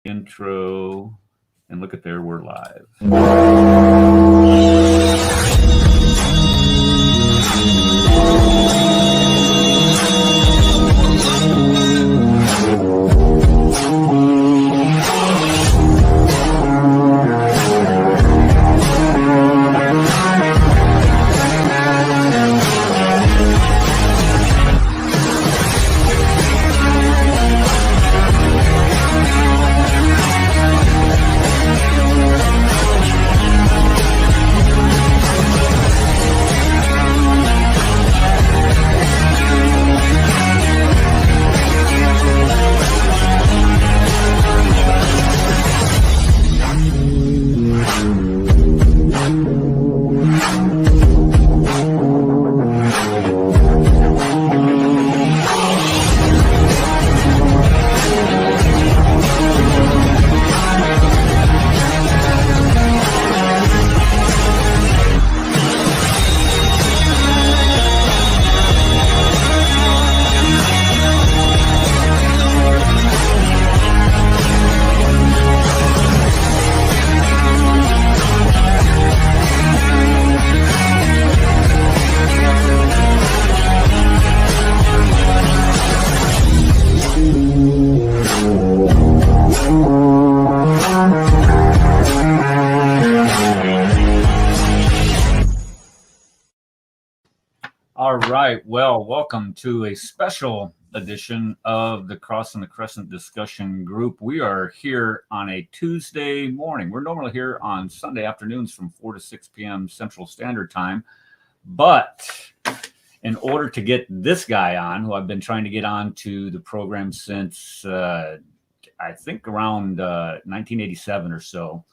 intro, and look at there, we're live. All right. Well, welcome to a special edition of the Cross and the Crescent discussion group. We are here on a Tuesday morning. We're normally here on Sunday afternoons from 4 to 6 p.m. Central Standard Time. But in order to get this guy on, who I've been trying to get on to the program since I think around 1987 or so.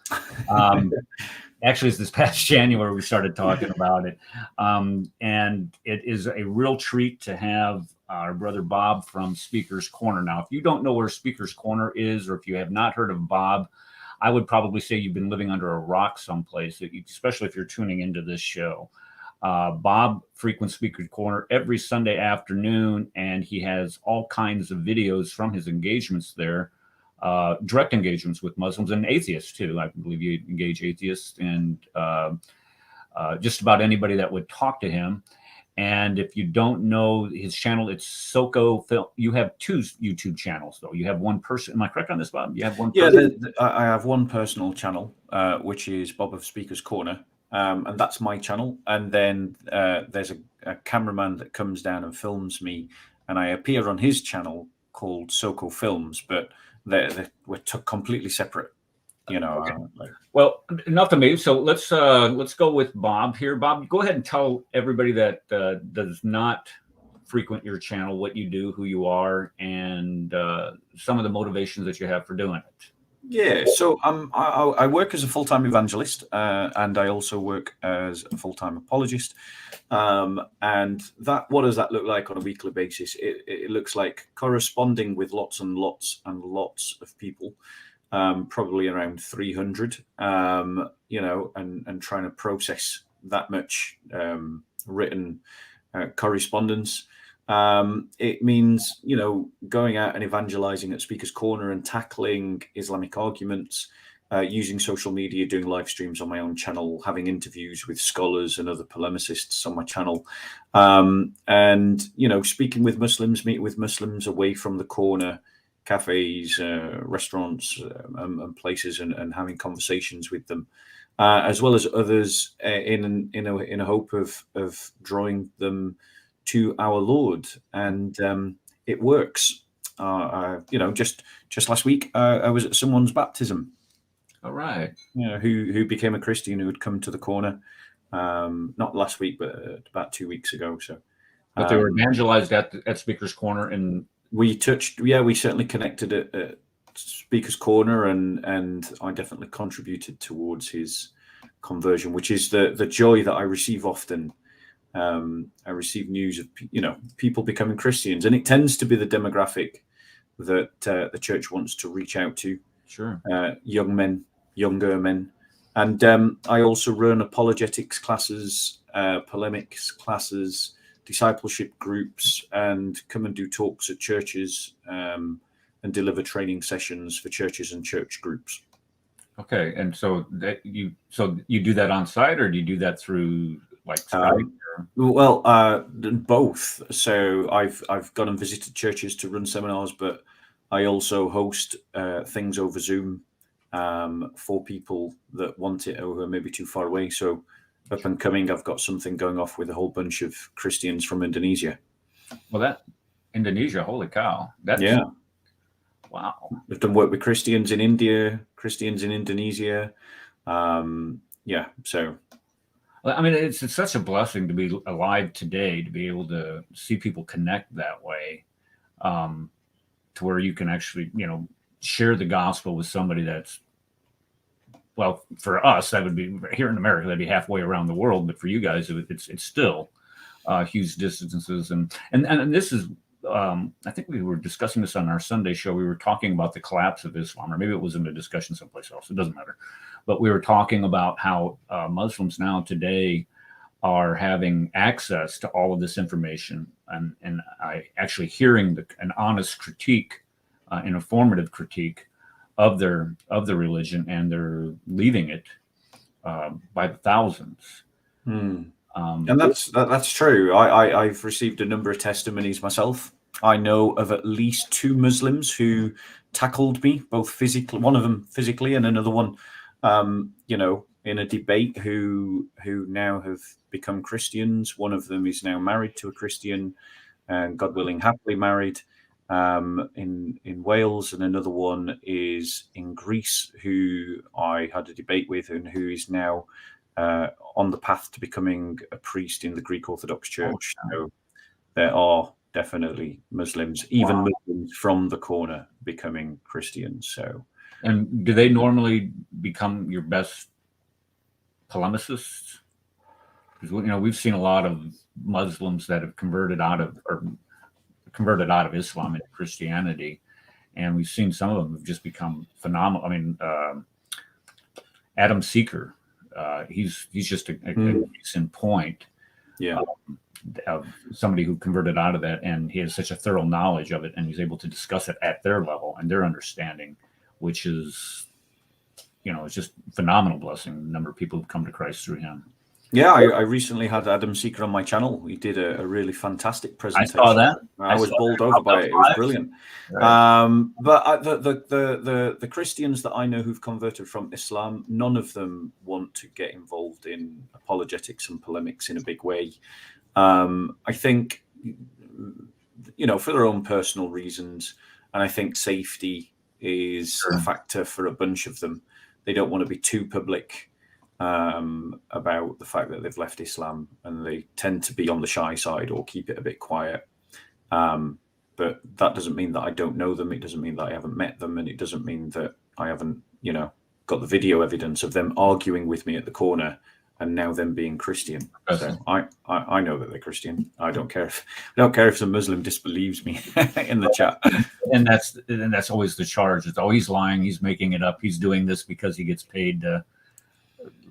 Actually, it's this past January we started talking about it. And it is a real treat to have our brother Bob from Speaker's Corner. Now, if you don't know where Speaker's Corner is, or if you have not heard of Bob, I would probably say you've been living under a rock someplace, especially if you're tuning into this show. Bob frequents Speaker's Corner every Sunday afternoon, and he has all kinds of videos from his engagements there. Direct engagements with Muslims and atheists too. I believe you engage atheists and just about anybody that would talk to him. And if you don't know his channel, it's Soko Film. You have two YouTube channels though. You have one person. Am I correct on this, Bob? You have one. Yeah, I have one personal channel, which is Bob of Speaker's Corner, and that's my channel. And then there's a cameraman that comes down and films me, and I appear on his channel called Soko Films, but we're completely separate, you know. Okay. Well, enough of me. So let's go with Bob here. Bob, go ahead and tell everybody that does not frequent your channel what you do, who you are, and some of the motivations that you have for doing it. Yeah, so I work as a full-time evangelist, and I also work as a full-time apologist. And what does that look like on a weekly basis? It looks like corresponding with lots and lots and lots of people, probably around 300, you know, and trying to process that much written correspondence. It means, you know, going out and evangelizing at Speaker's Corner and tackling Islamic arguments, using social media, doing live streams on my own channel, having interviews with scholars and other polemicists on my channel, and, you know, speaking with Muslims, meeting with Muslims away from the corner, cafes, restaurants, and places, and having conversations with them, as well as others, in a hope of drawing them to our Lord. And it works. You know, just last week I was at someone's baptism. All right. You know, who became a Christian, who had come to the corner, not last week, but about 2 weeks ago. So, but they were evangelized at Speaker's Corner, and we certainly connected at Speaker's Corner, and I definitely contributed towards his conversion, which is the joy that I receive often. I receive news of, you know, people becoming Christians, and it tends to be the demographic that the church wants to reach out to. Sure. Younger men. And I also run apologetics classes, polemics classes, discipleship groups, and come and do talks at churches, and and deliver training sessions for churches and church groups. Okay, and so you do that on site, or do you do that through like Skype? Well, both. So I've gone and visited churches to run seminars, but I also host things over Zoom for people that want it or who are maybe too far away. So up and coming, I've got something going off with a whole bunch of Christians from Indonesia. Well, that Indonesia, holy cow! Yeah. Wow. We've done work with Christians in India, Christians in Indonesia. Yeah. So. I mean, it's such a blessing to be alive today, to be able to see people connect that way, to where you can actually, share the gospel with somebody that's, well, for us, that would be here in America, that'd be halfway around the world. But for you guys, it's still huge distances. And this is, I think we were discussing this on our Sunday show. We were talking about the collapse of Islam, or maybe it was in a discussion someplace else. It doesn't matter. But we were talking about how Muslims now today are having access to all of this information, and I actually hearing an honest critique, an informative critique of their religion, and they're leaving it by the thousands. And that's true. I've received a number of testimonies myself. I know of at least 2 Muslims who tackled me, both physically, one of them physically, and another one, in a debate, who now have become Christians. One of them is now married to a Christian, and God willing, happily married, in Wales, and another one is in Greece, who I had a debate with, and who is now on the path to becoming a priest in the Greek Orthodox Church. So there are definitely Muslims, even Muslims from the corner, becoming Christians. So, and do they normally become your best polemicists? Because we've seen a lot of Muslims that have converted out of Islam into Christianity, and we've seen some of them have just become phenomenal. I mean, Adam Seeker, he's just a case in point. Yeah. Of somebody who converted out of that, and he has such a thorough knowledge of it, and he's able to discuss it at their level and their understanding, which is, it's just a phenomenal blessing. The number of people who've come to Christ through him. Yeah, I recently had Adam Seeker on my channel. He did a really fantastic presentation. I saw that. I was bowled over by it. It was brilliant. Right. But the Christians that I know who've converted from Islam, none of them want to get involved in apologetics and polemics in a big way. I think, for their own personal reasons, and I think safety is a factor for a bunch of them. They don't want to be too public about the fact that they've left Islam, and they tend to be on the shy side or keep it a bit quiet. But that doesn't mean that I don't know them. It doesn't mean that I haven't met them, and it doesn't mean that I haven't, got the video evidence of them arguing with me at the corner and now them being Christian. So I know that they're Christian. I don't care if some Muslim disbelieves me in the chat. And that's always the charge. It's he's lying. He's making it up. He's doing this because he gets paid to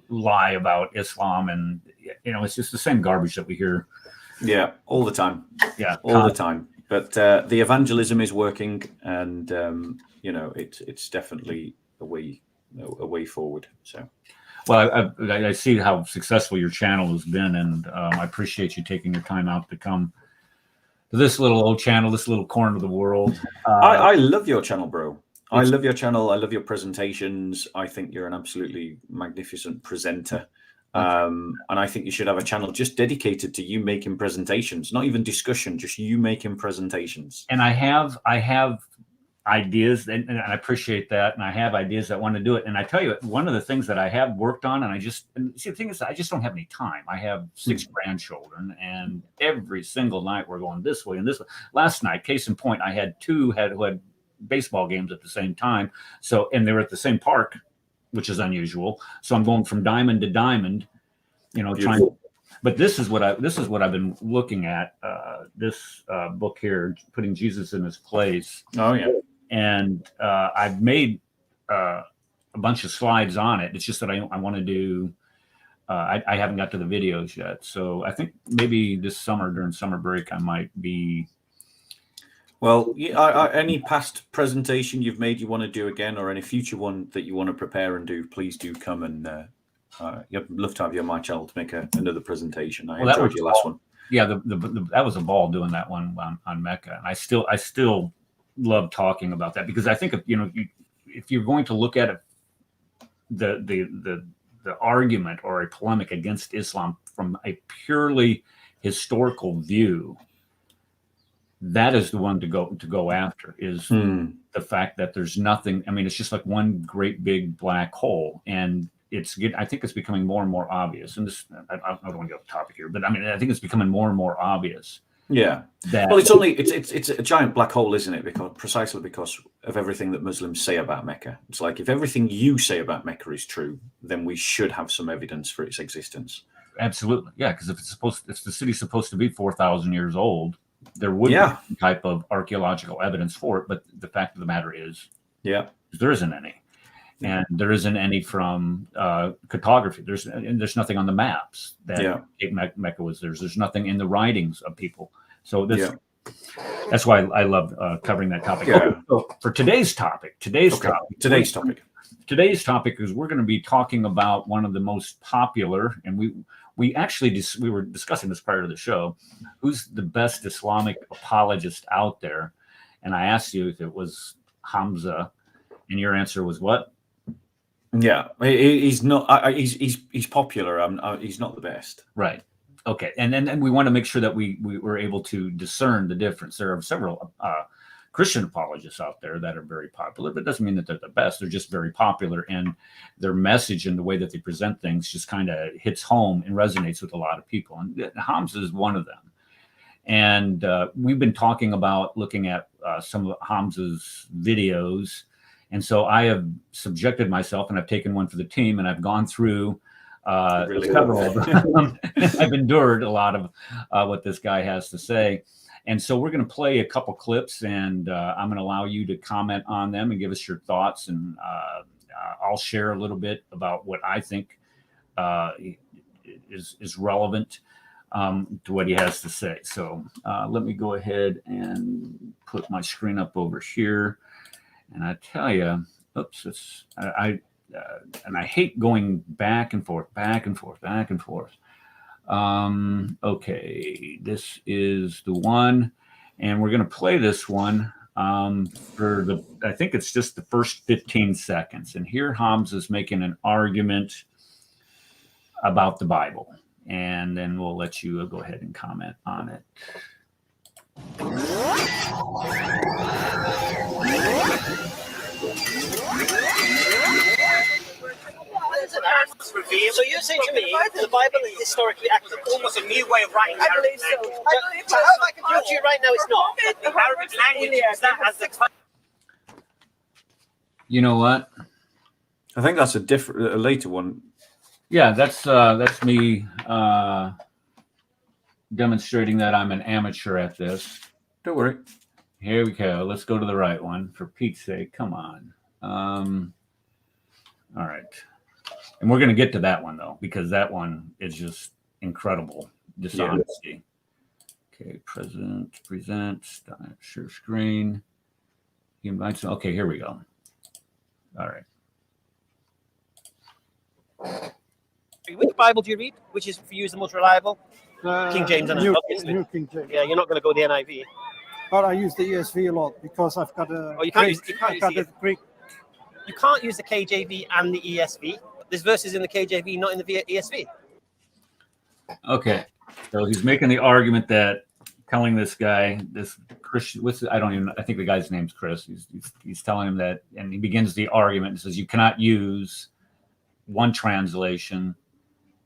lie about Islam, and it's just the same garbage that we hear. Yeah, all the time. Yeah, all the time. But the evangelism is working, and it's definitely a way forward. So. Well, I see how successful your channel has been, and I appreciate you taking your time out to come to this little old channel, this little corner of the world. I love your channel, bro. I love your channel. I love your presentations. I think you're an absolutely magnificent presenter. And I think you should have a channel just dedicated to you making presentations, not even discussion, just you making presentations. And I have ideas, and I appreciate that. And I have ideas that want to do it. And I tell you, one of the things that I have worked on, and the thing is, I just don't have any time. I have 6 grandchildren, and every single night we're going this way and this way. Last night, case in point, I had 2 who had baseball games at the same time. So, and they were at the same park, which is unusual. So I'm going from diamond to diamond, trying. But this is what I've been looking at. This book here, Putting Jesus in His Place. Oh yeah. And I've made a bunch of slides on it. It's just that I want to do. I haven't got to the videos yet. So I think maybe this summer during summer break I might be Well, any past presentation you've made you want to do again, or any future one that you want to prepare and do, please do come and I'd love to have you on my channel to make another presentation. I enjoyed your last one. Yeah, that was a ball doing that one on Mecca, and I still love talking about that, because I think if you're going to look at it, the argument or a polemic against Islam from a purely historical view, that is the one to go after, is the fact that there's nothing. I mean, it's just like one great big black hole, and I think it's becoming more and more obvious. And this, I don't want to get off topic here, but I mean, I think it's becoming more and more obvious. Yeah. Well, it's a giant black hole, isn't it? Precisely because of everything that Muslims say about Mecca. It's like, if everything you say about Mecca is true, then we should have some evidence for its existence. Absolutely, yeah. Because if the city's supposed to be 4,000 years old, there would be some type of archaeological evidence for it. But the fact of the matter is, there isn't any. And there isn't any from cartography. There's nothing on the maps that Mecca was there. There's nothing in the writings of people. So that's why I love covering that topic. Yeah. Okay, so for today's topic is we're going to be talking about one of the most popular, and we were discussing this prior to the show, who's the best Islamic apologist out there, and I asked you if it was Hamza, and your answer was what? Yeah, he's not. He's popular. He's not the best. Right. Okay. And then we want to make sure that we were able to discern the difference. There are several Christian apologists out there that are very popular, but it doesn't mean that they're the best. They're just very popular, and their message and the way that they present things just kind of hits home and resonates with a lot of people. And Hamza is one of them. And we've been talking about looking at some of Hamza's videos. And so I have subjected myself, and I've taken one for the team, and I've gone through several of them. I've endured a lot of what this guy has to say. And so we're going to play a couple clips, and I'm going to allow you to comment on them and give us your thoughts. And I'll share a little bit about what I think is relevant to what he has to say. So let me go ahead and put my screen up over here. And I tell you, and I hate going back and forth. Okay, this is the one, and we're going to play this one I think it's just the first 15 seconds. And here Hamza's making an argument about the Bible, and then we'll let you go ahead and comment on it. So you're saying to me the Bible is historically accurate? Almost a new way of writing. I believe so. So how I can prove to you right now it's not. The Arabic language is that as the. You know what? I think that's a later one. Yeah, that's me demonstrating that I'm an amateur at this. Don't worry. Here we go. Let's go to the right one. For Pete's sake, come on. All right. And we're going to get to that one, though, because that one is just incredible dishonesty. Yeah. Okay, present, share screen. He invites. Okay, here we go. All right. Which Bible do you read? Which is for you is the most reliable? King James, and New King James. Yeah, you're not going to go the NIV. But I use the ESV a lot because I've got a. Oh, you can't use the Greek. You can't use the KJV and the ESV. There's verses in the KJV, not in the ESV. Okay, so he's making the argument that telling this guy, this Christian, I think the guy's name's Chris. He's telling him that, and he begins the argument and says you cannot use one translation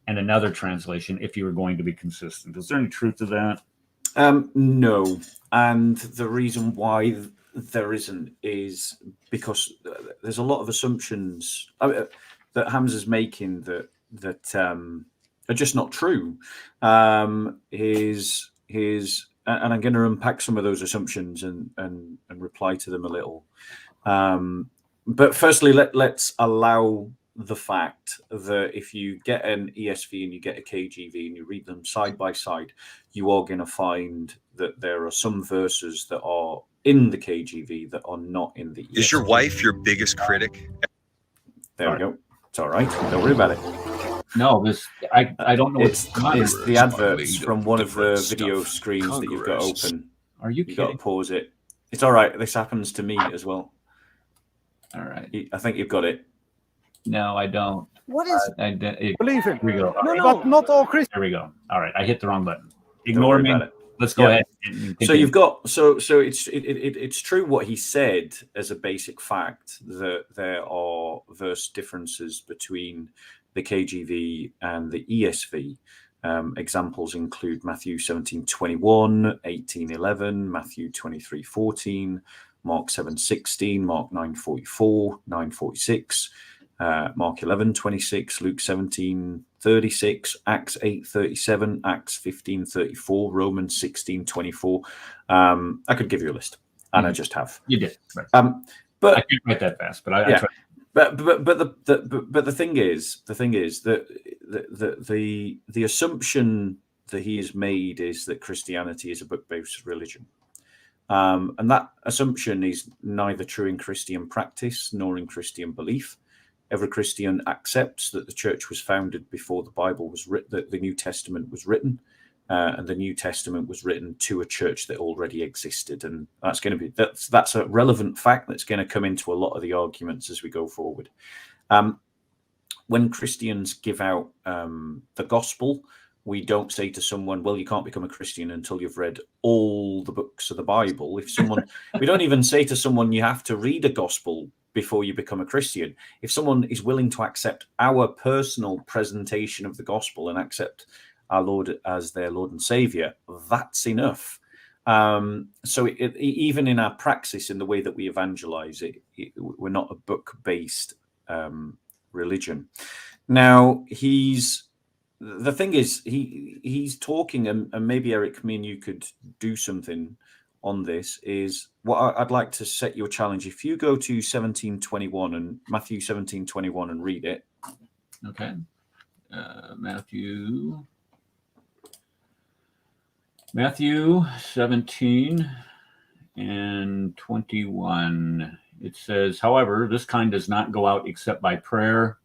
and another translation if you were going to be consistent. Is there any truth to that? No, and the reason why there isn't is because there's a lot of assumptions that Hamza's making that are just not true. His and I'm going to unpack some of those assumptions and reply to them a little. But firstly, let's allow the fact that if you get an ESV and you get a KJV and you read them side by side, you are going to find that there are some verses that are in the KJV that are not in the ESV. Is your wife your biggest critic? There we go. It's all right. Don't worry about it. No, I don't know It's the adverts made from of one of the different video stuff. screens that you've got Congress. open. Are you You got to kidding? pause it. It's all right. This happens to me as well. All right. I think you've got it. No, I don't. What is Here believe in? we go. All No, right. but not all Christians. There we go. All right. I hit the wrong button. Don't Ignore worry me. about it. Let's go Yeah. ahead. And So continue. you've got so it's true what he said as a basic fact that there are verse differences between the KJV and the ESV. Examples include Matthew 17:21, 18:11, Matthew 23:14, Mark 7:16, Mark 9:44, 9:46, Mark 11:26, Luke 17:36, Acts 8:37, Acts 15:34, Romans 16:24. I could give you a list, and I just have. You did. Right. But I can't write that fast, but I Yeah. tried. But the thing is that the assumption that he has made is that Christianity is a book-based religion, and that assumption is neither true in Christian practice nor in Christian belief. Every Christian accepts that the church was founded before the Bible was written, that the New Testament was written, and the New Testament was written to a church that already existed, and that's going to be that's a relevant fact that's going to come into a lot of the arguments as we go forward. When Christians give out the gospel, we don't say to someone, "Well, you can't become a Christian until you've read all the books of the Bible." We don't even say to someone, "You have to read a gospel before you become a Christian." If someone is willing to accept our personal presentation of the gospel and accept our Lord as their Lord and Savior, that's enough. So even in our praxis, in the way that we evangelize, we're not a book-based religion. Now, the thing is, he's talking, and maybe Eric, me and you could do something on this, is what I'd like to set your challenge. If you go to 17:21 and Matthew 17:21 and read it. Okay. Matthew 17 and 21. It says, however, this kind does not go out except by prayer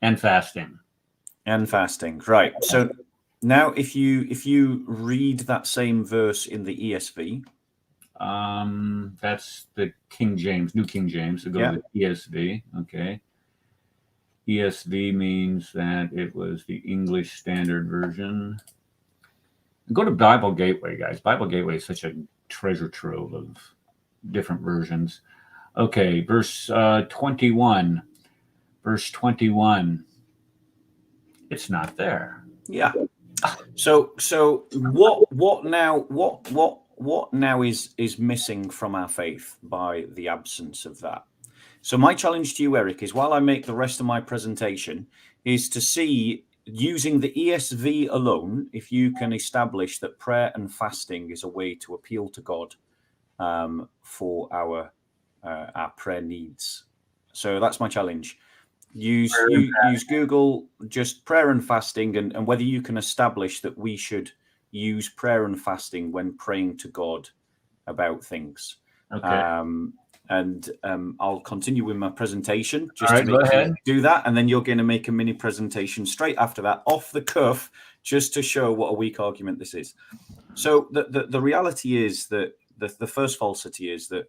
and fasting. And fasting, right. So now if you read that same verse in the ESV. That's the King James, New King James. So go to the ESV. Okay. ESV means that it was the English Standard Version. Go to Bible Gateway, guys. Bible Gateway is such a treasure trove of different versions. Okay, verse 21. Verse 21. It's not there. Yeah. So what now is missing from our faith by the absence of that? So my challenge to you, Eric, is while I make the rest of my presentation, is to see, using the ESV alone, if you can establish that prayer and fasting is a way to appeal to God for our prayer needs. So that's my challenge. Use Google, just prayer and fasting, and whether you can establish that we should use prayer and fasting when praying to God about things. Okay. I'll continue with my presentation just All right, to go make ahead. you do that, and then you're going to make a mini presentation straight after that, off the cuff, just to show what a weak argument this is. So the reality is that the first falsity is that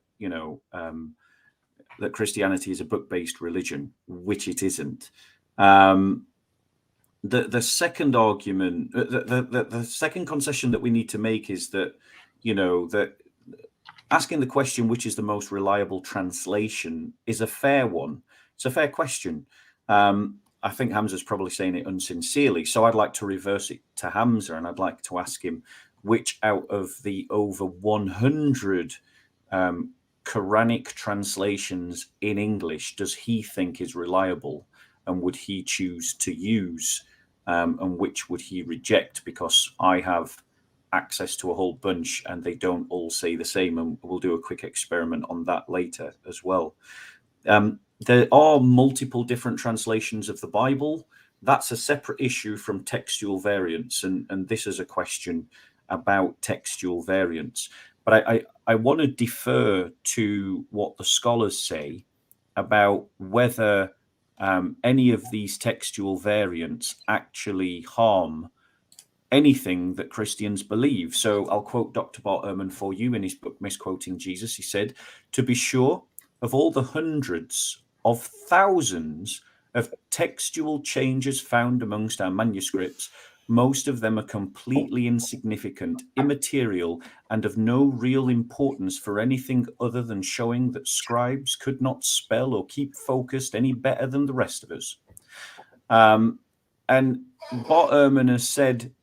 that Christianity is a book-based religion, which it isn't. The second argument, the second concession that we need to make is that that asking the question, which is the most reliable translation, is a fair one. It's a fair question. I think Hamza's probably saying it unsincerely. So I'd like to reverse it to Hamza, and I'd like to ask him which out of the over 100 Quranic translations in English does he think is reliable, and would he choose to use, and which would he reject? Because I have access to a whole bunch and they don't all say the same, and we'll do a quick experiment on that later as well. there are multiple different translations of the Bible. That's a separate issue from textual variants, and this is a question about textual variants. But I want to defer to what the scholars say about whether any of these textual variants actually harm anything that Christians believe. So I'll quote Dr. Bart Ehrman for you in his book, Misquoting Jesus. He said, "To be sure, of all the hundreds of thousands of textual changes found amongst our manuscripts, most of them are completely insignificant, immaterial, and of no real importance for anything other than showing that scribes could not spell or keep focused any better than the rest of us." And Bart Ehrman has said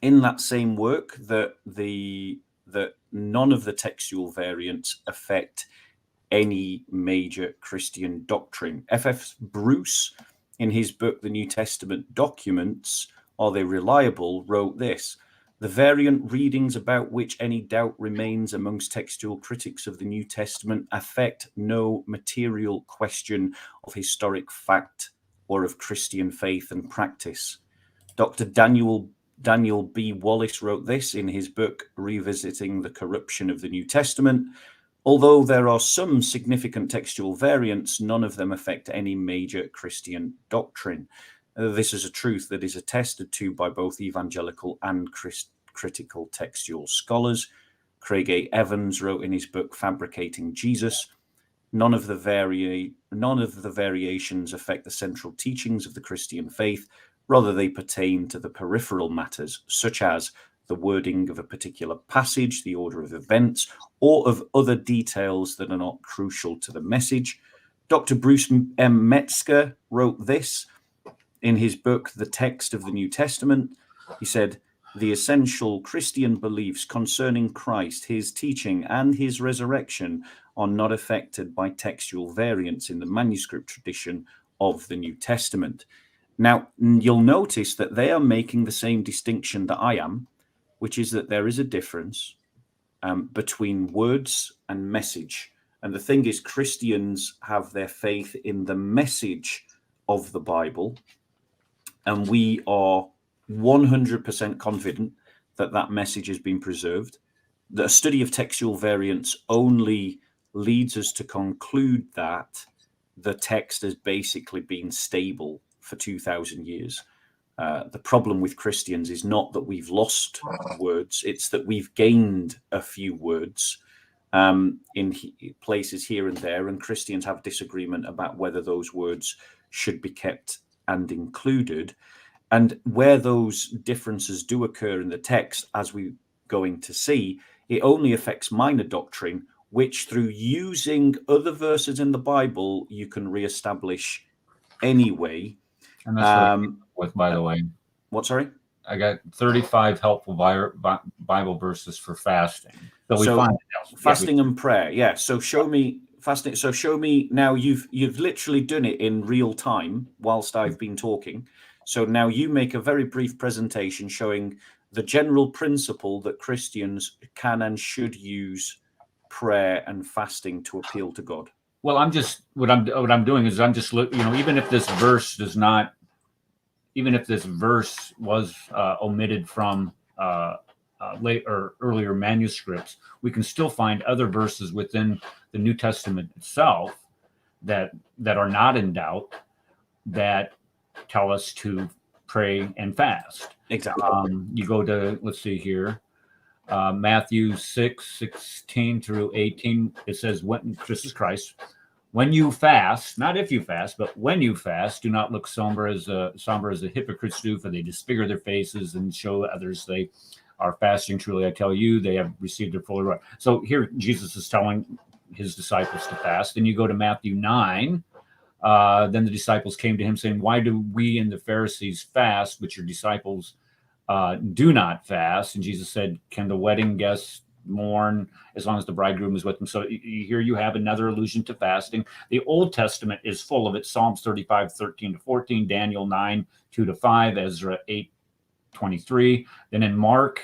in that same work that none of the textual variants affect any major Christian doctrine. F.F. Bruce, in his book, The New Testament Documents, Are They Reliable?, wrote this: "The variant readings about which any doubt remains amongst textual critics of the New Testament affect no material question of historic fact or of Christian faith and practice." Dr. Daniel B. Wallace wrote this in his book, Revisiting the Corruption of the New Testament: "Although there are some significant textual variants, none of them affect any major Christian doctrine." This is a truth that is attested to by both evangelical and critical textual scholars. Craig A. Evans wrote in his book, Fabricating Jesus, none of the variations affect the central teachings of the Christian faith. Rather, they pertain to the peripheral matters, such as the wording of a particular passage, the order of events, or of other details that are not crucial to the message. Dr. Bruce M. Metzger wrote this in his book, The Text of the New Testament. He said, "The essential Christian beliefs concerning Christ, his teaching, and his resurrection are not affected by textual variants in the manuscript tradition of the New Testament." Now, you'll notice that they are making the same distinction that I am, which is that there is a difference between words and message. And the thing is, Christians have their faith in the message of the Bible, and we are 100% confident that that message has been preserved. The study of textual variants only leads us to conclude that the text has basically been stable for 2,000 years. The problem with Christians is not that we've lost words, it's that we've gained a few words in places here and there, and Christians have disagreement about whether those words should be kept and included. And where those differences do occur in the text, as we're going to see, it only affects minor doctrine, which through using other verses in the Bible, you can reestablish anyway. And that's what I came up with, by the way. What, sorry? I got 35 helpful Bible verses for fasting. So fasting and prayer. Yeah. So show me fasting. So show me now. You've literally done it in real time whilst I've been talking. So now you make a very brief presentation showing the general principle that Christians can and should use prayer and fasting to appeal to God. Well, what I'm doing is I'm just even if this verse does not, even if this verse was omitted from late or earlier manuscripts, we can still find other verses within the New Testament itself that are not in doubt that tell us to pray and fast. Exactly. You go to, let's see here, Matthew 6:16 through 18. It says, "When this is Christ, when you fast, not if you fast, but when you fast, do not look somber as the hypocrites do, for they disfigure their faces and show others they are fasting. Truly, I tell you, they have received their full reward." So here, Jesus is telling his disciples to fast. Then you go to Matthew 9. Then the disciples came to him saying, "Why do we and the Pharisees fast, but your disciples do not fast?" And Jesus said, "Can the wedding guests mourn as long as the bridegroom is with them?" So here you have another allusion to fasting. The Old Testament is full of it. Psalms 35:13-14, Daniel 9:2-5, Ezra 8:23. Then in Mark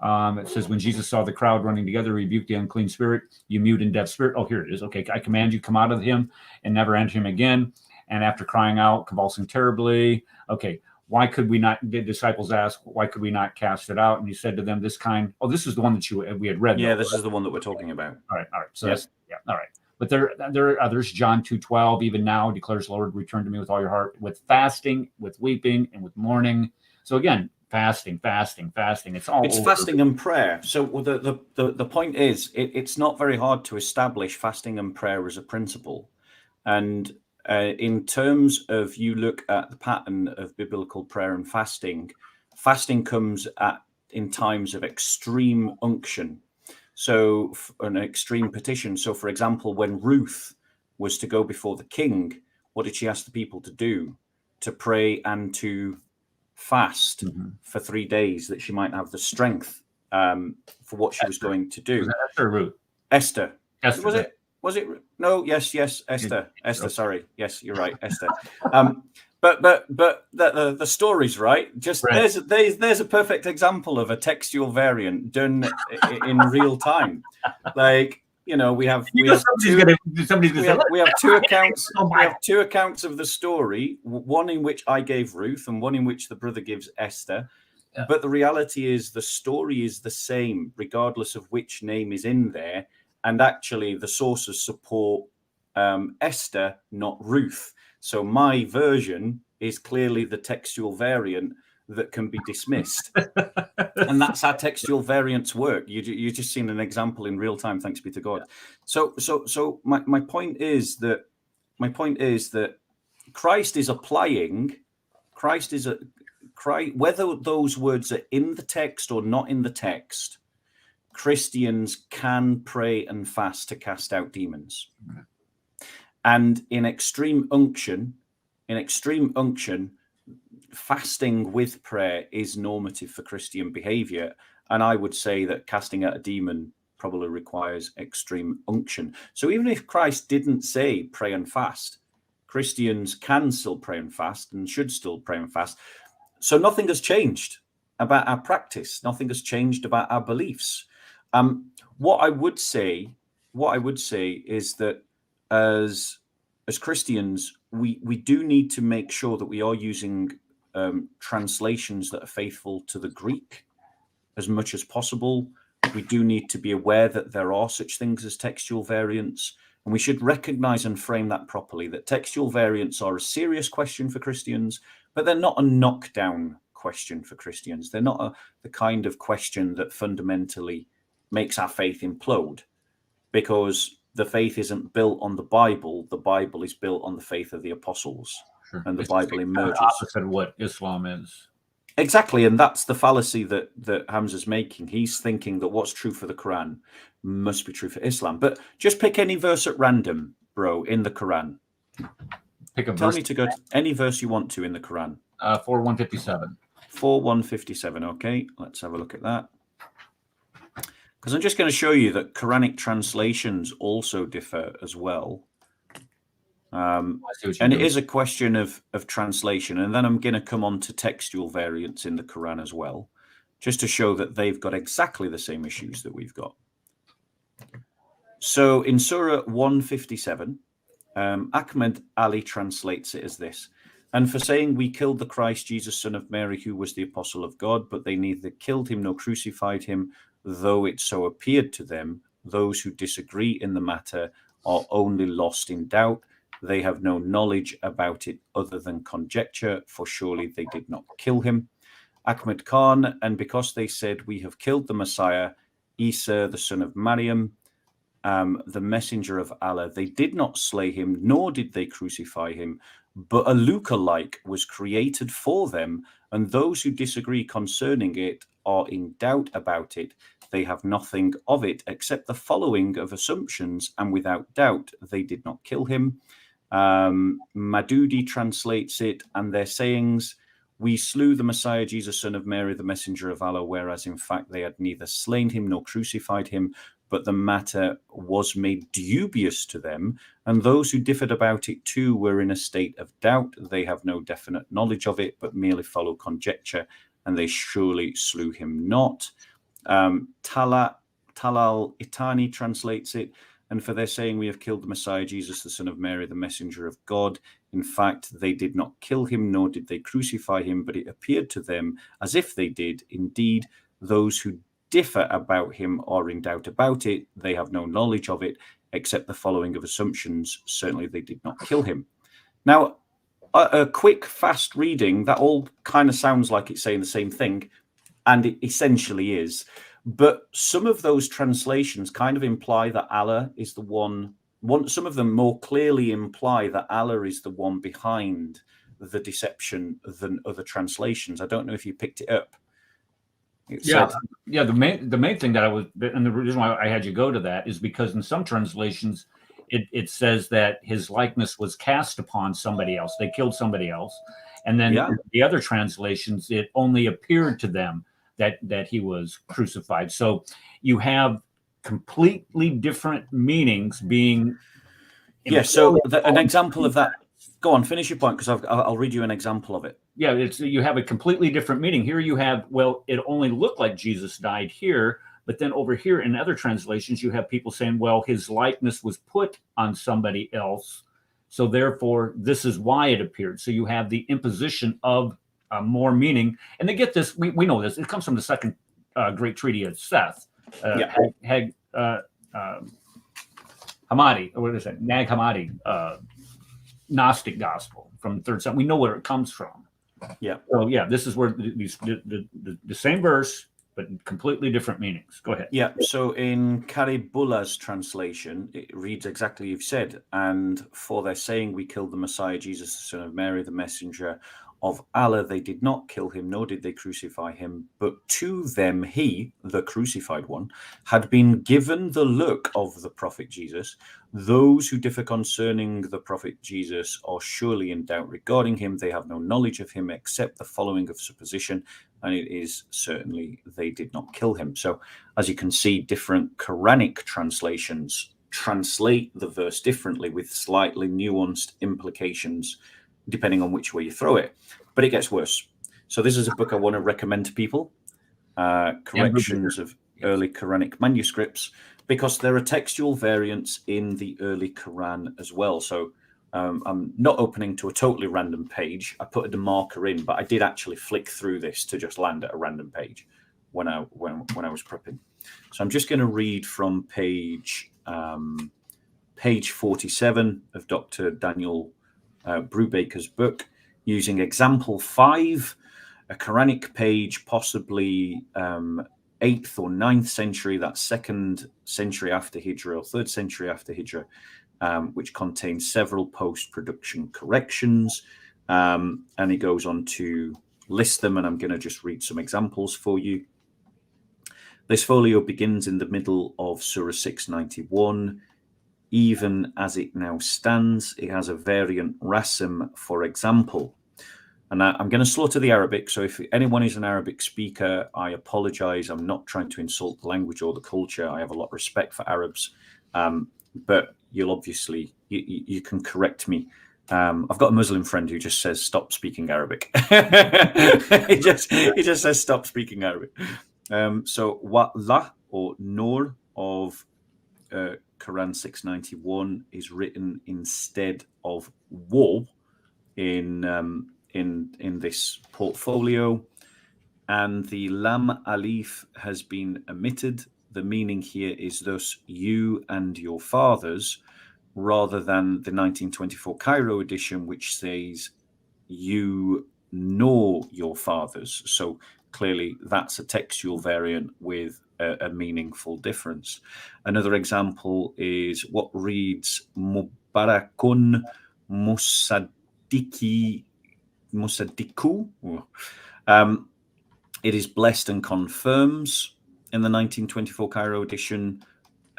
It says, when Jesus saw the crowd running together, he rebuked the unclean spirit, you mute and deaf spirit. Oh, here it is. Okay, I command you, come out of him and never enter him again. And after crying out, convulsing terribly, okay, why could we not, the disciples asked, why could we not cast it out? And he said to them, this kind, oh, this is the one that we had read. Yeah, though, this is the one that we're talking about. All right. So Yeah. that's, all right. But there are others. John 2:12, even now declares, Lord, return to me with all your heart, with fasting, with weeping, and with mourning. So again, fasting. It's all It's over. fasting and prayer. So the point is, it's not very hard to establish fasting and prayer as a principle. And in terms of, you look at the pattern of biblical prayer and fasting comes in times of extreme unction. So an extreme petition. So, for example, when Ruth was to go before the king, what did she ask the people to do? To pray and to fast for 3 days, that she might have the strength for what she was going to do. Was that Esther or Ruth? Esther. Esther. Was it? No. Yes. Esther. Esther. Sorry. Yes, you're right. Esther. But the story's right. Just right. There's a perfect example of a textual variant done in real time. Like, you know, we have two accounts. We have two accounts of the story. One in which I gave Ruth, and one in which the brother gives Esther. Yeah. But the reality is, the story is the same, regardless of which name is in there. And actually, the sources support Esther, not Ruth. So my version is clearly the textual variant that can be dismissed. And that's how textual variants work. You just seen an example in real time, thanks be to God. So my point is that Christ is applying, whether those words are in the text or not in the text, Christians can pray and fast to cast out demons. And in extreme unction, fasting with prayer is normative for Christian behavior. And I would say that casting out a demon probably requires extreme unction. So even if Christ didn't say pray and fast, Christians can still pray and fast and should still pray and fast. So nothing has changed about our practice. Nothing has changed about our beliefs. What I would say is that as Christians, we do need to make sure that we are using translations that are faithful to the Greek as much as possible. We do need to be aware that there are such things as textual variants, and we should recognize and frame that properly, that textual variants are a serious question for Christians, but they're not a knockdown question for Christians. They're not the kind of question that fundamentally makes our faith implode, because the faith isn't built on the Bible. The Bible is built on the faith of the apostles, sure. And the Bible emerges. Opposite of what Islam is. Exactly, and that's the fallacy that Hamza's making. He's thinking that what's true for the Quran must be true for Islam. But just pick any verse at random, bro, in the Quran. Tell me to go to any verse you want to in the Quran. 4:157. 4:157. Okay, let's have a look at that. Because I'm just going to show you that Quranic translations also differ as well. And it is a question of translation. And then I'm going to come on to textual variants in the Quran as well, just to show that they've got exactly the same issues that we've got. So in Surah 157, Ahmed Ali translates it as this: and for saying we killed the Christ Jesus, son of Mary, who was the apostle of God, but they neither killed him nor crucified him, though it so appeared to them. Those who disagree in the matter are only lost in doubt. They have no knowledge about it other than conjecture, for surely they did not kill him. Ahmed Khan, and because they said we have killed the Messiah, Isa, the son of Maryam, the messenger of Allah, they did not slay him, nor did they crucify him, but a lookalike was created for them, and those who disagree concerning it are in doubt about it. They have nothing of it except the following of assumptions, and without doubt they did not kill him. Madudi translates it, and their sayings: we slew the Messiah, Jesus, son of Mary, the messenger of Allah, whereas in fact they had neither slain him nor crucified him, but the matter was made dubious to them, and those who differed about it too were in a state of doubt. They have no definite knowledge of it, but merely follow conjecture, and they surely slew him not. Talal Itani translates it, and for their saying, we have killed the Messiah, Jesus, the son of Mary, the messenger of God. In fact, they did not kill him, nor did they crucify him, but it appeared to them as if they did. Indeed, those who differ about him or in doubt about it, they have no knowledge of it, except the following of assumptions. Certainly they did not kill him. Now, a quick, fast reading, that all kind of sounds like it's saying the same thing, and it essentially is. But some of those translations kind of imply that Allah is the one. Some of them more clearly imply that Allah is the one behind the deception than other translations. I don't know if you picked it up. The main thing that I was, and the reason why I had you go to that is because in some translations, it says that his likeness was cast upon somebody else. They killed somebody else, and then the other translations, it only appeared to them that he was crucified. So you have completely different meanings being. So an example of that. Go on, finish your point, because I'll read you an example of it. Yeah, you have a completely different meaning. Here you have, well, it only looked like Jesus died here, but then over here in other translations, you have people saying, well, his likeness was put on somebody else, so therefore this is why it appeared. So you have the imposition of more meaning, and they get this. We know this. It comes from the second great treaty of Seth, Hammadi, or what is it? Nag Hammadi, Gnostic gospel from the 3rd century. We know where it comes from. Yeah. So this is where the same verse, but completely different meanings. Go ahead. Yeah. So in Karibullah's translation, it reads exactly you've said. And for their saying, we killed the Messiah, Jesus, the son of Mary, the messenger of Allah, they did not kill him, nor did they crucify him, but to them he, the crucified one, had been given the look of the prophet Jesus. Those who differ concerning the prophet Jesus are surely in doubt regarding him. They have no knowledge of him except the following of supposition, and it is certainly they did not kill him. So as you can see, different Quranic translations translate the verse differently with slightly nuanced implications depending on which way you throw it. But it gets worse. So this is a book I want to recommend to people, Corrections of Early Quranic Manuscripts, because there are textual variants in the early Quran as well. So I'm not opening to a totally random page. I put a marker in, but I did actually flick through this to just land at a random page when I was prepping. So I'm just going to read from page 47 of Dr. Daniel Brubaker's book, using example 5, a Quranic page, possibly 8th or 9th century, that's 2nd century after Hijrah or 3rd century after Hijrah, which contains several post-production corrections. And he goes on to list them, and I'm going to just read some examples for you. This folio begins in the middle of Surah 691. Even as it now stands, it has a variant rasm, for example. And I'm going to slaughter the Arabic, so if anyone is an Arabic speaker, I apologize. I'm not trying to insult the language or the culture. I have a lot of respect for Arabs, but you'll obviously, you can correct me. I've got a Muslim friend who just says, stop speaking Arabic. he just says, stop speaking Arabic. So Wa'la, or Nur, of Quran 691 is written instead of Wo in this portfolio, and the Lam Alif has been omitted. The meaning here is thus you and your fathers, rather than the 1924 Cairo edition, which says you nor your fathers. So clearly that's a textual variant with a meaningful difference. Another example is what reads Mubarakun Musadiku. It is blessed and confirms in the 1924 Cairo edition,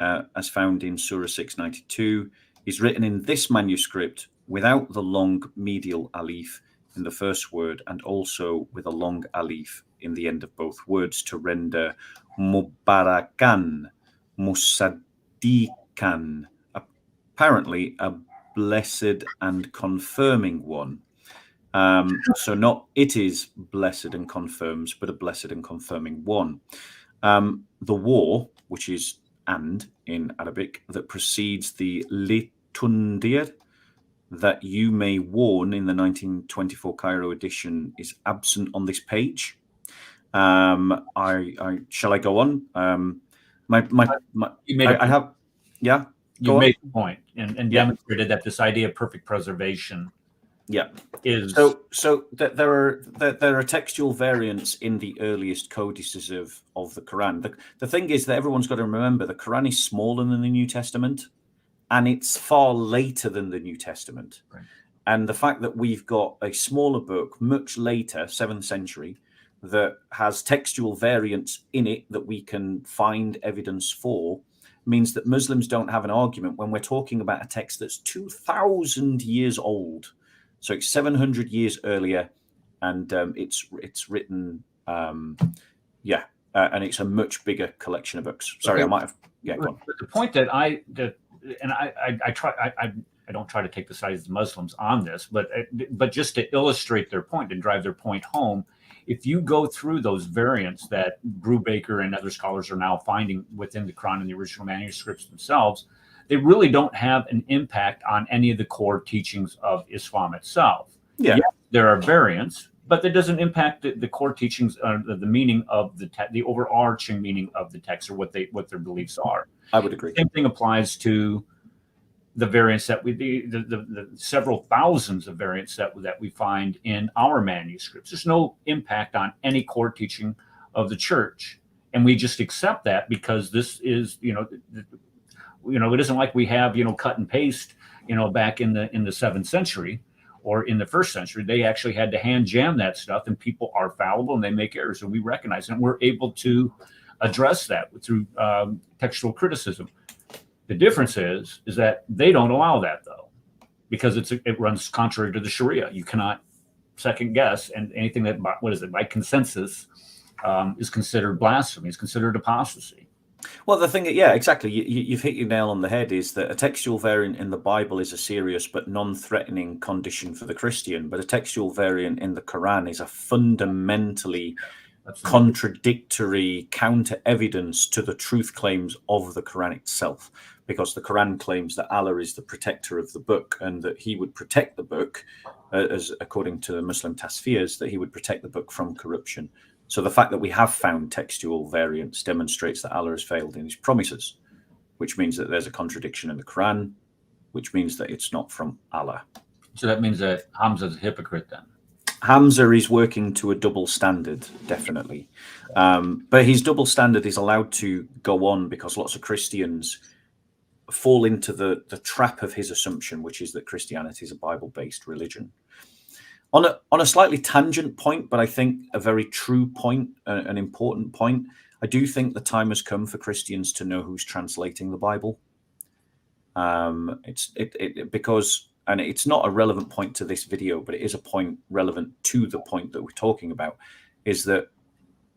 as found in Surah 692, is written in this manuscript without the long medial alif in the first word, and also with a long alif in the end of both words to render Mubarakan, Musadikan, apparently a blessed and confirming one. So not it is blessed and confirms, but a blessed and confirming one. The war, which is and in Arabic, that precedes the litundir, that you may warn in the 1924 Cairo edition, is absent on this page. I shall I go on? You made a I have, yeah. You made the point and demonstrated that this idea of perfect preservation, is so that there are textual variants in the earliest codices of the Quran. The thing is that everyone's got to remember the Quran is smaller than the New Testament, and it's far later than the New Testament. Right. And the fact that we've got a smaller book much later, 7th century, that has textual variants in it that we can find evidence for, means that Muslims don't have an argument when we're talking about a text that's 2,000 years old. So it's 700 years earlier, and it's written, and it's a much bigger collection of books. Sorry, Okay. I might have. Yeah, go on. But the point that I don't try to take the side of the Muslims on this, but just to illustrate their point and drive their point home, if you go through those variants that Brubaker and other scholars are now finding within the Quran and the original manuscripts themselves, they really don't have an impact on any of the core teachings of Islam itself. Yeah, yes, there are variants, but that doesn't impact the core teachings, the meaning of the overarching meaning of the text, or what their beliefs are. I would agree. Same thing applies to the variants that the several thousands of variants that we find in our manuscripts. There's no impact on any core teaching of the church, and we just accept that because this is, it isn't like we have, cut and paste, back in the 7th century or in the 1st century. They actually had to hand jam that stuff, and people are fallible and they make errors, and we recognize it, and we're able to address that through textual criticism. The difference is that they don't allow that, though, because it runs contrary to the Sharia. You cannot second guess, and anything that by consensus is considered blasphemy, is considered apostasy. Well, the thing, yeah, exactly. You've hit your nail on the head. Is that a textual variant in the Bible is a serious but non-threatening condition for the Christian, but a textual variant in the Quran is a fundamentally contradictory counter evidence to the truth claims of the Quran itself, because the Quran claims that Allah is the protector of the book, and that he would protect the book, as according to the Muslim tasfirs, that he would protect the book from corruption. So the fact that we have found textual variants demonstrates that Allah has failed in his promises, which means that there's a contradiction in the Quran, which means that it's not from Allah. So that means that Hamza's a hypocrite then. Hamza is working to a double standard, definitely. But his double standard is allowed to go on because lots of Christians fall into the trap of his assumption, which is that Christianity is a Bible-based religion. On a slightly tangent point, but I think a very true point, an important point, I do think the time has come for Christians to know who's translating the Bible. Because, and it's not a relevant point to this video, but it is a point relevant to the point that we're talking about, is that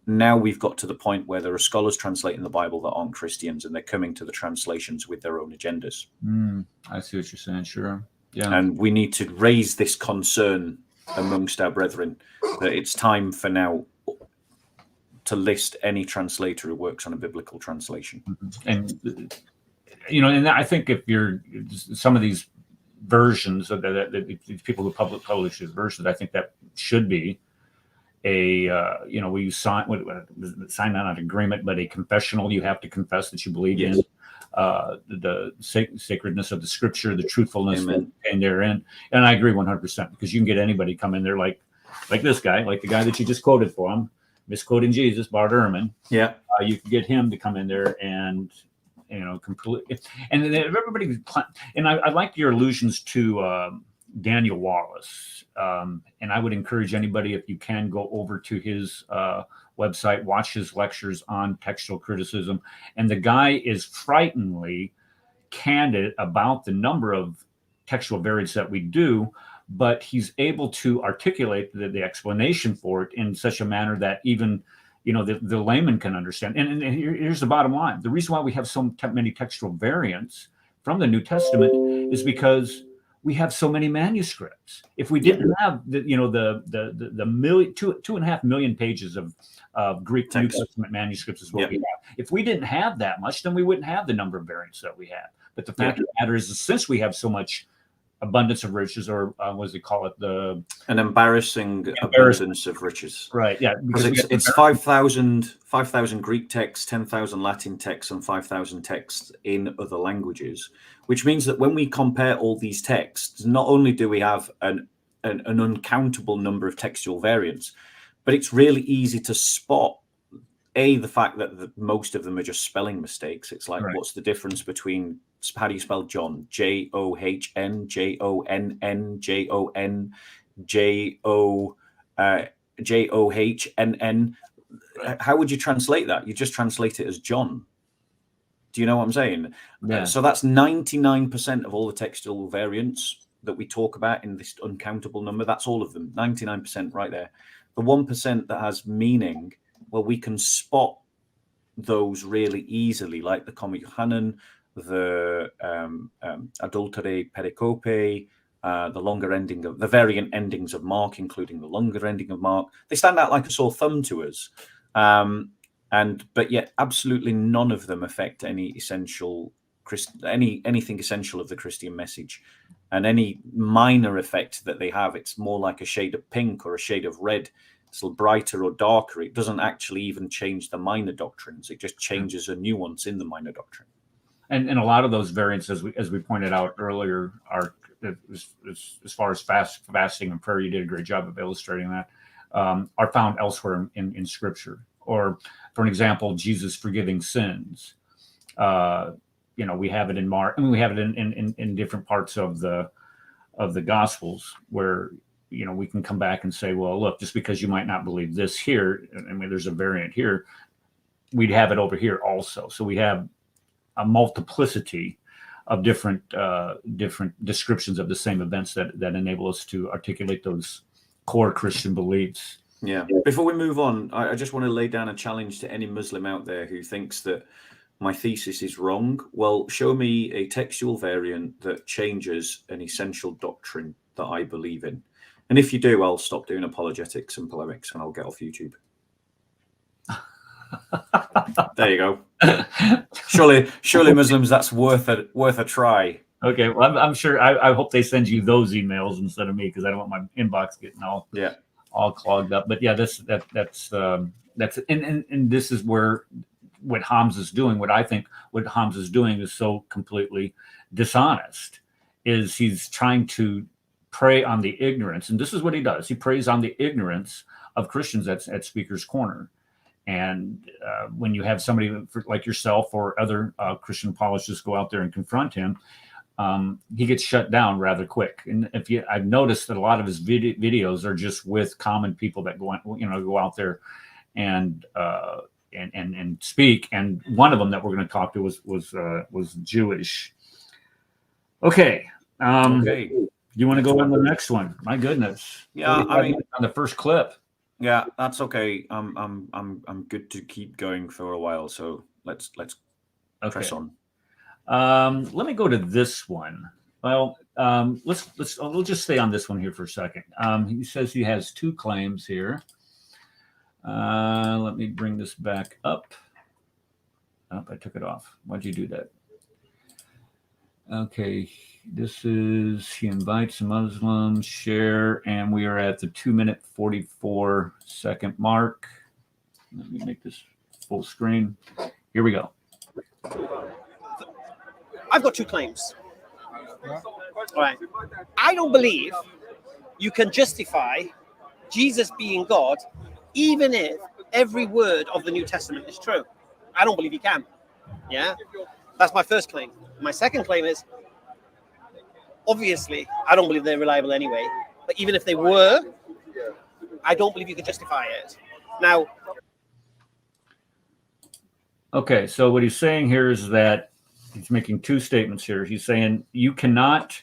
now we've got to the point where there are scholars translating the Bible that aren't Christians, and they're coming to the translations with their own agendas. I see what you're saying, sure. Yeah. And we need to raise this concern amongst our brethren that it's time for now to list any translator who works on a biblical translation. And, and I think if you're some of these versions of the people who publish these versions, I think that should be we sign not an agreement, but a confessional. You have to confess that you believe in the sacredness of the scripture, the truthfulness contained therein. And I agree 100%, because you can get anybody come in there like this guy, like the guy that you just quoted for him, misquoting Jesus, Bart Ehrman. Yeah. You can get him to come in there and, completely. And then everybody, and I like your allusions to Daniel Wallace. And I would encourage anybody, if you can, go over to his website, watch his lectures on textual criticism. And the guy is frighteningly candid about the number of textual variants that we do, but he's able to articulate the explanation for it in such a manner that even the layman can understand. And here's the bottom line. The reason why we have so many textual variants from the New Testament is because we have so many manuscripts. If we didn't have the million, 2.5 million pages of Greek New Testament manuscripts is what we have. If we didn't have that much, then we wouldn't have the number of variants that we have. But the fact of the matter is since we have so much abundance of riches, or what does he call it? An embarrassing abundance of riches. Right. Yeah. Because it's 5,000 Greek texts, 10,000 Latin texts, and 5,000 texts in other languages, which means that when we compare all these texts, not only do we have an uncountable number of textual variants, but it's really easy to spot the fact that most of them are just spelling mistakes. It's like, what's the difference between, how do you spell John? John, Jonn, John, how would you translate that? You just translate it as John. Do you know what I'm saying? Yeah. So that's 99% of all the textual variants that we talk about in this uncountable number. That's all of them, 99% right there. The 1% that has meaning, well, we can spot those really easily, like the Comma Johannan, the Adultere Pericope, the longer ending of the variant endings of Mark, including the longer ending of Mark. They stand out like a sore thumb to us, but yet absolutely none of them affect any essential anything essential of the Christian message. And any minor effect that they have, it's more like a shade of pink or a shade of red. It's a little brighter or darker. It doesn't actually even change the minor doctrines. It just changes a nuance in the minor doctrine. And a lot of those variants, as we pointed out earlier, are as far as fasting and prayer. You did a great job of illustrating that. Are found elsewhere in Scripture. Or, for an example, Jesus forgiving sins. We have it in Mark. I mean, we have it in different parts of the Gospels where we can come back and say, well, look, just because you might not believe this here, I mean, there's a variant here, we'd have it over here also. So we have a multiplicity of different descriptions of the same events that enable us to articulate those core Christian beliefs. Yeah. Before we move on, I just want to lay down a challenge to any Muslim out there who thinks that my thesis is wrong. Well, show me a textual variant that changes an essential doctrine that I believe in. And if you do, I'll stop doing apologetics and polemics and I'll get off YouTube. There you go. Surely Muslims, that's worth a try. Okay, well, I'm sure. I hope they send you those emails instead of me, because I don't want my inbox getting all clogged up. But yeah, that's and this is where what Hamza's doing. What I think what Hamza's doing is so completely dishonest. Is he's trying to prey on the ignorance, and this is what he does. He preys on the ignorance of Christians at Speaker's Corner. And when you have somebody like yourself or other Christian apologists go out there and confront him, he gets shut down rather quick. And I've noticed that a lot of his videos are just with common people that go out there and speak. And one of them that we're going to talk to was Jewish. Okay. Okay. You want to go on the next one? My goodness. Yeah, I mean, on the first clip. Yeah, that's okay. I'm good to keep going for a while. So let's press on. Let me go to this one. Well, we'll just stay on this one here for a second. He says he has two claims here. Let me bring this back up. Oh, I took it off. Why'd you do that? Okay, this is, he invites Muslims, share, and we are at the 2-minute 44-second mark. Let me make this full screen. Here we go. I've got two claims. All right. I don't believe you can justify Jesus being God, even if every word of the New Testament is true. I don't believe you can. Yeah? That's my first claim. My second claim is, obviously, I don't believe they're reliable anyway. But even if they were, I don't believe you can justify it. Now. Okay, so what he's saying here is that he's making two statements here. He's saying you cannot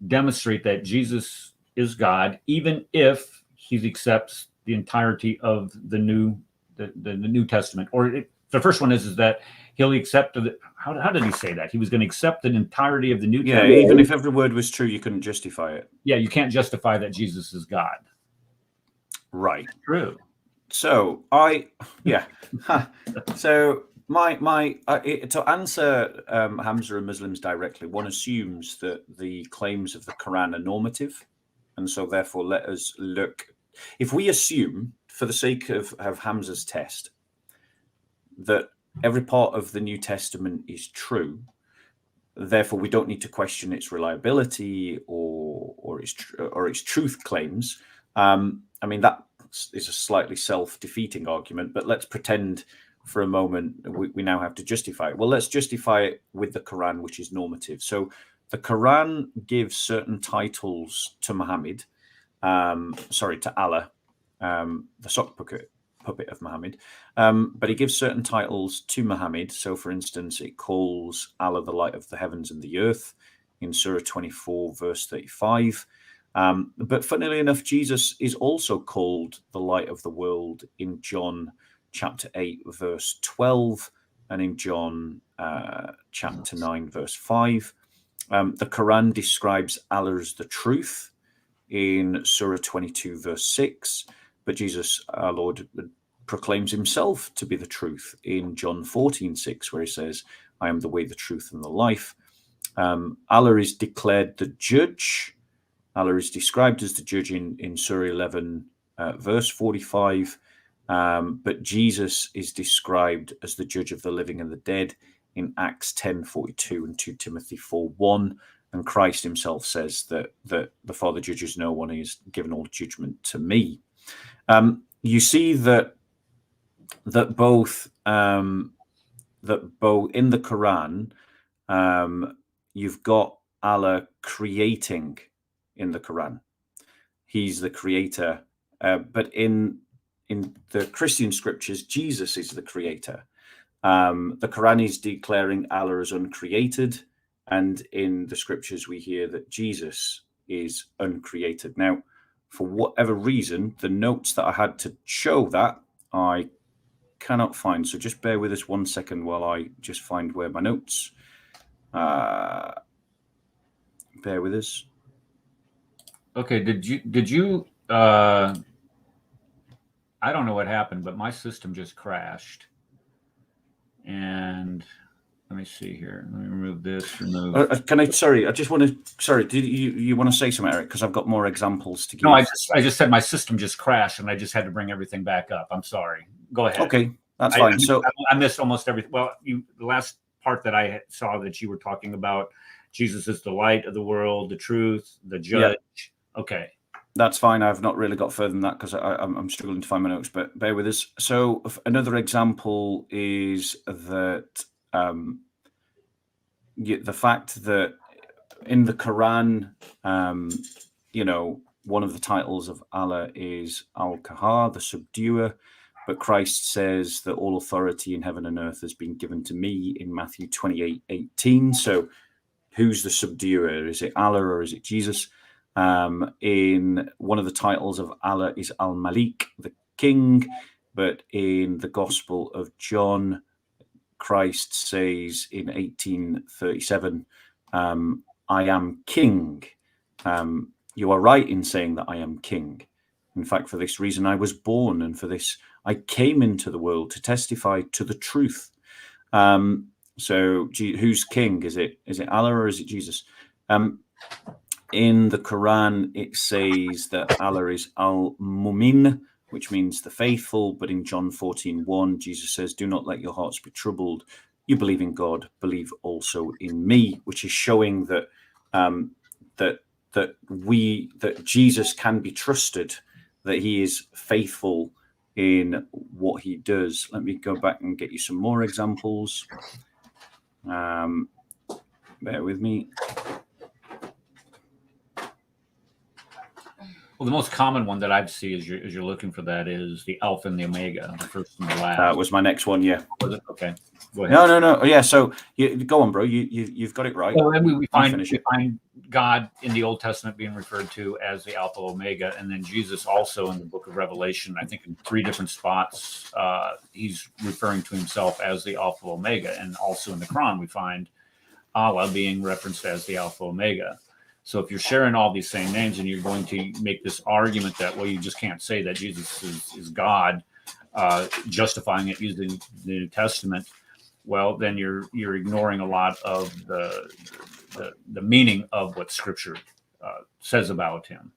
demonstrate that Jesus is God, even if he accepts the entirety of the New Testament, or So the first one is that he'll accept how did he say that? He was going to accept the entirety of the New Testament. even if every word was true, you couldn't justify it. Yeah, you can't justify that Jesus is God. Right. True. So so to answer Hamza and Muslims directly, one assumes that the claims of the Quran are normative, and so therefore let us look. If we assume, for the sake of Hamza's test, that every part of the New Testament is true, therefore we don't need to question its reliability or its truth claims. I mean, that is a slightly self-defeating argument, but let's pretend for a moment we now have to justify it. Well, let's justify it with the Quran, which is normative. So the Quran gives certain titles to Muhammad, to Allah, the sock puppet of Muhammad, but he gives certain titles to Muhammad. So for instance, it calls Allah the light of the heavens and the earth in Surah 24 verse 35. But funnily enough, Jesus is also called the light of the world in John chapter 8 verse 12 and in John chapter 9 verse 5. The Quran describes Allah as the truth in Surah 22 verse 6, but Jesus, our Lord, proclaims himself to be the truth in John 14:6, where he says, I am the way, the truth, and the life. Allah is declared the judge. Allah is described as the judge in Surah 11, verse 45. But Jesus is described as the judge of the living and the dead in Acts 10:42 and 2 Timothy 4:1. And Christ himself says that the Father judges no one, he has given all judgment to me. You see that both in the Quran, you've got Allah creating in the Quran. He's the creator, but in the Christian scriptures, Jesus is the creator. The Quran is declaring Allah as uncreated, and in the scriptures we hear that Jesus is uncreated. Now, for whatever reason, the notes that I had to show that I cannot find. So just bear with us 1 second while I just find where my notes. Bear with us. Okay. Did you? I don't know what happened, but my system just crashed. And let me see here. Let me remove this. Remove. Did you want to say something, Eric? Because I've got more examples to give. No, I just said my system just crashed, and I just had to bring everything back up. I'm sorry. Go ahead. Okay, that's fine. I missed almost everything. Well, the last part that I saw that you were talking about, Jesus is the light of the world, the truth, the judge. Yeah. Okay. That's fine. I've not really got further than that because I'm struggling to find my notes, but bear with us. So another example is that the fact that in the Quran, one of the titles of Allah is Al-Qahar, the subduer, but Christ says that all authority in heaven and earth has been given to me in Matthew 28:18. So who's the subduer? Is it Allah or is it Jesus? In one of the titles of Allah is Al-Malik, the king, but in the Gospel of John, Christ says in 18:37, I am king. You are right in saying that I am king. In fact, for this reason I was born, and for this I came into the world to testify to the truth. So who's king? Is it Allah or is it Jesus? In the Quran, it says that Allah is Al-Mumin, which means the faithful. But in John 14:1, Jesus says, do not let your hearts be troubled. You believe in God, believe also in me, which is showing that that Jesus can be trusted, that he is faithful in what he does. Let me go back and get you some more examples. Bear with me. Well, the most common one that I'd see as you're looking for that is the Alpha and the Omega, the first and the last. That was my next one, yeah. Was it? Okay. Go ahead. No. Yeah. So you go on, bro. You've got it right. Well, and we find finish it. God in the Old Testament being referred to as the Alpha Omega, and then Jesus also in the Book of Revelation, I think in 3 different spots, he's referring to himself as the Alpha Omega, and also in the Quran we find Allah being referenced as the Alpha Omega. So if you're sharing all these same names and you're going to make this argument that, well, you just can't say that Jesus is God, justifying it using the New Testament, well, then you're ignoring a lot of the meaning of what Scripture says about him.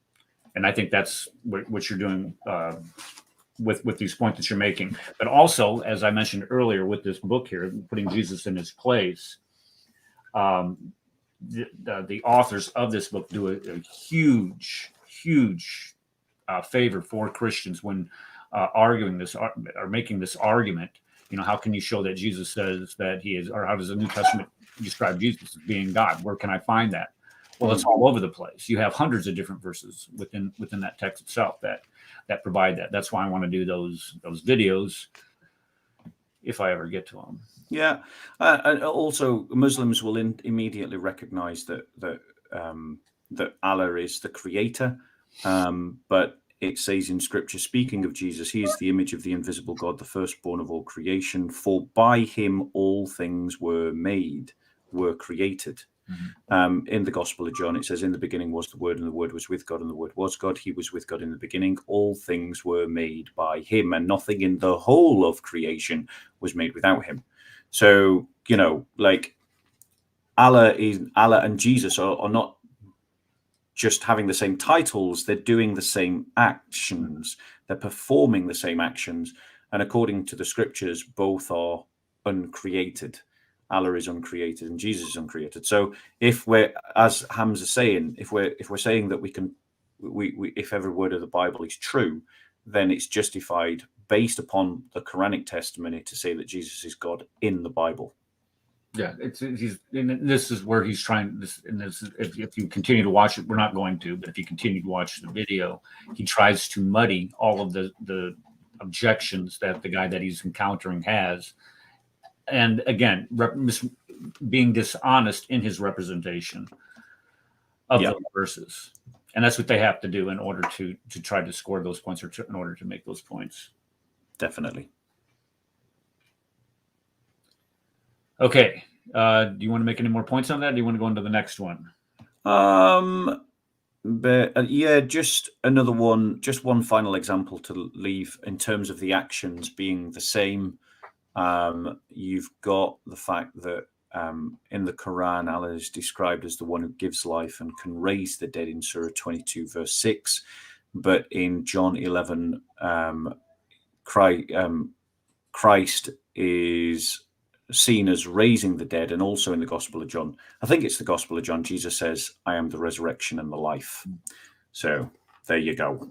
And I think that's what you're doing with these points that you're making. But also, as I mentioned earlier, with this book here, putting Jesus in his place, the authors of this book do a huge favor for Christians when arguing this or making this argument. You know, how can you show that Jesus says that he is, or how does the New Testament describe Jesus as being God? Where can I find that? Well, it's all over the place. You have hundreds of different verses within that text itself that provide that. That's why I want to do those videos if I ever get to them. Yeah, and also Muslims will immediately recognize that Allah is the creator, but it says in Scripture, speaking of Jesus, he is the image of the invisible God, the firstborn of all creation. For by him all things were created. Mm-hmm. In the Gospel of John, it says, in the beginning was the Word, and the Word was with God, and the Word was God. He was with God in the beginning. All things were made by him, and nothing in the whole of creation was made without him. So, you know, like Allah and Jesus are not just having the same titles, they're doing the same actions, they're performing the same actions. And according to the Scriptures, both are uncreated. Allah is uncreated and Jesus is uncreated. So if we're, as Hamza's saying, if we're saying that we if every word of the Bible is true, then it's justified based upon the Quranic testimony to say that Jesus is God in the Bible. Yeah, this is where he's trying this. And this, if you continue to watch it, we're not going to, but if you continue to watch the video, he tries to muddy all of the objections that the guy that he's encountering has, and again, being dishonest in his representation of those verses, and that's what they have to do in order to try to score those points, or in order to make those points. Definitely. Okay. Do you want to make any more points on that? Or do you want to go into the next one? But yeah, just another one, just one final example to leave in terms of the actions being the same. You've got the fact that in the Quran, Allah is described as the one who gives life and can raise the dead in Surah 22, verse 6. But in John 11, Christ is seen as raising the dead, and also in the Gospel of John, I think it's the Gospel of John, Jesus says, I am the resurrection and the life. So there you go.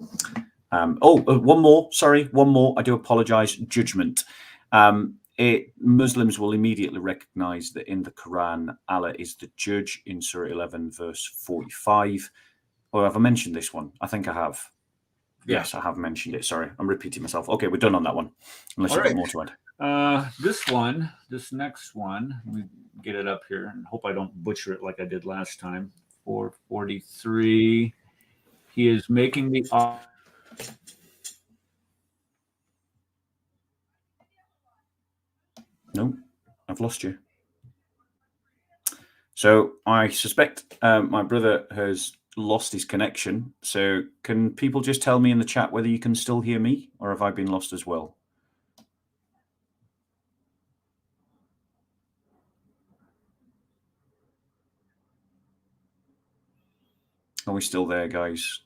One more. I do apologize. Judgment. Muslims will immediately recognize that in the Quran, Allah is the judge in Surah 11, verse 45. Or have I mentioned this one? I think I have. Yeah. Yes, I have mentioned it. Sorry, I'm repeating myself. Okay, we're done on that one. Unless you've got more to add. This next one, let me get it up here and hope I don't butcher it like I did last time. 443. He is making the No, I've lost you. So I suspect my brother has lost his connection. So can people just tell me in the chat whether you can still hear me, or have I been lost as well? Are we still there, guys?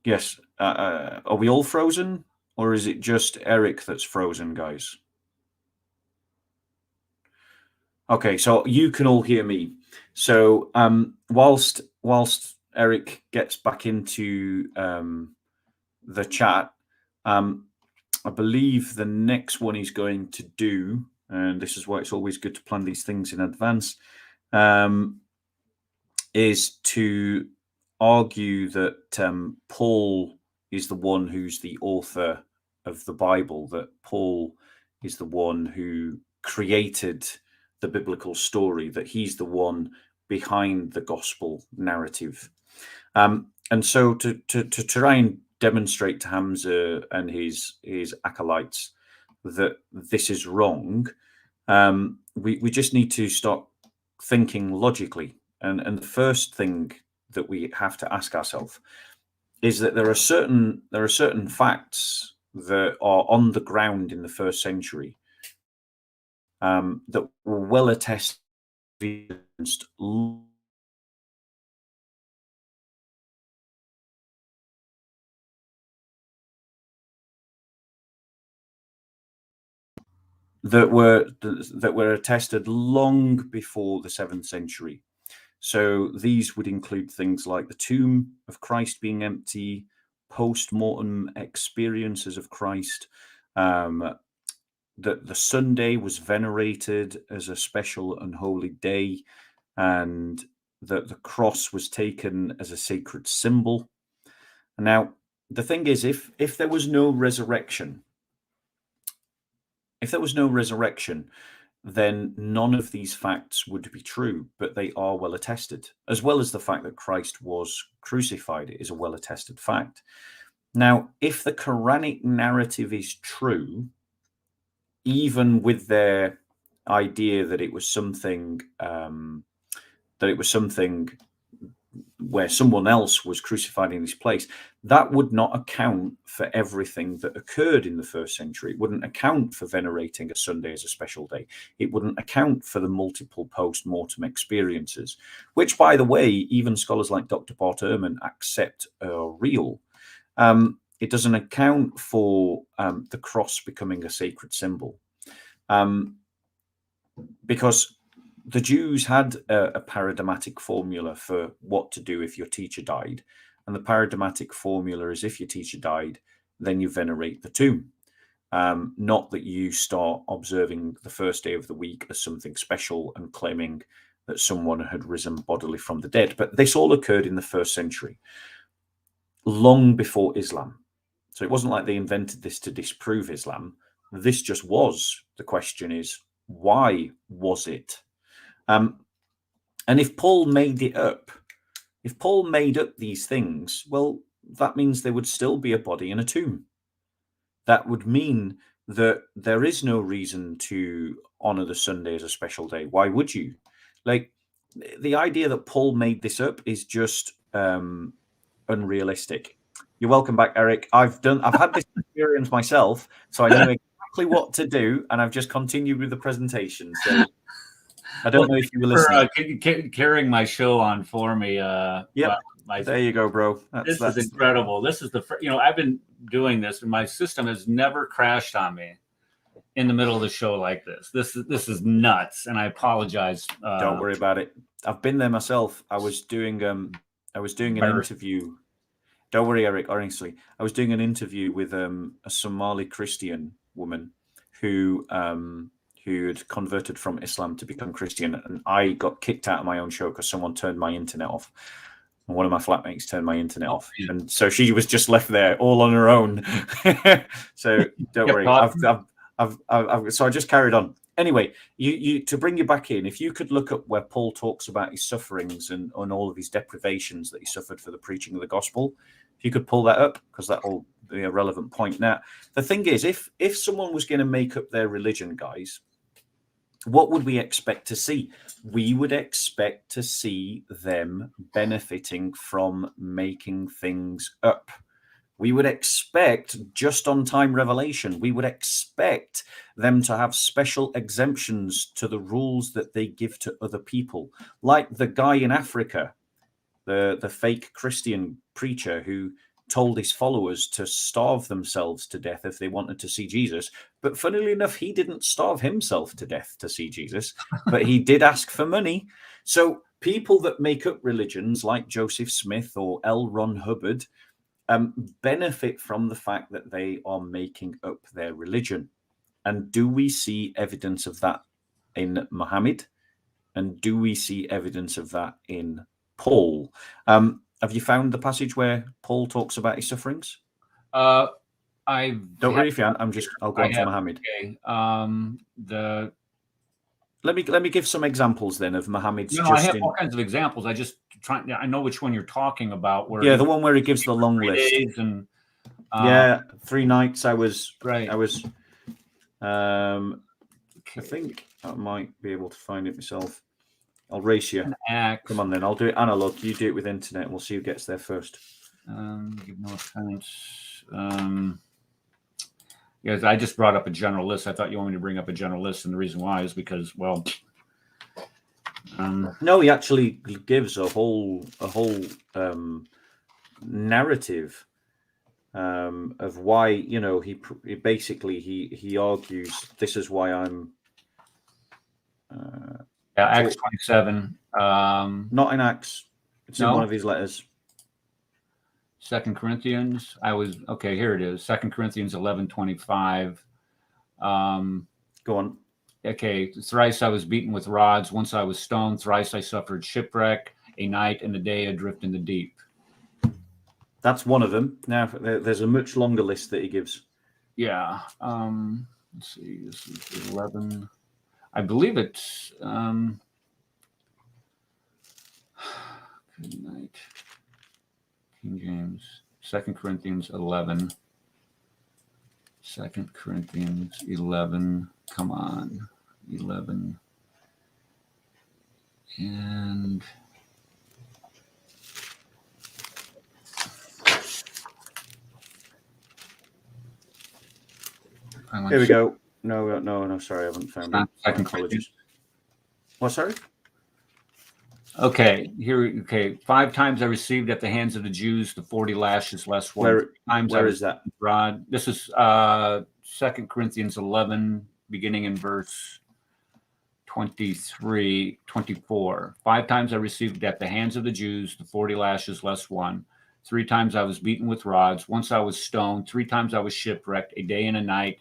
Yes. Are we all frozen, or is it just Eric that's frozen, guys? Okay, so you can all hear me. So whilst Eric gets back into the chat, I believe the next one he's going to do, and this is why it's always good to plan these things in advance, is to argue that Paul is the one who's the author of the Bible that Paul is the one who created the biblical story, that he's the one behind the gospel narrative. And so to try and demonstrate to Hamza and his acolytes that this is wrong, we just need to start thinking logically. And the first thing that we have to ask ourselves is that there are certain facts that are on the ground in the first century that were well attested against that were attested long before the 7th century. So these would include things like the tomb of Christ being empty, post-mortem experiences of Christ, that the Sunday was venerated as a special and holy day, and that the cross was taken as a sacred symbol. Now, the thing is, if there was no resurrection, then none of these facts would be true, but they are well attested, as well as the fact that Christ was crucified. It is a well attested fact. Now, if the Quranic narrative is true, even with their idea that it was something where someone else was crucified in his place, that would not account for everything that occurred in the first century. It wouldn't account for venerating a Sunday as a special day. It wouldn't account for the multiple post-mortem experiences, which, by the way, even scholars like Dr. Bart Ehrman accept are real. It doesn't account for the cross becoming a sacred symbol, because the Jews had a paradigmatic formula for what to do if your teacher died. And the paradigmatic formula is, if your teacher died, then you venerate the tomb. Not that you start observing the first day of the week as something special and claiming that someone had risen bodily from the dead. But this all occurred in the first century, long before Islam. So it wasn't like they invented this to disprove Islam. This just was. The question is, why was it? And if Paul made it up, if Paul made up these things, well, that means there would still be a body in a tomb. That would mean that there is no reason to honor the Sunday as a special day. Why would you? Like, the idea that Paul made this up is just unrealistic. You're welcome back, Eric. I've had this experience myself, so I knew exactly what to do, and I've just continued with the presentation. So I don't know if you were listening. For carrying my show on for me. Yeah, well, there you go, bro. This is incredible. This is I've been doing this, and my system has never crashed on me in the middle of the show like this. This is nuts, and I apologize. Don't worry about it. I've been there myself. I was doing an interview. Don't worry, Eric. Honestly, I was doing an interview with a Somali Christian woman who had converted from Islam to become Christian, and I got kicked out of my own show because someone turned my internet off. And one of my flatmates turned my internet off, and so she was just left there all on her own. So don't worry. So I just carried on. Anyway, you to bring you back in, if you could look up where Paul talks about his sufferings and all of his deprivations that he suffered for the preaching of the gospel, if you could pull that up, because that will be a relevant point. Now, the thing is, if someone was going to make up their religion, guys, what would we expect to see? We would expect to see them benefiting from making things up. We would expect just-on-time revelation. We would expect them to have special exemptions to the rules that they give to other people, like the guy in Africa, the fake Christian preacher who told his followers to starve themselves to death if they wanted to see Jesus. But funnily enough, he didn't starve himself to death to see Jesus, but he did ask for money. So people that make up religions like Joseph Smith or L. Ron Hubbard benefit from the fact that they are making up their religion. And do we see evidence of that in Muhammad? And do we see evidence of that in Paul? Have you found the passage where Paul talks about his sufferings? I Don't worry if you aren't. I'll go on to Muhammad. Okay. The Let me give some examples then of Muhammad's. No, I have all kinds of examples. I know which one you're talking about. Where the one where he gives the long list. Days and 3 nights. I was. I think I might be able to find it myself. I'll race you. Come on then. I'll do it analog. You do it with internet. And we'll see who gets there first. Give no offense. Yes, I just brought up a general list. I thought you wanted me to bring up a general list, and the reason why is because, well, no, he actually gives a whole narrative of why, he basically he argues this is why I'm. Acts 27. Not in Acts. It's in one of his letters. 2 Corinthians. Here it is. 2 Corinthians 11:25. Go on. Okay. Thrice I was beaten with rods. Once I was stoned. Thrice I suffered shipwreck. A night and a day adrift in the deep. That's one of them. Now, there's a much longer list that he gives. Yeah. Let's see. This is 11. I believe it's. Good night. King James. 2 Corinthians 11. 2 Corinthians 11. Come on. 11. And. Here we go. No. Sorry, I haven't found it. Second Corinthians. What? Sorry. Okay. Here. Okay. 5 times I received at the hands of the Jews the 40 lashes less one. Where is that? Rod. This is 2 Corinthians 11, beginning in verse 23, 24. 5 times I received at the hands of the Jews the 40 lashes less one. 3 times I was beaten with rods. Once I was stoned. 3 times I was shipwrecked. A day and a night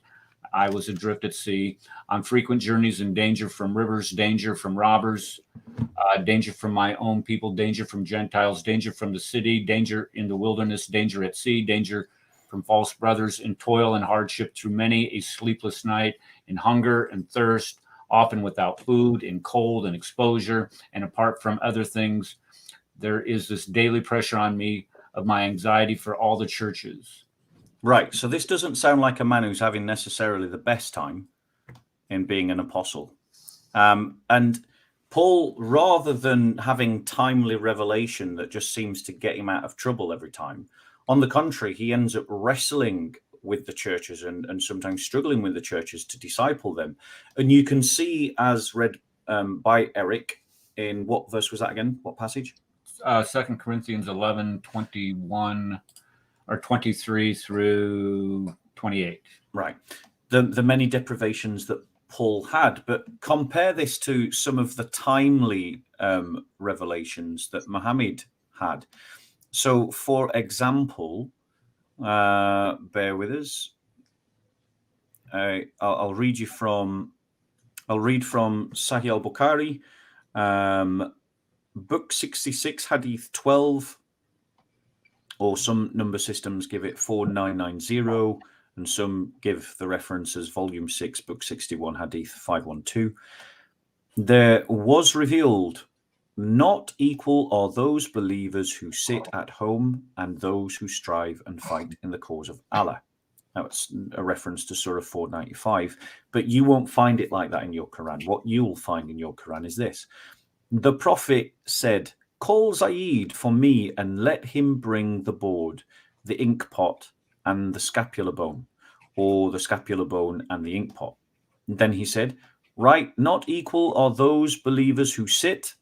I was adrift at sea, on frequent journeys in danger from rivers, danger from robbers, danger from my own people, danger from Gentiles, danger from the city, danger in the wilderness, danger at sea, danger from false brothers, in toil and hardship through many a sleepless night, in hunger and thirst, often without food, in cold and exposure. And apart from other things, there is this daily pressure on me of my anxiety for all the churches. Right. So this doesn't sound like a man who's having necessarily the best time in being an apostle. And Paul, rather than having timely revelation that just seems to get him out of trouble every time, on the contrary, he ends up wrestling with the churches and sometimes struggling with the churches to disciple them. And you can see, as read by Eric, in what verse was that again? What passage? 2 Corinthians 11, 21 or 23 through 28. Right. The many deprivations that Paul had, but compare this to some of the timely revelations that Muhammad had. So, for example, bear with us. I'll read from Sahih al-Bukhari, book 66, hadith 12, or some number systems give it 4990, and some give the reference as volume 6, book 61, hadith 512. There was revealed, not equal are those believers who sit at home and those who strive and fight in the cause of Allah. Now, it's a reference to Surah 495, but you won't find it like that in your Quran. What you'll find in your Quran is this. The Prophet said, "Call Zayd for me and let him bring the board, the ink pot, and the scapular bone, or the scapular bone and the ink pot." And then he said, "Right, not equal are those believers who sit."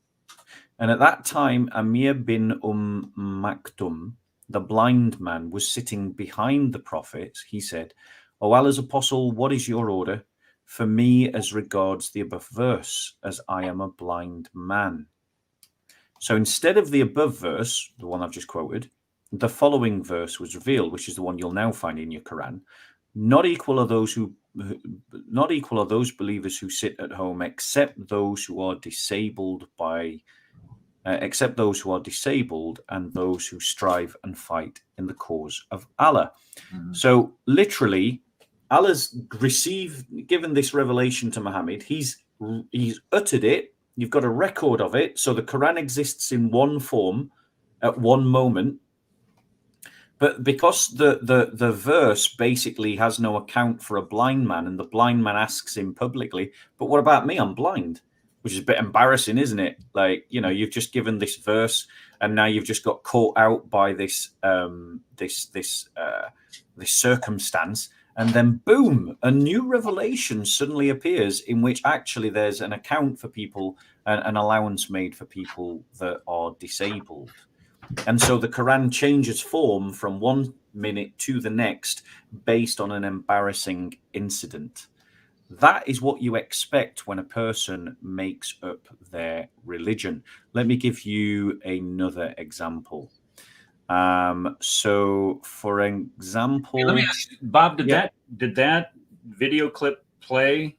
And at that time, Amir bin Maktum, the blind man, was sitting behind the Prophet. He said, "O Allah's apostle, what is your order for me as regards the above verse, as I am a blind man?" So instead of the above verse, the one I've just quoted, the following verse was revealed, which is the one you'll now find in your Quran. Not equal are those believers who sit at home, except those who are disabled by except those who are disabled and those who strive and fight in the cause of Allah. So literally, Allah's given this revelation to Muhammad. He's uttered it. You've got a record of it. So the Quran exists in one form at one moment. But because the verse basically has no account for a blind man, and the blind man asks him publicly, but what about me? I'm blind, which is a bit embarrassing, isn't it? Like, you know, you've just given this verse and now you've just got caught out by this circumstance. And then boom, a new revelation suddenly appears in which actually there's an account for people, an allowance made for people that are disabled. And so the Quran changes form from 1 minute to the next based on an embarrassing incident. That is what you expect when a person makes up their religion. Let me give you another example. So, for example, Hey, let me ask you, Bob, did that video clip play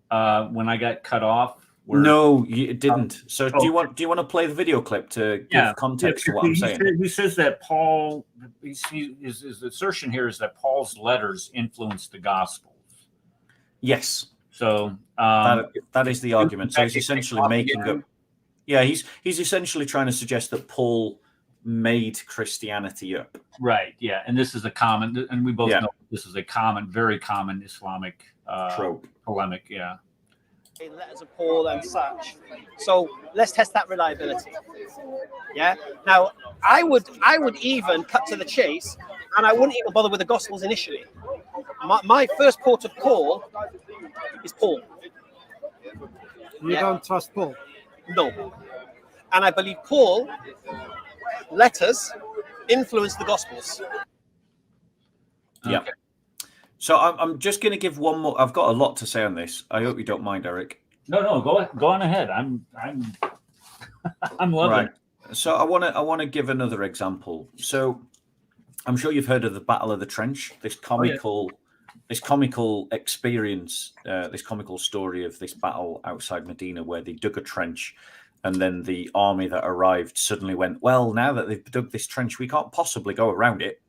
when I got cut off? No, it didn't. So do you want to play the video clip to give context to what I'm saying? He says that Paul, his assertion here is that Paul's letters influenced the Gospels. Yes. So that is the argument. So he's essentially making up. Yeah, he's essentially trying to suggest that Paul made Christianity up. Right. Yeah, and this is a common, and we both know this is a very common Islamic trope polemic. Yeah. Letters of Paul and such. So let's test that reliability. Yeah. Now, I would even cut to the chase, and I wouldn't even bother with the Gospels initially. My first port of call is Paul. You don't trust Paul? No. And I believe Paul letters influence the Gospels. Yeah. Okay. So I'm just going to give one more. I've got a lot to say on this. I hope you don't mind, Eric. No, go on ahead. I'm loving it. So I want to give another example. So I'm sure you've heard of the Battle of the Trench. This comical experience, this comical story of this battle outside Medina, where they dug a trench, and then the army that arrived suddenly went, well, now that they've dug this trench, we can't possibly go around it.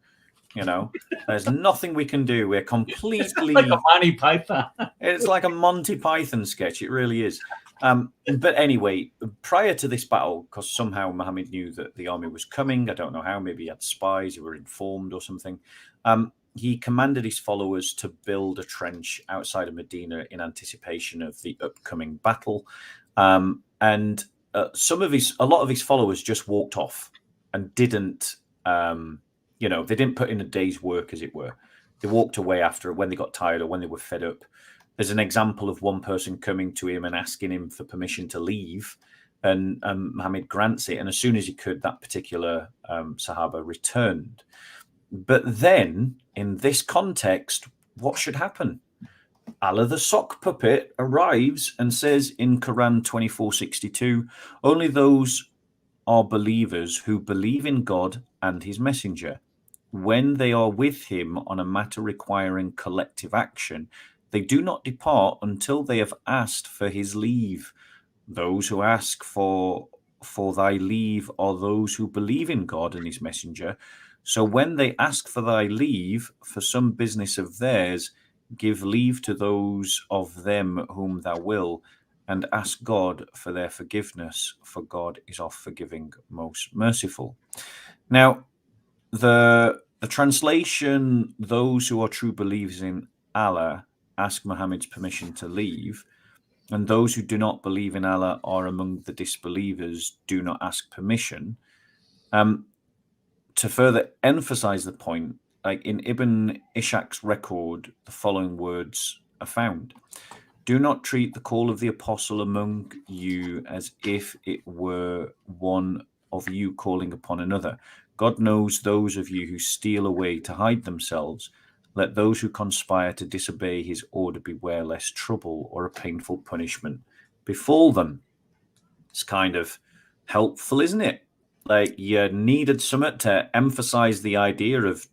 You know, there's nothing we can do. We're completely It's like a Monty Python. It's like a Monty Python sketch. It really is. But anyway, prior to this battle, because somehow Muhammad knew that the army was coming, I don't know how, maybe he had spies who were informed or something. He commanded his followers to build a trench outside of Medina in anticipation of the upcoming battle. And a lot of his followers just walked off and didn't. They didn't put in a day's work, as it were. They walked away after when they got tired or when they were fed up. There's an example of one person coming to him and asking him for permission to leave, and Muhammad grants it. And as soon as he could, that particular Sahaba returned. But then, in this context, what should happen? Allah the sock puppet arrives and says in Quran 24:62, only those are believers who believe in God and his messenger. When they are with him on a matter requiring collective action, they do not depart until they have asked for his leave. Those who ask for thy leave are those who believe in God and his messenger. So when they ask for thy leave for some business of theirs, give leave to those of them whom thou will, and ask God for their forgiveness, for God is oft forgiving, most merciful. Now, the translation, those who are true believers in Allah ask Muhammad's permission to leave, and those who do not believe in Allah are among the disbelievers, do not ask permission. To further emphasize the point, like in Ibn Ishaq's record, the following words are found. Do not treat the call of the apostle among you as if it were one of you calling upon another. God knows those of you who steal away to hide themselves. Let those who conspire to disobey his order beware lest trouble or a painful punishment befall them. It's kind of helpful, isn't it? Like you needed something to emphasize the idea of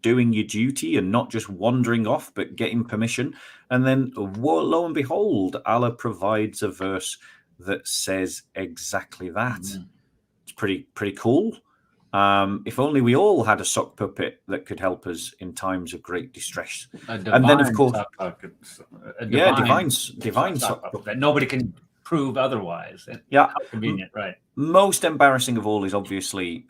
doing your duty and not just wandering off, but getting permission. And then lo and behold, Allah provides a verse that says exactly that. Mhm. It's pretty cool. If only we all had a sock puppet that could help us in times of great distress. And then, of course, divine sock puppet that nobody can prove otherwise. And yeah, how convenient, right? Most embarrassing of all is obviously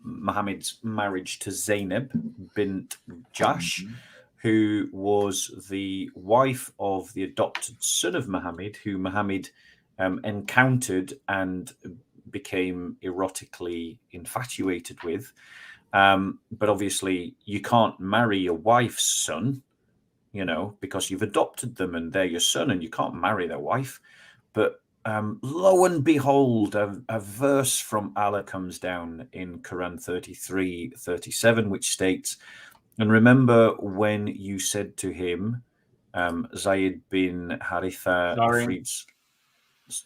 Muhammad's marriage to Zainab bint Jahsh, who was the wife of the adopted son of Muhammad, who Muhammad encountered and became erotically infatuated with. But obviously, you can't marry your wife's son, because you've adopted them and they're your son, and you can't marry their wife. But lo and behold, a verse from Allah comes down in Quran 33:37, which states, "And remember when you said to him, Zayd bin Haritha,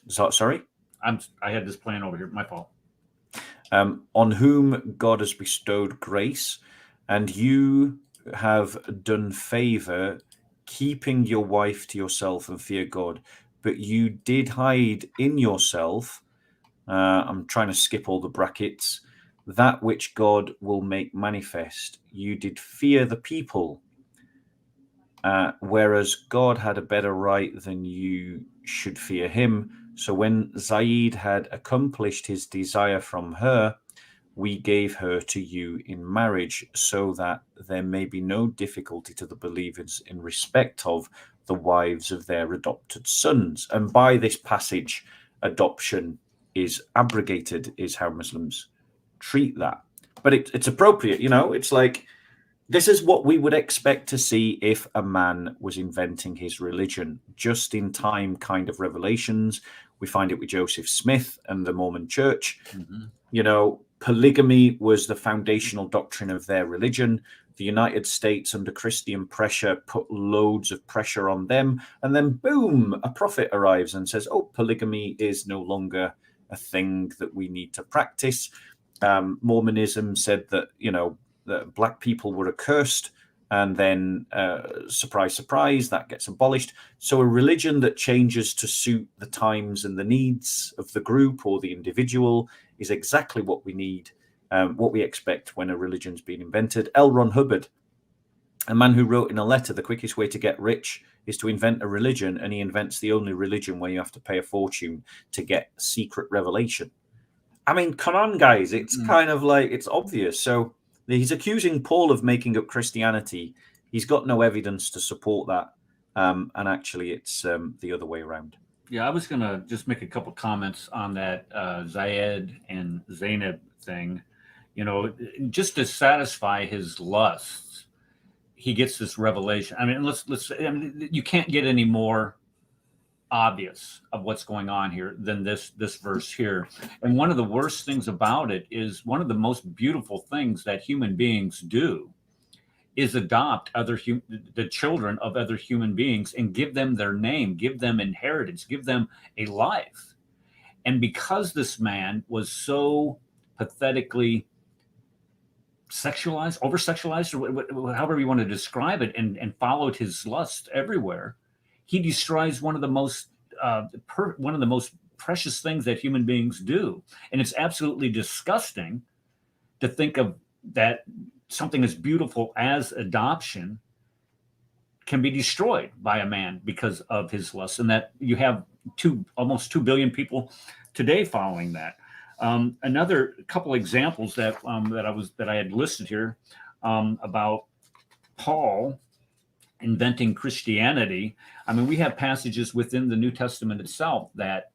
sorry, I had this plan over here. My fault. On whom God has bestowed grace, and you have done favor, keeping your wife to yourself and fear God. But you did hide in yourself," I'm trying to skip all the brackets, "that which God will make manifest. You did fear the people, whereas God had a better right than you should fear him. So when Zayd had accomplished his desire from her, we gave her to you in marriage, so that there may be no difficulty to the believers in respect of the wives of their adopted sons." And by this passage, adoption is abrogated, is how Muslims treat that. But it's appropriate, it's like, this is what we would expect to see if a man was inventing his religion. Just in time kind of revelations. We find it with Joseph Smith and the Mormon Church. Polygamy was the foundational doctrine of their religion. The United States, under Christian pressure, put loads of pressure on them. And then, boom, a prophet arrives and says, oh, polygamy is no longer a thing that we need to practice. Mormonism said that, that black people were accursed. And then, surprise, surprise, that gets abolished. So a religion that changes to suit the times and the needs of the group or the individual is exactly what we need, what we expect when a religion's been invented. L. Ron Hubbard, a man who wrote in a letter, the quickest way to get rich is to invent a religion, and he invents the only religion where you have to pay a fortune to get secret revelation. I mean, come on, guys. It's kind of like, it's obvious. So he's accusing Paul of making up Christianity. He's got no evidence to support that. And actually, it's the other way around. Yeah, I was going to just make a couple comments on that Zayed and Zainab thing. Just to satisfy his lusts, he gets this revelation. I mean, you can't get any more obvious of what's going on here than this verse here. And one of the worst things about it is, one of the most beautiful things that human beings do is adopt the children of other human beings and give them their name, give them inheritance, give them a life. And because this man was so pathetically sexualized, over-sexualized, or however you want to describe it, and followed his lust everywhere, he destroys one of the most precious things that human beings do. And it's absolutely disgusting to think of that something as beautiful as adoption can be destroyed by a man because of his lust, and that you have almost 2 billion people today following that. Another couple examples that I had listed here about Paul inventing Christianity. I mean, we have passages within the New Testament itself that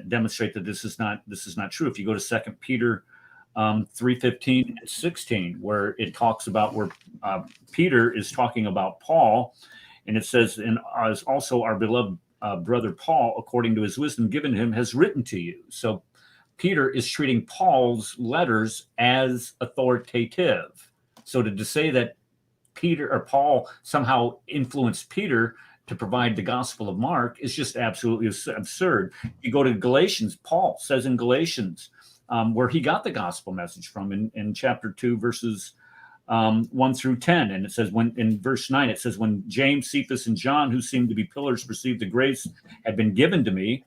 demonstrate that this is not true. If you go to 2 Peter 3:15 and 16, where it talks about where Peter is talking about Paul, and it says, "And as also our beloved brother Paul, according to his wisdom given him, has written to you." So Peter is treating Paul's letters as authoritative. So to say that Peter or Paul somehow influenced Peter to provide the Gospel of Mark is just absolutely absurd. You go to Galatians, Paul says in Galatians, where he got the gospel message from, in chapter 2, verses 1 through 10. And it says, when in verse 9, it says, when James, Cephas, and John, who seemed to be pillars, perceived the grace had been given to me,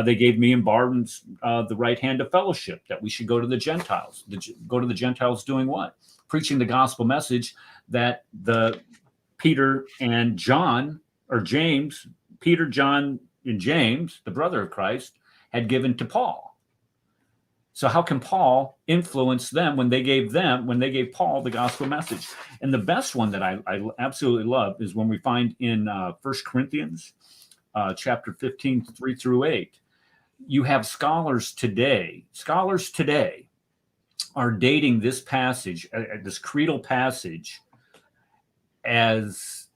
they gave me and Barnabas the right hand of fellowship, that we should go to the Gentiles. Go to the Gentiles doing what? Preaching the gospel message that the Peter and John, or James, Peter, John, and James, the brother of Christ, had given to Paul. So how can Paul influence them when they gave Paul the gospel message? And the best one that I absolutely love is when we find in 1 Corinthians chapter 15, 3 through 8. You have scholars today are dating this passage, this creedal passage, as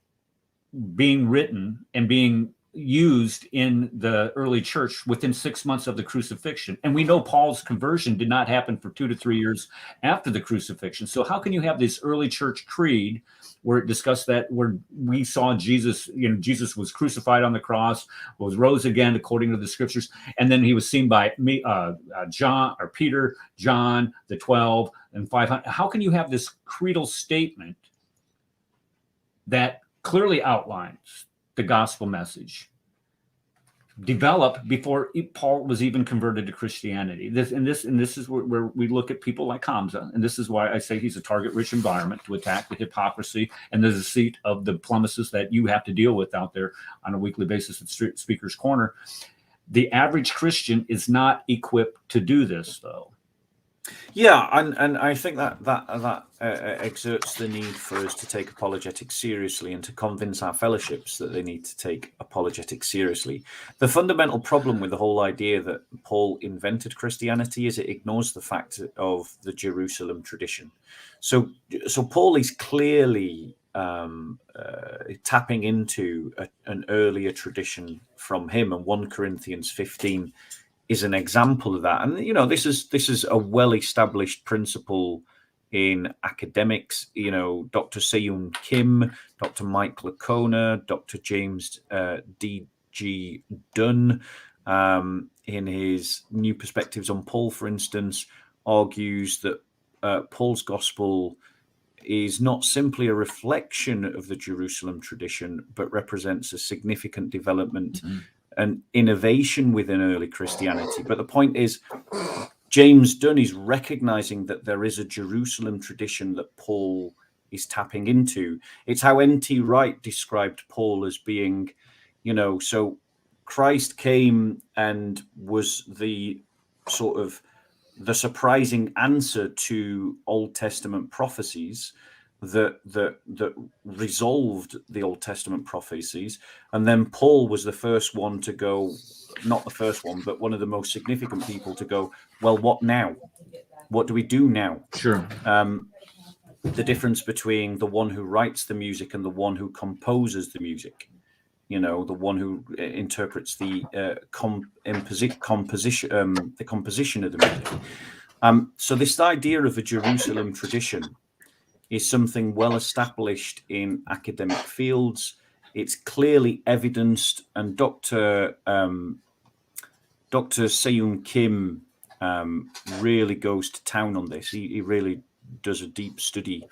being written and being used in the early church within 6 months of the crucifixion. And we know Paul's conversion did not happen for 2 to 3 years after the crucifixion. So how can you have this early church creed where it discussed that, where we saw Jesus, Jesus was crucified on the cross, was rose again according to the scriptures, and then he was seen by John, or Peter, John, the 12, and 500. How can you have this creedal statement that clearly outlines the gospel message developed before Paul was even converted to Christianity? This is where we look at people like Hamza, and this is why I say he's a target-rich environment to attack the hypocrisy and the deceit of the plumbuses that you have to deal with out there on a weekly basis at Speaker's Corner. The average Christian is not equipped to do this, though. Yeah, and I think that exerts the need for us to take apologetics seriously and to convince our fellowships that they need to take apologetics seriously. The fundamental problem with the whole idea that Paul invented Christianity is it ignores the fact of the Jerusalem tradition. So Paul is clearly tapping into an earlier tradition from him, and 1 Corinthians 15 is an example of that. And this is a well-established principle in academics. Dr. Seyoon Kim, Dr. Mike Lacona, Dr. James D.G. Dunn, in his New Perspectives on Paul, for instance, argues that Paul's gospel is not simply a reflection of the Jerusalem tradition, but represents a significant development and innovation within early Christianity. But the point is, James Dunn is recognizing that there is a Jerusalem tradition that Paul is tapping into. It's how N.T. Wright described Paul as being, so Christ came and was the sort of the surprising answer to Old Testament prophecies that resolved the Old Testament prophecies, and then Paul was the first one to go, not the first one, but one of the most significant people to go, well, what now? What do we do now? Sure. The difference between the one who writes the music and the one who composes the music, the one who interprets the composition of the music. So this idea of a Jerusalem tradition is something well established in academic fields. It's clearly evidenced, and Dr. Seyoon Kim really goes to town on this. He really does a deep study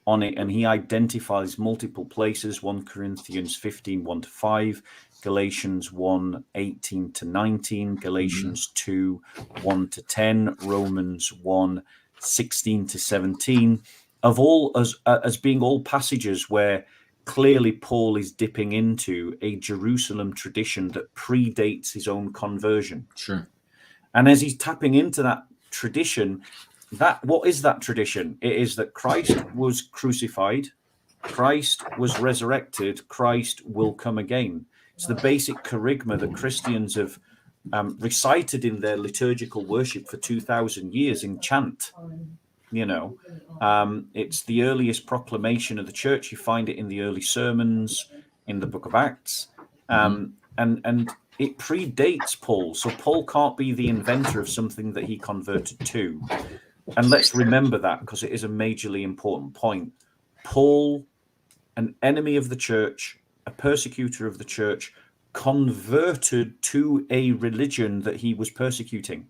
on it, and he identifies multiple places: 1 Corinthians 15, 1-5, Galatians 1, 18-19, Galatians 2, 1-10, Romans 1, 16-17. Of all as being all passages where clearly Paul is dipping into a Jerusalem tradition that predates his own conversion. Sure. And as he's tapping into that tradition, what is that tradition? It is that Christ was crucified, Christ was resurrected, Christ will come again. It's the basic charisma that Christians have recited in their liturgical worship for 2,000 years in chant. It's the earliest proclamation of the church. You find it in the early sermons in the book of Acts, and it predates Paul. So Paul can't be the inventor of something that he converted to. And let's remember that, because it is a majorly important point. Paul, an enemy of the church, a persecutor of the church, converted to a religion that he was persecuting.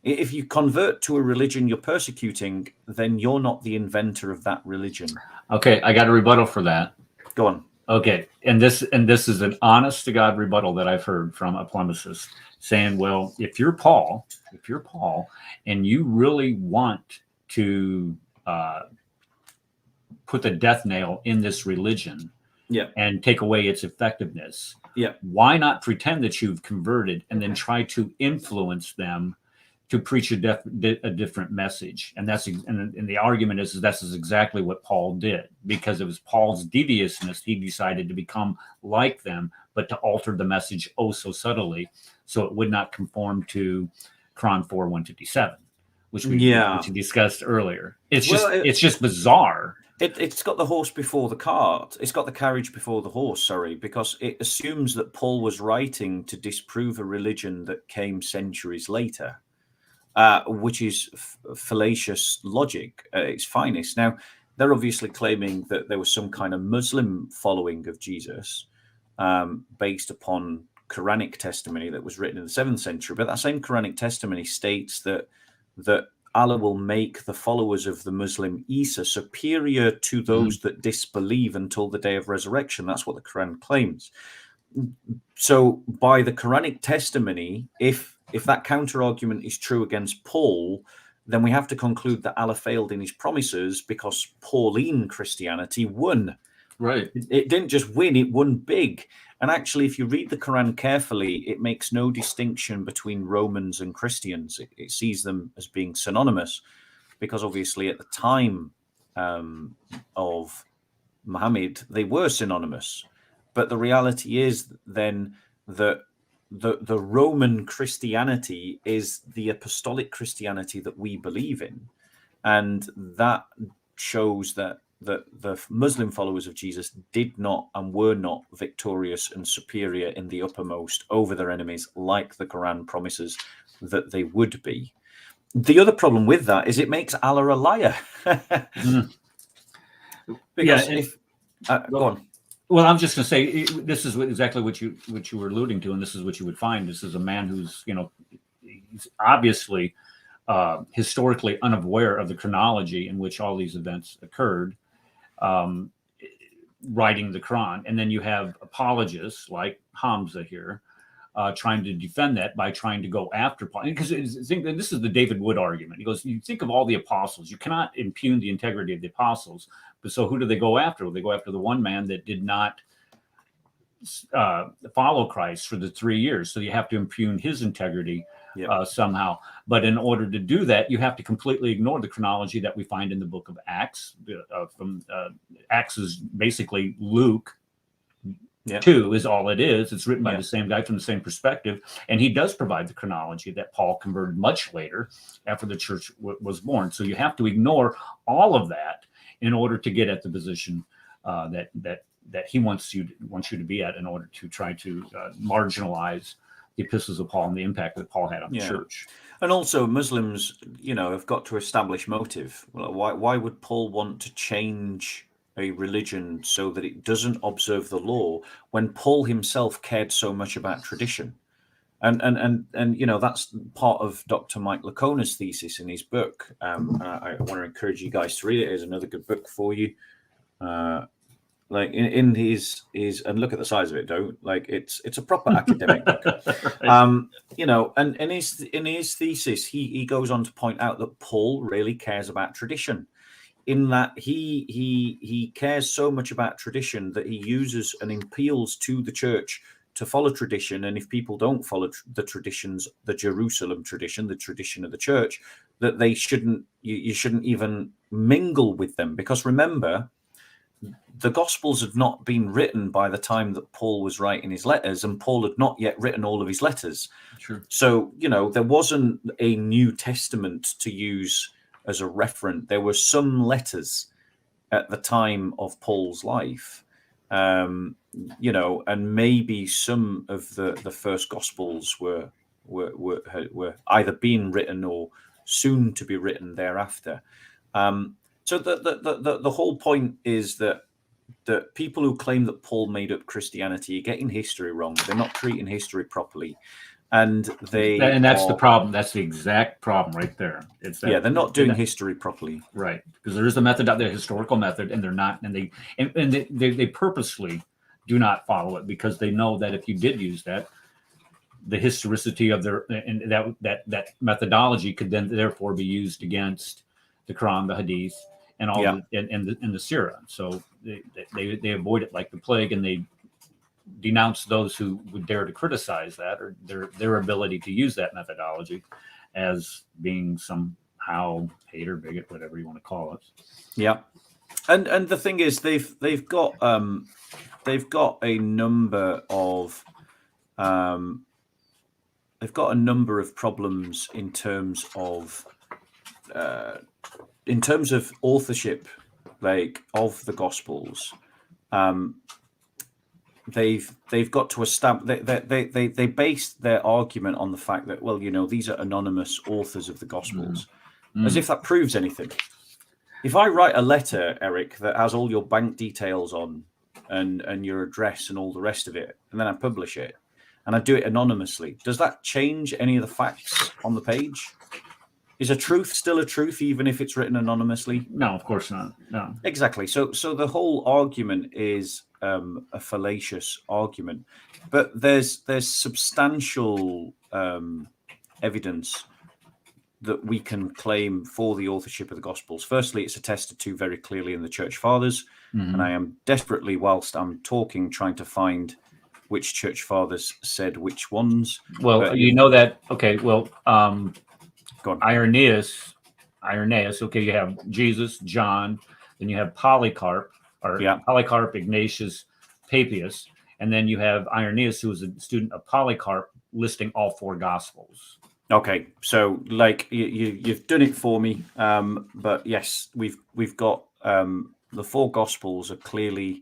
If you convert to a religion you're persecuting, then you're not the inventor of that religion. Okay, I got a rebuttal for that. Go on. Okay, and this is an honest to God rebuttal that I've heard from a polemicist saying, well, if you're Paul, and you really want to put the death nail in this religion, and take away its effectiveness, why not pretend that you've converted and then try to influence them to preach a different message? And that's and the argument is that's exactly what Paul did, because it was Paul's deviousness. He decided to become like them, but to alter the message oh so subtly, so it would not conform to Quran 4:157, which we discussed earlier. It's just bizarre. It's got the horse before the cart. It's got the carriage before the horse, sorry, because it assumes that Paul was writing to disprove a religion that came centuries later, which is fallacious logic at its finest. Now, they're obviously claiming that there was some kind of Muslim following of Jesus based upon Quranic testimony that was written in the 7th century. But that same Quranic testimony states that Allah will make the followers of the Muslim Isa superior to those that disbelieve until the day of resurrection. That's what the Quran claims. So by the Quranic testimony, if that counter argument is true against Paul, then we have to conclude that Allah failed in his promises because Pauline Christianity won. Right. It didn't just win, it won big. And actually, if you read the Quran carefully, it makes no distinction between Romans and Christians. It sees them as being synonymous, because obviously at the time of Muhammad, they were synonymous. But the reality is then that the Roman Christianity is the apostolic Christianity that we believe in. And that shows that the Muslim followers of Jesus did not and were not victorious and superior in the uppermost over their enemies, like the Quran promises that they would be. The other problem with that is it makes Allah a liar. Because go on. Well, I'm just going to say this is exactly what you were alluding to, and this is what you would find. This is a man who's, he's obviously historically unaware of the chronology in which all these events occurred, writing the Quran. And then you have apologists like Hamza here trying to defend that by trying to go after Paul. Because this is the David Wood argument. He goes, you think of all the apostles, you cannot impugn the integrity of the apostles. But so who do they go after? Well, they go after the one man that did not follow Christ for the 3 years. So you have to impugn his integrity somehow. But in order to do that, you have to completely ignore the chronology that we find in the book of Acts. Acts is basically Luke. 2 is all it is. It's written by the same guy from the same perspective. And he does provide the chronology that Paul converted much later after the church was born. So you have to ignore all of that in order to get at the position that he wants you to be at, in order to try to marginalize the epistles of Paul and the impact that Paul had on the church. And also Muslims, have got to establish motive. Well, why would Paul want to change a religion so that it doesn't observe the law when Paul himself cared so much about tradition? And that's part of Dr. Mike Lacona's thesis in his book. I want to encourage you guys to read it. It's another good book for you. Like in his and look at the size of it, it's a proper academic book. And in his thesis, he goes on to point out that Paul really cares about tradition, in that he cares so much about tradition that he uses and appeals to the church to follow tradition. And if people don't follow the traditions, the Jerusalem tradition, the tradition of the church, that they shouldn't, you shouldn't even mingle with them. Because remember, the Gospels had not been written by the time that Paul was writing his letters, and Paul had not yet written all of his letters. Sure. So, there wasn't a New Testament to use as a referent. There were some letters at the time of Paul's life, and maybe some of the first Gospels were either being written or soon to be written thereafter. So the whole point is that people who claim that Paul made up Christianity are getting history wrong. They're not treating history properly. and that's the problem. That's the exact problem right there. It's that, they're not doing history properly, right? Because there is a method, the historical method, and they're not, and they purposely do not follow it because they know that if you did use that, the historicity of their and that methodology could then therefore be used against the Quran, the Hadith, and all the Sirah. So they avoid it like the plague, and they denounce those who would dare to criticize that or their ability to use that methodology as being somehow hate or bigot, whatever you want to call it. Yeah, and the thing is, they've got a number of problems in terms of authorship, like of the Gospels. They've got to establish. They base their argument on the fact that, well, these are anonymous authors of the Gospels, as if that proves anything. If I write a letter, Eric, that has all your bank details on and your address and all the rest of it, and then I publish it, and I do it anonymously, does that change any of the facts on the page? Is a truth still a truth, even if it's written anonymously? No, of course not. No. Exactly. So the whole argument is a fallacious argument, but there's substantial evidence that we can claim for the authorship of the Gospels. Firstly, it's attested to very clearly in the Church Fathers, and I am desperately, whilst I'm talking, trying to find which Church Fathers said which ones. Well, that. Okay. Well, go on. Irenaeus. Okay, you have Jesus, John, then you have Polycarp, Polycarp, Ignatius, Papias, and then you have Irenaeus, who was a student of Polycarp, listing all four Gospels. Okay, so like you've done it for me, but yes, we've got the four Gospels are clearly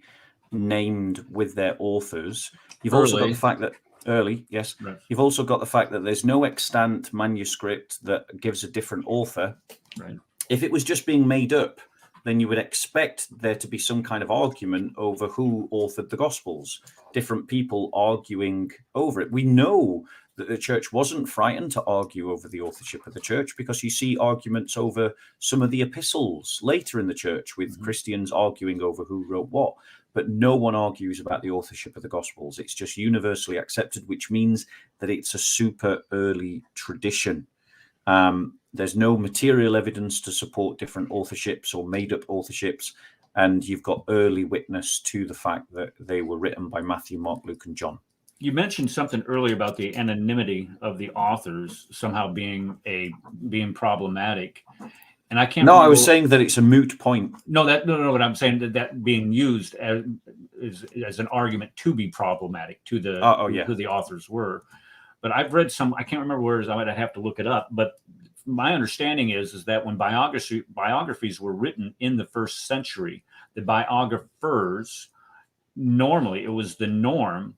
named with their authors. You've also got the fact that yes. Right. You've also got the fact that there's no extant manuscript that gives a different author. Right. If it was just being made up, then you would expect there to be some kind of argument over who authored the Gospels, different people arguing over it. We know that the church wasn't frightened to argue over the authorship of the church, because you see arguments over some of the epistles later in the church with Christians arguing over who wrote what. But no one argues about the authorship of the Gospels. It's just universally accepted, which means that it's a super early tradition. There's no material evidence to support different authorships or made-up authorships, and you've got early witness to the fact that they were written by Matthew, Mark, Luke, and John. You mentioned something earlier about the anonymity of the authors somehow being problematic. And I can't. No, I was saying that it's a moot point. No. What I'm saying that being used as an argument to be problematic to the who the authors were. But I've read some. I can't remember where it is. I might have to look it up. But my understanding is that when biographies were written in the first century, the biographers, normally it was the norm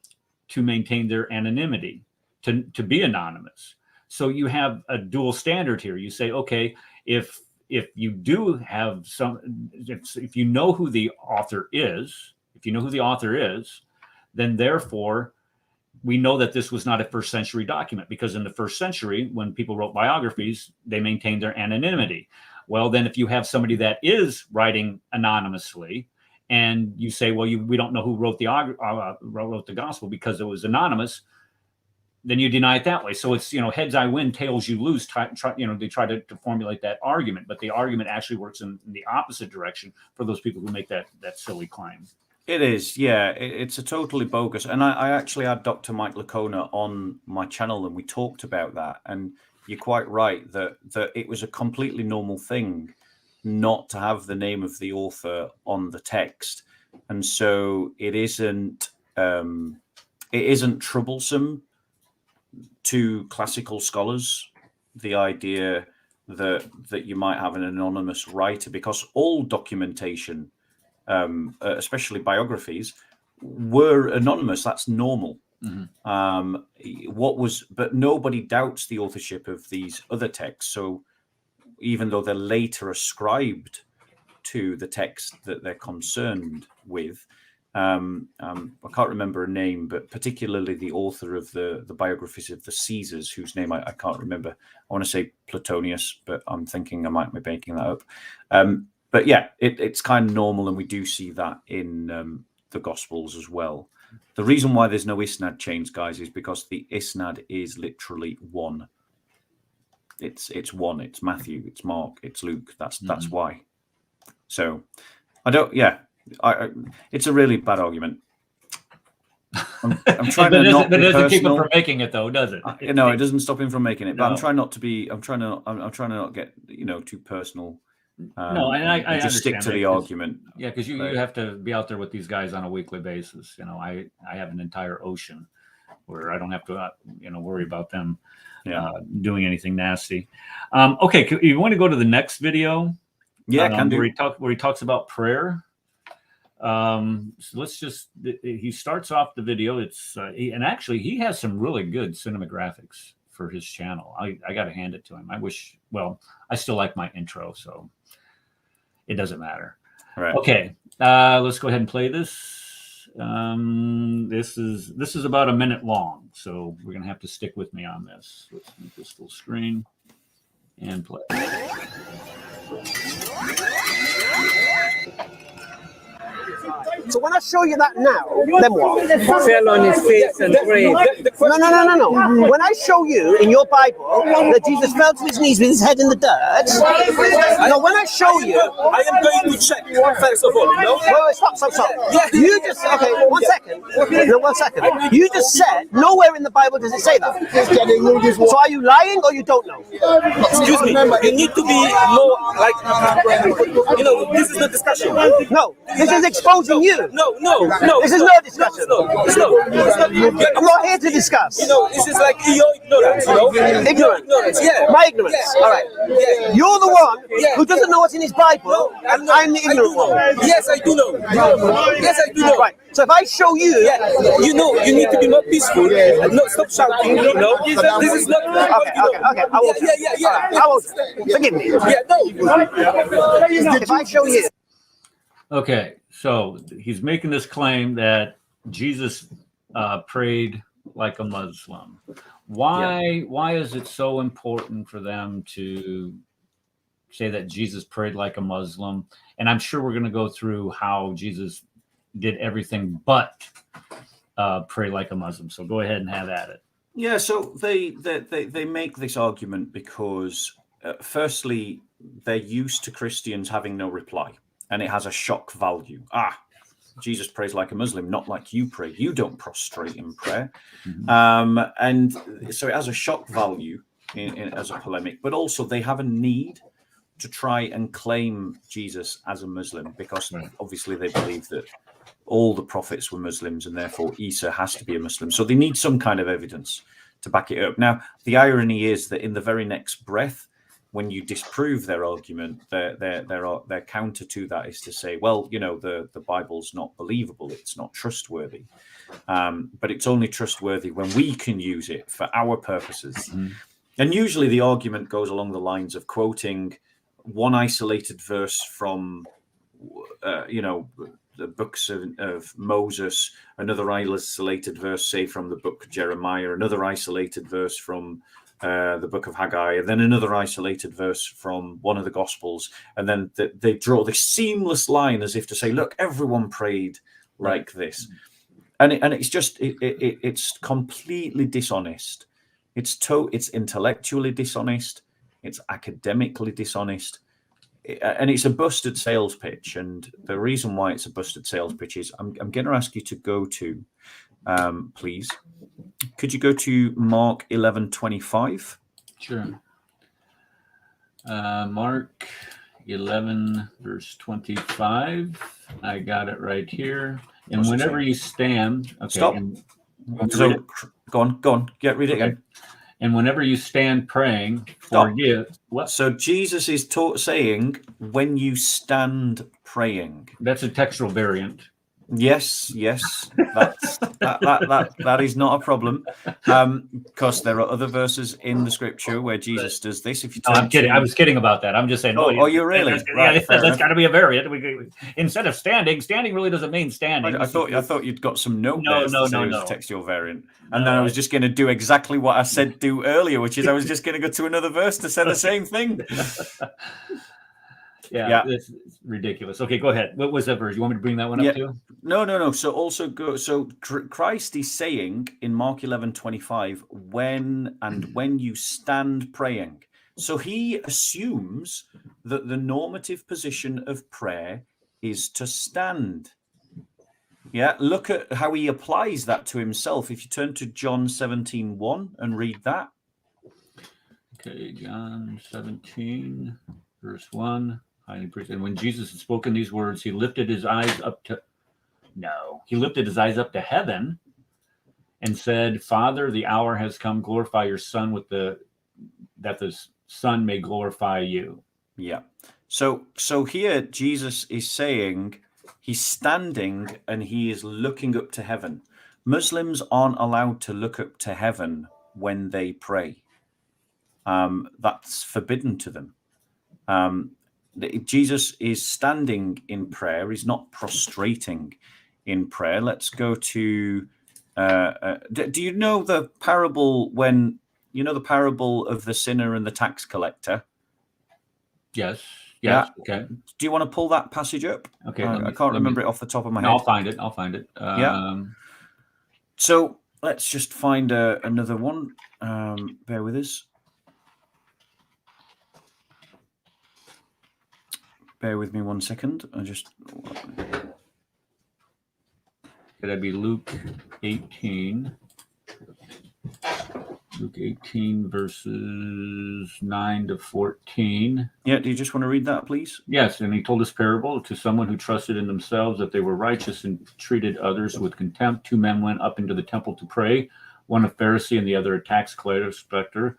to maintain their anonymity, to be anonymous. So you have a dual standard here. You say, okay, if you do have if you know who the author is, then therefore we know that this was not a first century document, because in the first century, when people wrote biographies, they maintained their anonymity. Well, then if you have somebody that is writing anonymously, and you say, well, we don't know who wrote the gospel because it was anonymous, then you deny it that way. So it's, heads I win, tails you lose. They try to formulate that argument, but the argument actually works in the opposite direction for those people who make that silly claim. It is, yeah. It's a totally bogus. And I actually had Dr. Mike Lacona on my channel, and we talked about that. And you're quite right that it was a completely normal thing not to have the name of the author on the text, and so it isn't troublesome to classical scholars, the idea that you might have an anonymous writer, because all documentation, especially biographies, were anonymous. That's normal. But nobody doubts the authorship of these other texts. So even though they're later ascribed to the text that they're concerned with, I can't remember a name, but particularly the author of the biographies of the Caesars, whose name I can't remember. I want to say Platonius, but I'm thinking I might be making that up. But yeah, it's kind of normal, and we do see that in the Gospels as well. The reason why there's no isnad chains, guys, is because the isnad is literally one. It's one. It's Matthew. It's Mark. It's Luke. That's why. So I don't. Yeah, it's a really bad argument. I'm trying to not be personal. It doesn't keep him from making it, though, does it? No, it doesn't stop him from making it. But No. I'm trying not to be. I'm trying to not get too personal. No, and I just stick to the argument. Yeah, because you have to be out there with these guys on a weekly basis. I have an entire ocean where I don't have to worry about them doing anything nasty. Okay, you want to go to the next video? Yeah, can do. Where he talks about prayer. So let's just. He starts off the video. And actually he has some really good cinematographics for his channel. I got to hand it to him. I still like my intro, so it doesn't matter. All right. Okay. Let's go ahead and play this. This is about a minute long, so we're gonna have to stick with me on this. Let's make this full screen and play. So when I show you that now, then what? Fell on his face and prayed. No. When I show you in your Bible that Jesus fell to his knees with his head in the dirt, when I show you, I am going to check first of all. Wait, stop. You just, okay, 1 second. No, 1 second. You just said nowhere in the Bible does it say that. So are you lying or you don't know? Excuse me. You need to be more like, this is the discussion. No, this is exposing you. No. This is no discussion. It's not. I'm not here to discuss. This is like your ignorance. Ignorance. Yeah. My ignorance. Yeah. All right. Yeah. You're the one who doesn't know what's in his Bible, and I'm the ignorant one. Yes, I do know. Yes, I do know. Right. So if I show you, you need to be more peaceful and not stop shouting. This is not. Okay. I won't. I won't. Forgive me. Yeah, no. If I show you. Okay, so he's making this claim that Jesus prayed like a Muslim. Why is it so important for them to say that Jesus prayed like a Muslim? And I'm sure we're going to go through how Jesus did everything but pray like a Muslim. So go ahead and have at it. Yeah, so they make this argument because, firstly, they're used to Christians having no reply. And it has a shock value. Jesus prays like a Muslim, not like you pray. You don't prostrate in prayer. And so it has a shock value as a polemic, but also they have a need to try and claim Jesus as a Muslim because obviously they believe that all the prophets were Muslims and therefore Isa has to be a Muslim. So they need some kind of evidence to back it up. Now, the irony is that in the very next breath, when you disprove their argument, their counter to that is to say, well, the Bible's not believable, it's not trustworthy. But it's only trustworthy when we can use it for our purposes. And usually the argument goes along the lines of quoting one isolated verse from, the books of Moses, another isolated verse, say, from the book of Jeremiah, another isolated verse from the book of Haggai, and then another isolated verse from one of the Gospels, and then they draw this seamless line as if to say, look, everyone prayed like this. And it's just it's completely dishonest. It's intellectually dishonest, it's academically dishonest, and it's a busted sales pitch. And the reason why it's a busted sales pitch is I'm going to ask you to go to please. Could you go to Mark 11:25? Sure. Mark 11, verse 25. I got it right here. And whenever you stand, okay. Stop. So go on. Read it again. And whenever you stand praying, Stop. forgive. What? So Jesus is saying when you stand praying. That's a textual variant. Yes, that is not a problem. Because there are other verses in the scripture where Jesus does this. If you No, turn I'm kidding. to- I was kidding about that. I'm just saying. Oh, you're really right. That's got to be a variant. Instead of standing really doesn't mean standing. I thought you'd got some note No, there no, to say no, it was no. textual variant, No, and then I was just going to do exactly what I said do earlier, which is I was just going to go to another verse to say the same thing. Yeah, it's ridiculous. Okay, go ahead. What was that verse? You want me to bring that one up too? No. So also go. So Christ is saying in Mark 11:25, when you stand praying. So he assumes that the normative position of prayer is to stand. Yeah, look at how he applies that to himself. If you turn to John 17:1 and read that. Okay, John 17, verse 1. And when Jesus had spoken these words, he lifted his eyes up to heaven and said, Father, the hour has come. Glorify your Son that the Son may glorify you. Yeah. So here Jesus is saying he's standing and he is looking up to heaven. Muslims aren't allowed to look up to heaven when they pray. That's forbidden to them. Jesus is standing in prayer. He's not prostrating in prayer. Let's go to. Do you know the parable the parable of the sinner and the tax collector? Yes. Yeah. Okay. Do you want to pull that passage up? Okay. I can't remember it off the top of my head. I'll find it. Yeah. So let's just find another one. Bear with us. Bear with me 1 second. That'd be Luke 18. Luke 18, verses 9 to 14. Yeah, do you just want to read that, please? Yes, and he told this parable to someone who trusted in themselves that they were righteous and treated others with contempt. 2 men went up into the temple to pray, one a Pharisee and the other a tax collector.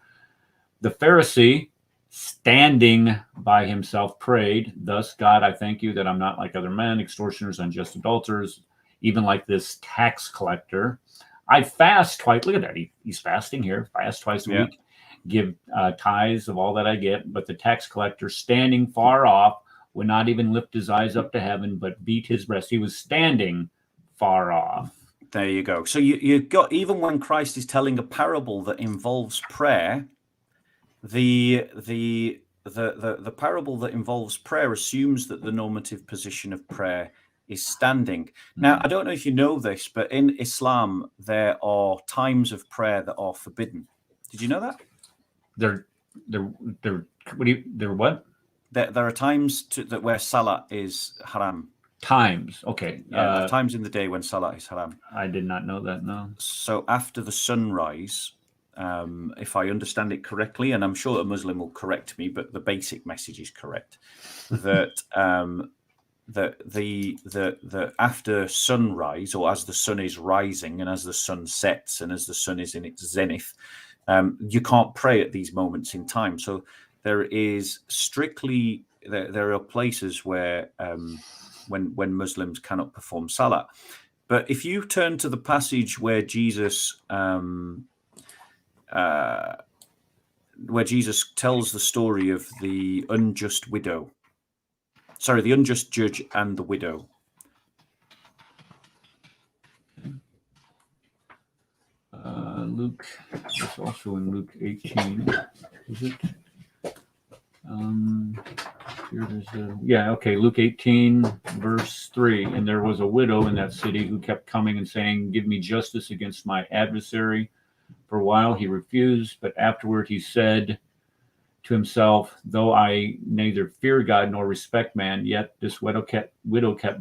The Pharisee, standing by himself, prayed, thus, God, I thank you that I'm not like other men, extortioners, unjust adulterers, even like this tax collector. I fast twice. Look at that. He's fasting here. Fast twice a week. Give tithes of all that I get. But the tax collector, standing far off, would not even lift his eyes up to heaven, but beat his breast. He was standing far off. There you go. So you've got, even when Christ is telling a parable that involves prayer, the parable that involves prayer assumes that the normative position of prayer is standing. Now, I don't know if you know this, but in Islam, there are times of prayer that are forbidden. Did you know that? They're what? There are times where salah is haram. Times, okay. Yeah, times in the day when salah is haram. I did not know that, no. So after the sunrise, if I understand it correctly, and I'm sure a Muslim will correct me, but the basic message is correct, that the after sunrise, or as the sun is rising and as the sun sets and as the sun is in its zenith, you can't pray at these moments in time. So there is strictly there are places where when Muslims cannot perform salah. But if you turn to the passage where Jesus tells the story of the unjust judge and the widow. Luke, it's also in Luke 18, is it? Luke 18, verse 3. And there was a widow in that city who kept coming and saying, give me justice against my adversary. For a while he refused, but afterward he said to himself, though I neither fear God nor respect man, yet this widow kept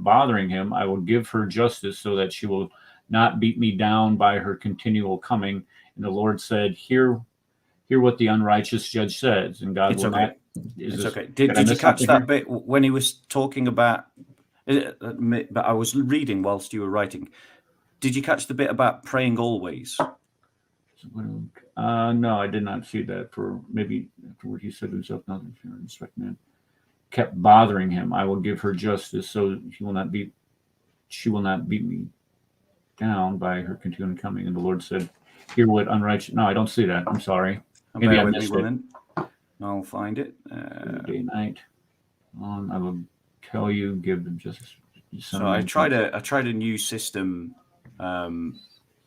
bothering him. I will give her justice so that she will not beat me down by her continual coming. And the Lord said, hear what the unrighteous judge says. And God will not. It's okay. Did you catch that bit when he was talking about? But I was reading whilst you were writing. Did you catch the bit about praying always? No, I did not see that. For maybe afterward he said to himself, nothing fear respect man. Kept bothering him. I will give her justice so she will not beat she will not beat me down by her continuing coming. And the Lord said, hear what unrighteous. No, I don't see that. I'm sorry. Maybe I missed it. Then. I'll find it. Day night. I will tell you, give them justice. So I tried a new system.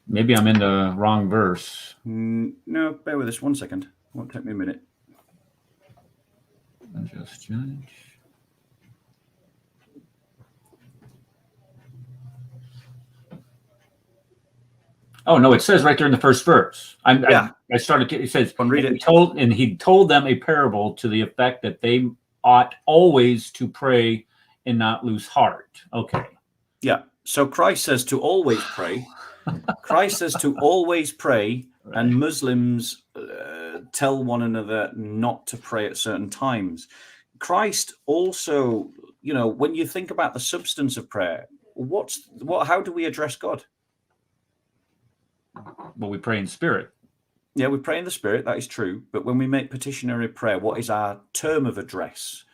Maybe I'm in the wrong verse. No, bear with us 1 second. It won't take me a minute. Just judge. Oh no! It says right there in the first verse. I started. It says, read it. He told them a parable to the effect that they ought always to pray and not lose heart. Okay. Yeah. So Christ says to always pray. Christ says to always pray, right. And Muslims tell one another not to pray at certain times. Christ also, when you think about the substance of prayer, how do we address God? Well, we pray in spirit. Yeah, we pray in the spirit. That is true. But when we make petitionary prayer, what is our term of address?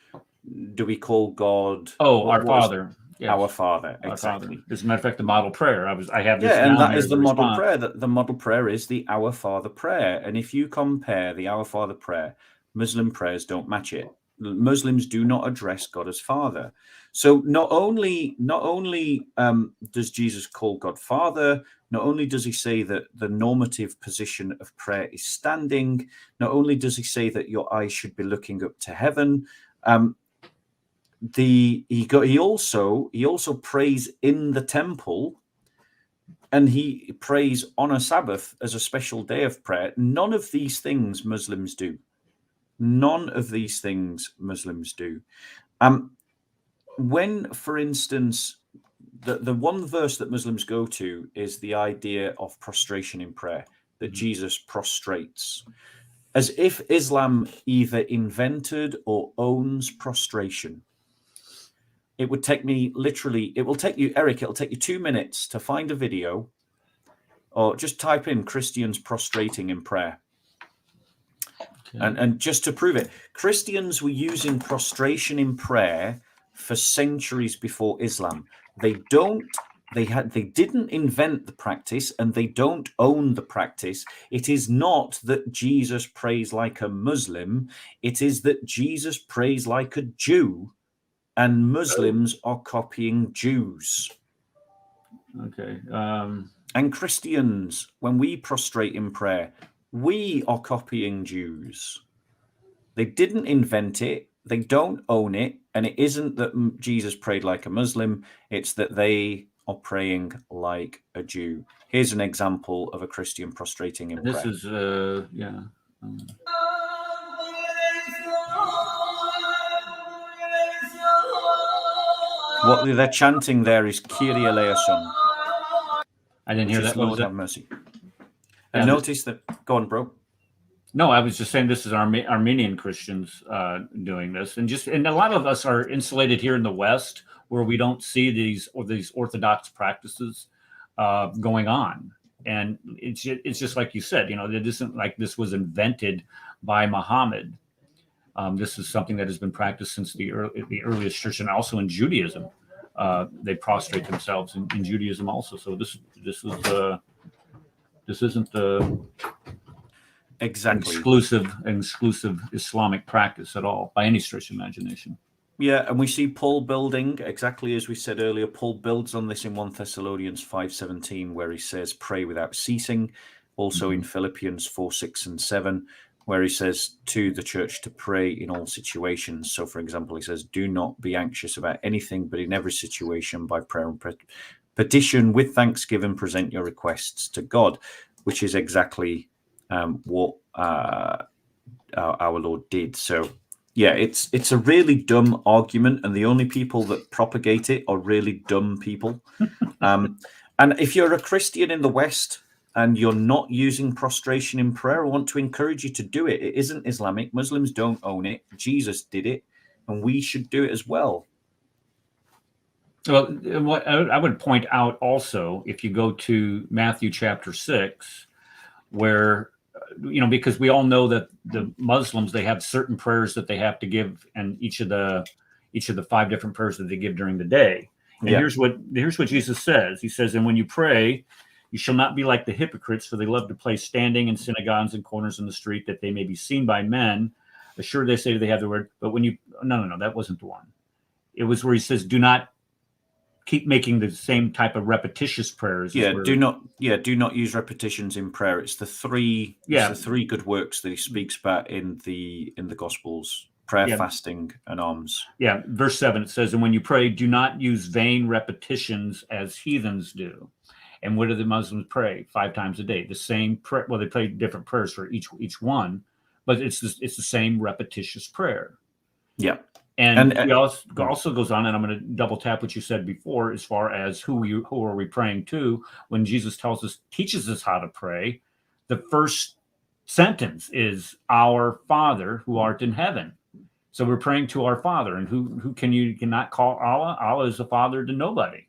Do we call God? Our Father. Yes. Our Father, our exactly. Father. As a matter of fact, the model prayer. I have this. Yeah, and that is the model prayer. The model prayer is the Our Father prayer. And if you compare the Our Father prayer, Muslim prayers don't match it. Muslims do not address God as Father. So not only does Jesus call God Father, not only does he say that the normative position of prayer is standing, not only does he say that your eyes should be looking up to heaven, he also prays in the temple, and he prays on a Sabbath as a special day of prayer. None of these things Muslims do. None of these things Muslims do. When, for instance, the one verse that Muslims go to is the idea of prostration in prayer, that Jesus prostrates, as if Islam either invented or owns prostration. It would take me it will take you, Eric, it'll take you 2 minutes to find a video, or just type in Christians prostrating in prayer. Okay. And just to prove it, Christians were using prostration in prayer for centuries before Islam. They didn't invent the practice, and they don't own the practice. It is not that Jesus prays like a Muslim. It is that Jesus prays like a Jew, and Muslims are copying Jews. Okay. And Christians, when we prostrate in prayer, we are copying Jews. They didn't invent it. They don't own it. And it isn't that Jesus prayed like a Muslim. It's that they are praying like a Jew. Here's an example of a Christian prostrating in prayer. This is, What they're chanting there is Kyrie eleison. I didn't hear that. Lord have mercy. And notice that. Go on, bro. No, I was just saying this is Armenian Christians doing this, and a lot of us are insulated here in the West, where we don't see these Orthodox practices going on. And it's just like you said, it isn't like this was invented by Muhammad. This is something that has been practiced since the earliest church, and also in Judaism. They prostrate themselves in Judaism also. So this isn't the exactly exclusive Islamic practice at all by any stretch of imagination. Yeah, and we see Paul building, exactly as we said earlier, Paul builds on this in 1 Thessalonians 5:17, where he says, pray without ceasing. Also in Philippians 4:6 and 7, where he says to the church to pray in all situations. So, for example, he says, do not be anxious about anything, but in every situation, by prayer and petition, with thanksgiving, present your requests to God, which is exactly what our Lord did. So, yeah, it's a really dumb argument, and the only people that propagate it are really dumb people. And if you're a Christian in the West and you're not using prostration in prayer, I want to encourage you to do it. It isn't Islamic. Muslims don't own it. Jesus did it, and we should do it as well. Well, what I would point out also, if you go to Matthew chapter 6, where because we all know that the Muslims, they have certain prayers that they have to give, and each of the 5 different prayers that they give during the day. And here's what Jesus says. He says, "And when you pray, you shall not be like the hypocrites, for they love to play standing in synagogues and corners in the street, that they may be seen by men. Assured they say they have the word, but when you no, that wasn't the one. It was where he says, do not keep making the same type of repetitious prayers. Do not use repetitions in prayer. It's the three good works that he speaks about in the Gospels: prayer, fasting, and alms. Yeah, verse 7, it says, and when you pray, do not use vain repetitions as heathens do. And what do the Muslims pray? 5 times a day. The same prayer. Well, they pray different prayers for each one, but it's the same repetitious prayer. Yeah. And he also goes on, and I'm going to double tap what you said before, as far as who are we praying to. When Jesus teaches us how to pray, the first sentence is, "Our Father who art in heaven." So we're praying to our Father, and who cannot call Allah? Allah is the Father to nobody.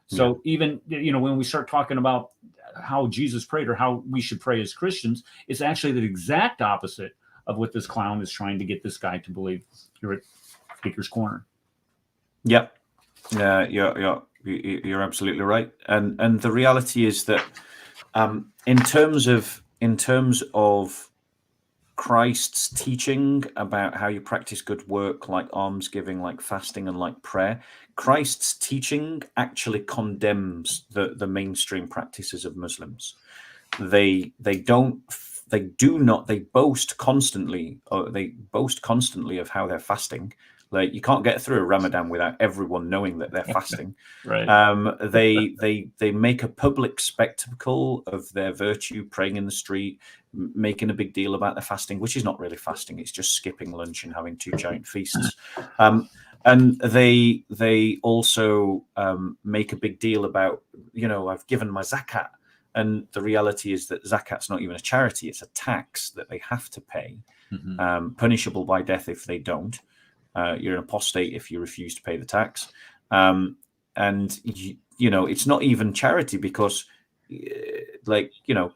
So even when we start talking about how Jesus prayed or how we should pray as Christians, it's actually the exact opposite of what this clown is trying to get this guy to believe. You're at Speaker's Corner. Yep. You're absolutely right. And the reality is that in terms of Christ's teaching about how you practice good work, like almsgiving, like fasting, and like prayer, Christ's teaching actually condemns the mainstream practices of Muslims. They boast constantly of how they're fasting. Like, you can't get through a Ramadan without everyone knowing that they're fasting. Right. They make a public spectacle of their virtue, praying in the street, making a big deal about their fasting, which is not really fasting. It's just skipping lunch and having 2 giant feasts. And they also make a big deal about, I've given my zakat. And the reality is that zakat's not even a charity. It's a tax that they have to pay, punishable by death if they don't. You're an apostate if you refuse to pay the tax. And it's not even charity, because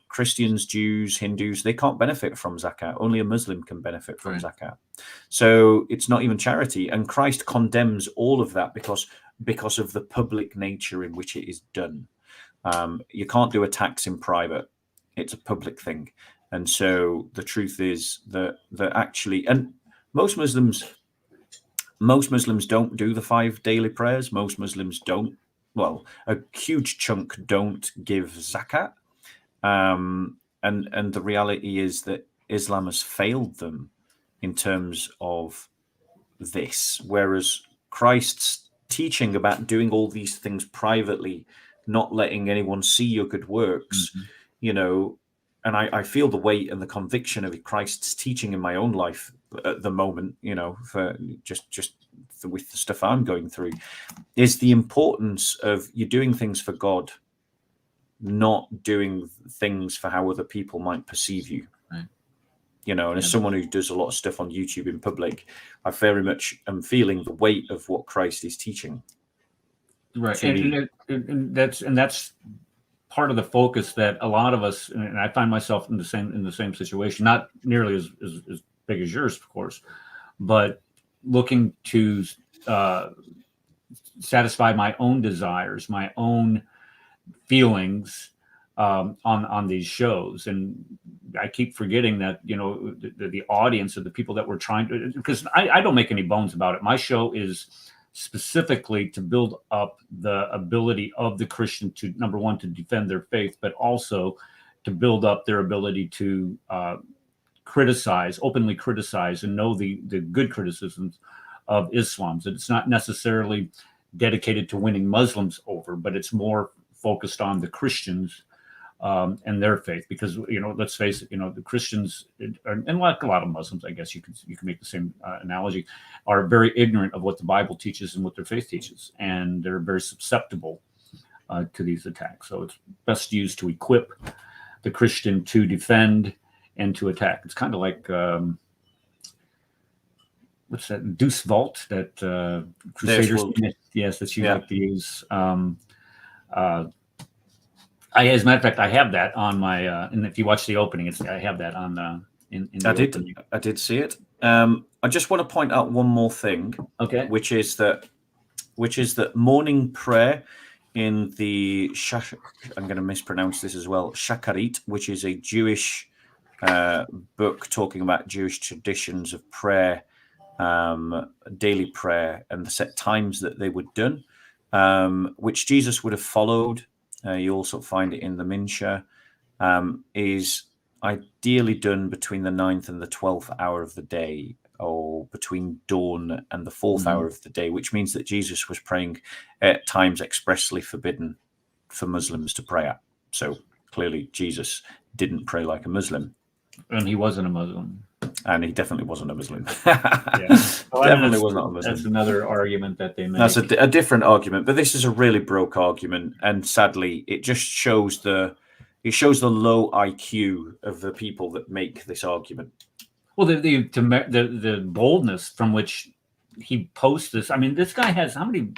Christians, Jews, Hindus, they can't benefit from zakat. Only a Muslim can benefit from zakat. So it's not even charity. And Christ condemns all of that because of the public nature in which it is done. You can't do a tax in private. It's a public thing. And so the truth is that actually, and most Muslims don't do the 5 daily prayers. Most Muslims don't. Well, a huge chunk don't give zakat. And the reality is that Islam has failed them in terms of this. Whereas Christ's teaching about doing all these things privately, not letting anyone see your good works, and I feel the weight and the conviction of Christ's teaching in my own life at the moment, for just with the stuff I'm going through, is the importance of you doing things for God, not doing things for how other people might perceive you. Right. And as someone who does a lot of stuff on YouTube in public, I very much am feeling the weight of what Christ is teaching. Right. And that's part of the focus that a lot of us, and I find myself in the same situation, not nearly as big as yours, of course, but looking to satisfy my own desires, my own feelings on these shows. And I keep forgetting that, the audience of the people that we're trying to, because I don't make any bones about it. My show is specifically to build up the ability of the Christian to, number one, to defend their faith, but also to build up their ability to openly criticize, and know the good criticisms of Islam. So it's not necessarily dedicated to winning Muslims over, but it's more focused on the Christians and their faith, because let's face it, the Christians, and like a lot of Muslims, I guess you can make the same analogy, are very ignorant of what the Bible teaches and what their faith teaches, and they're very susceptible to these attacks. So it's best used to equip the Christian to defend and to attack. It's kind of like what's that, Deuce Vault, that Crusaders, yes, that you like to use. As a matter of fact, I have that on my, and if you watch the opening, I have that on in the opening. I did see it. I just want to point out one more thing, okay, which is that which is that morning prayer in the I'm going to mispronounce this as well, Shacharit, which is a Jewish book talking about Jewish traditions of prayer, daily prayer, and the set times that they were done, which Jesus would have followed. You also find it in the Minsha, is ideally done between the 9th and the 12th hour of the day, or between dawn and the 4th hour of the day, which means that Jesus was praying at times expressly forbidden for Muslims to pray at. So clearly Jesus didn't pray like a Muslim. And he wasn't a Muslim. And he definitely wasn't a Muslim. Yeah. Well, Definitely was not a Muslim. That's another argument that they make. That's a different argument, but this is a really broke argument, and sadly, it just shows the low IQ of the people that make this argument. Well, the boldness from which he posts this. I mean, this guy has how many?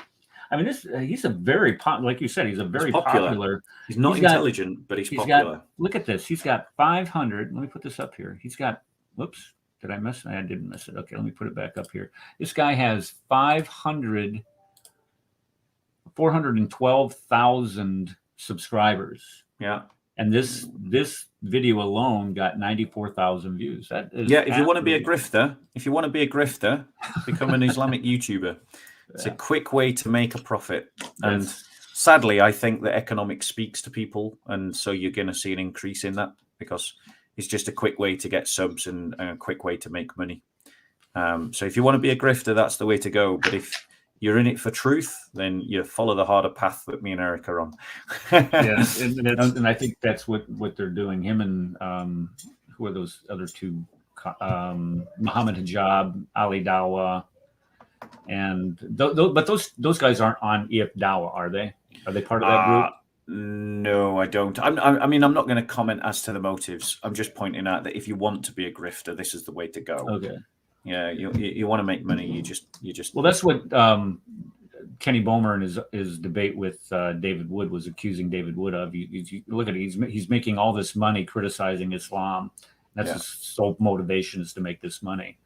I mean, he's a very like you said, he's a very popular. He's not intelligent, but he's popular. Look at this. He's got 500. Let me put this up here. He's got. Whoops. Did I miss it? I didn't miss it. Okay, let me put it back up here. This guy has 412,000 subscribers. Yeah. And this video alone got 94,000 views. That is if you want to be a grifter, become an Islamic YouTuber. It's a quick way to make a profit. And sadly, I think that economics speaks to people, and so you're going to see an increase in that because it's just a quick way to get subs and a quick way to make money. So if you want to be a grifter, that's the way to go. But if you're in it for truth, then you follow the harder path that me and Eric are on. Yeah, and I think that's what they're doing. Him and who are those other two? Muhammad Hijab, Ali Dawa, and but those guys aren't on EF Dawa, are they? Are they part of that group? No, I don't. I mean, I'm not going to comment as to the motives. I'm just pointing out that if you want to be a grifter, this is the way to go. Okay. Yeah, you want to make money. You just. Well, that's what Kenny Bomer in his debate with David Wood was accusing David Wood of. You look at it, he's making all this money criticizing Islam. That's his sole motivation is to make this money.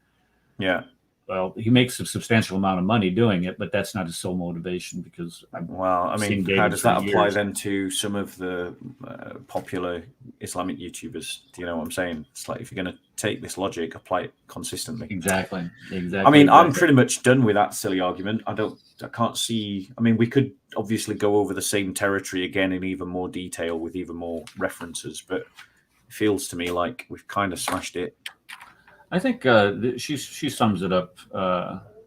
Yeah. Well, he makes a substantial amount of money doing it, but that's not his sole motivation because. How does that apply then to some of the popular Islamic YouTubers? Do you know what I'm saying? It's like if you're going to take this logic, apply it consistently. Exactly. I mean, I'm pretty much done with that silly argument. I can't see. I mean, we could obviously go over the same territory again in even more detail with even more references, but it feels to me like we've kind of smashed it. I think she sums it up,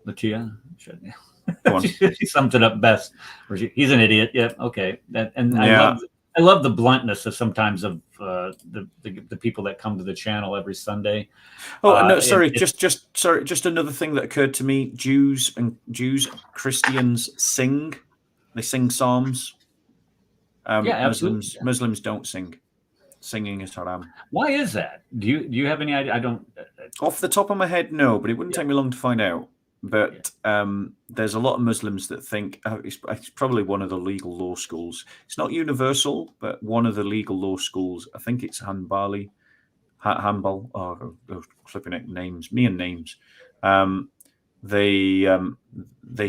Latia. She sums it up best. He's an idiot. Yeah. Okay. I love the bluntness of sometimes of the people that come to the channel every Sunday. Oh no, sorry. Just another thing that occurred to me. Christians sing. They sing psalms. Muslims don't sing. Singing is haram. Why is that? Do you have any idea? I don't. Off the top of my head, no, but it wouldn't take me long to find out. But there's a lot of Muslims that think it's probably one of the legal law schools. It's not universal, but one of the legal law schools. I think it's Hanbal. Oh, flipping it names. Me and names. They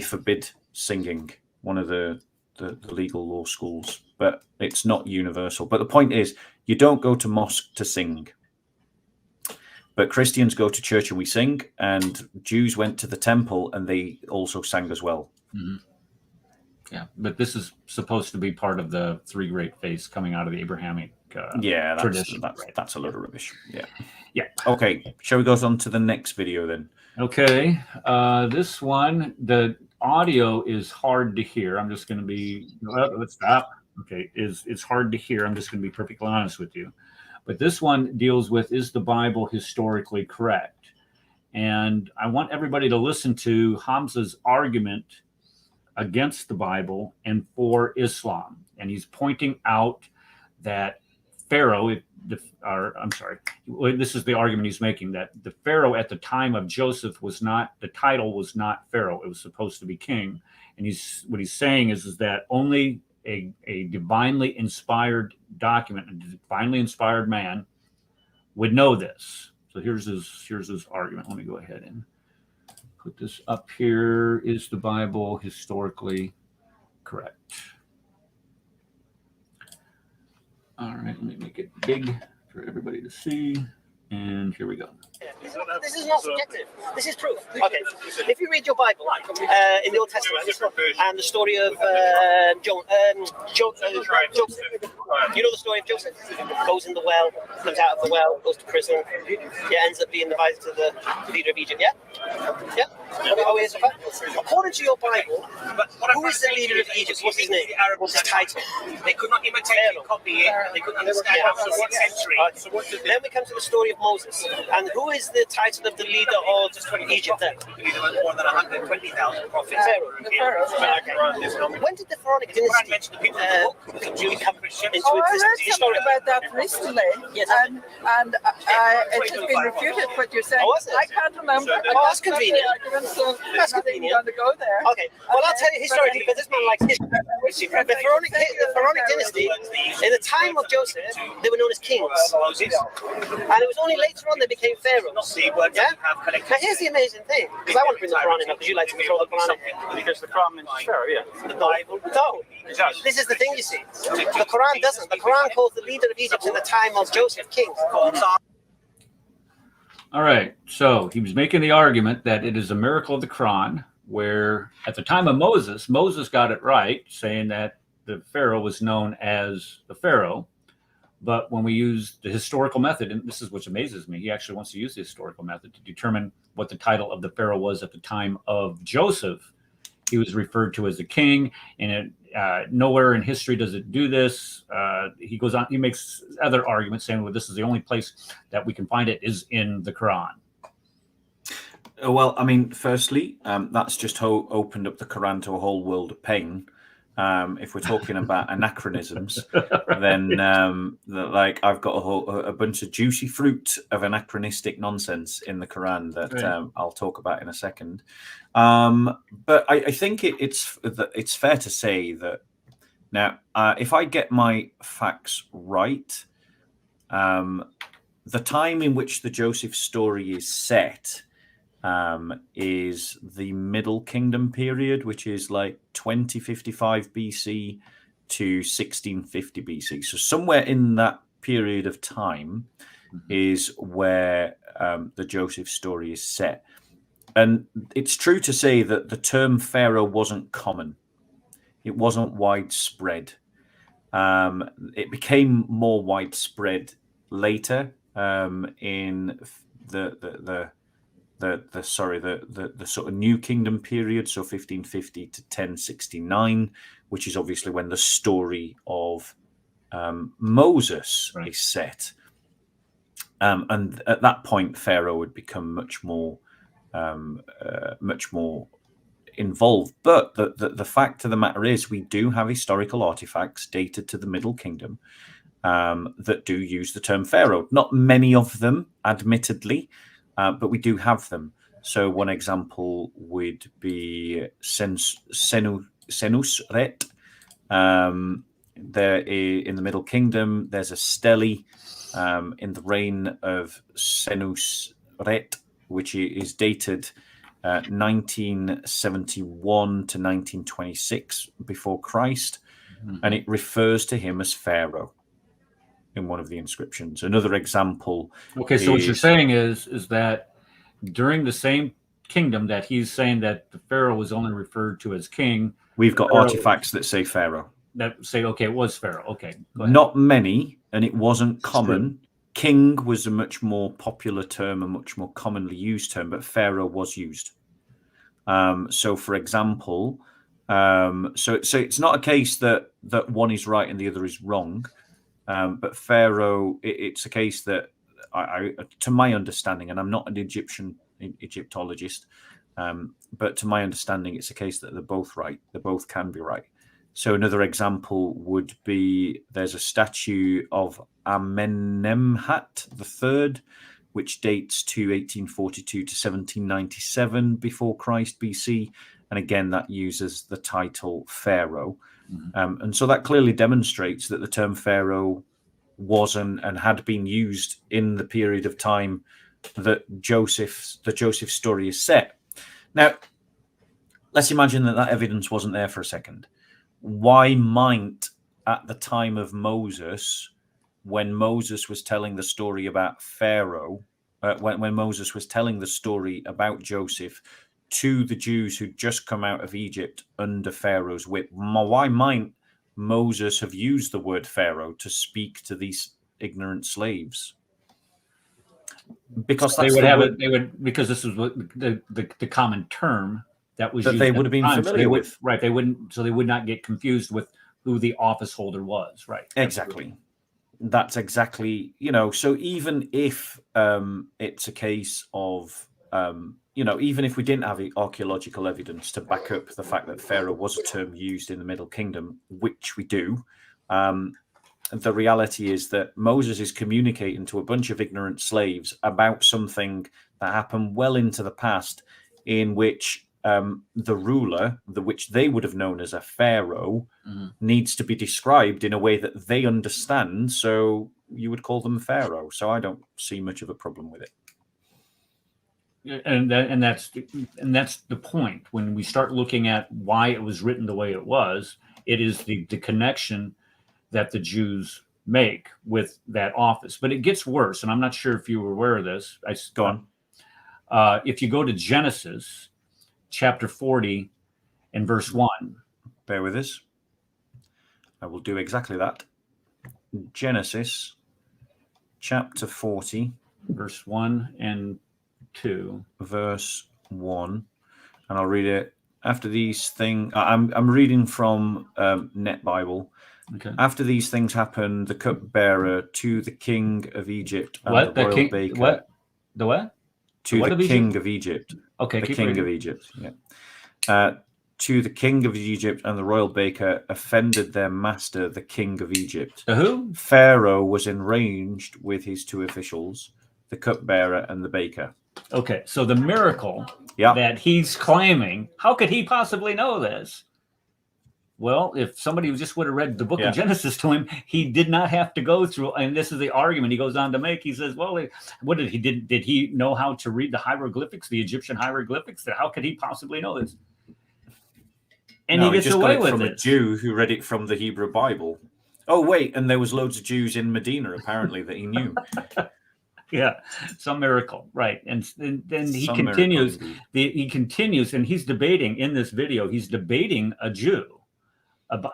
forbid singing. One of the legal law schools, but it's not universal. But the point is, you don't go to mosque to sing. But Christians go to church and we sing, and Jews went to the temple and they also sang as well. Mm-hmm. Yeah, but this is supposed to be part of the three great faiths coming out of the Abrahamic tradition. That's a load of rubbish. Yeah. Yeah. Okay, shall we go on to the next video then? Okay, this one, the audio is hard to hear. I'm just going to be. Let's stop. Okay, it's hard to hear. I'm just going to be perfectly honest with you. But this one deals with, is the Bible historically correct? And I want everybody to listen to Hamza's argument against the Bible and for Islam. And he's pointing out that Pharaoh, this is the argument he's making, that the Pharaoh at the time of Joseph the title was not Pharaoh. It was supposed to be king. And what he's saying is that only a divinely inspired document, a divinely inspired man would know this. So here's his argument. Let me go ahead and put this up here. Is the Bible historically correct? All right, let me make it big for everybody to see. And here we go. This is not subjective. This is proof. Okay. If you read your Bible in the Old Testament and the story of Joseph, you know the story of Joseph? Goes in the well, comes out of the well, goes to prison, ends up being advised to the leader of Egypt. Yeah? Yeah? Are we so far? According to your Bible, who is the leader of Egypt? What's his name? What's his title? They could not imitate it, copy it, and they couldn't understand how it was 6th century. Then we come to the story of Moses. And who is the title of the leader of Egypt then? There was more than 120,000 prophets. Pharaoh. Okay. When did the Pharaonic dynasty come into existence? I heard something about that recently, Yes. and it has been refuted. What you're saying, Oh, was it? I can't remember. Oh, that's convenient. So That's I'm not even convenient. going to go there. Okay, well, I'll tell you historically, because this man likes history. The Pharaonic dynasty, in the time of Joseph, they were known as kings. And it was only later on they became pharaohs. Yeah? Now, here's the amazing thing, because I want to bring the Quran in, because you like to control the Quran. Because the Quran means Pharaoh, yeah. The Bible. No. This is the thing, you see. The Quran doesn't. The Quran calls the leader of Egypt in the time of Joseph king. All right. So he was making the argument that it is a miracle of the Quran, where at the time of Moses, Moses got it right, saying that the Pharaoh was known as the Pharaoh. But when we use the historical method, and this is what amazes me, he actually wants to use the historical method to determine what the title of the Pharaoh was at the time of Joseph. He was referred to as the king, and nowhere in history does it do this. He goes on, he makes other arguments saying, well, this is the only place that we can find it is in the Quran. Well, I mean, firstly, that's just opened up the Quran to a whole world of pain. If we're talking about anachronisms, then like I've got a bunch of juicy fruit of anachronistic nonsense in the Quran that I'll talk about in a second. But I think it's fair to say that now, if I get my facts right, the time in which the Joseph story is set is the Middle Kingdom period, which is like 2055 BC to 1650 BC. So somewhere in that period of time is where the Joseph story is set. And it's true to say that the term Pharaoh wasn't common. It wasn't widespread. It became more widespread later in the sort of New Kingdom period, so 1550 to 1069, which is obviously when the story of Moses is set. And at that point, Pharaoh would become much more involved. But the fact of the matter is, we do have historical artifacts dated to the Middle Kingdom that do use the term Pharaoh. Not many of them, admittedly, but we do have them. So one example would be Senusret. There in the Middle Kingdom, there's a stele in the reign of Senusret, which is dated 1971 to 1926 before Christ, and it refers to him as Pharaoh in one of the inscriptions. Another example. Okay, so what you're saying is that during the same kingdom that he's saying that the Pharaoh was only referred to as king, we've got artifacts that say Pharaoh. That say, okay, it was Pharaoh. Okay, go ahead. Not many, and it wasn't common. King was a much more popular term, a much more commonly used term, but Pharaoh was used. So, for example, so it's not a case that one is right and the other is wrong, but Pharaoh, it's a case that, I to my understanding, and I'm not an Egyptologist, but to my understanding, it's a case that they're both right. They both can be right. So another example would be there's a statue of Amenemhat III, which dates to 1842 to 1797 before Christ BC. And again, that uses the title Pharaoh. And so that clearly demonstrates that the term Pharaoh was and had been used in the period of time that the Joseph story is set. Now, let's imagine that evidence wasn't there for a second. Why might, at the time of Moses, when Moses was telling the story about Pharaoh, when Moses was telling the story about Joseph to the Jews who'd just come out of Egypt under Pharaoh's whip, why might Moses have used the word Pharaoh to speak to these ignorant slaves? Because they that's would the have word it. They would, because this was what the common term that was that used they at would have the been time. So familiar with. Right. They wouldn't. So they would not get confused with who the office holder was. Right. Exactly. That's exactly, so even if it's a case of, even if we didn't have archaeological evidence to back up the fact that Pharaoh was a term used in the Middle Kingdom, which we do, the reality is that Moses is communicating to a bunch of ignorant slaves about something that happened well into the past, in which the ruler, which they would have known as a pharaoh, needs to be described in a way that they understand. So you would call them pharaoh. So I don't see much of a problem with it. And that's the point. When we start looking at why it was written the way it was, it is the connection that the Jews make with that office. But it gets worse, and I'm not sure if you were aware of this. Go on. If you go to Genesis chapter 40 and verse 1. Bear with us. I will do exactly that. Genesis chapter 40. Verse 1 and 2. Verse 1. And I'll read it. After these things, I'm reading from Net Bible. Okay. After these things happened, the cupbearer to the king of Egypt and What? the royal baker. What? The what? To the king of Egypt. Okay. The king of Egypt. Yeah. To the king of Egypt and the royal baker offended their master, the king of Egypt. The who? Pharaoh was enraged with his two officials, the cupbearer and the baker. Okay, so the miracle that he's claiming, how could he possibly know this? Well, if somebody just would have read the book of Genesis to him, he did not have to go through. And this is the argument he goes on to make. He says, well, what did he did he know how to read the hieroglyphics, the Egyptian hieroglyphics? How could he possibly know this? And he gets just away got it with from it. A Jew who read it from the Hebrew Bible. Oh, wait, and there was loads of Jews in Medina, apparently, that he knew. Yeah, some miracle, right? And then he continues. He continues, and he's debating in this video. He's debating a Jew, about,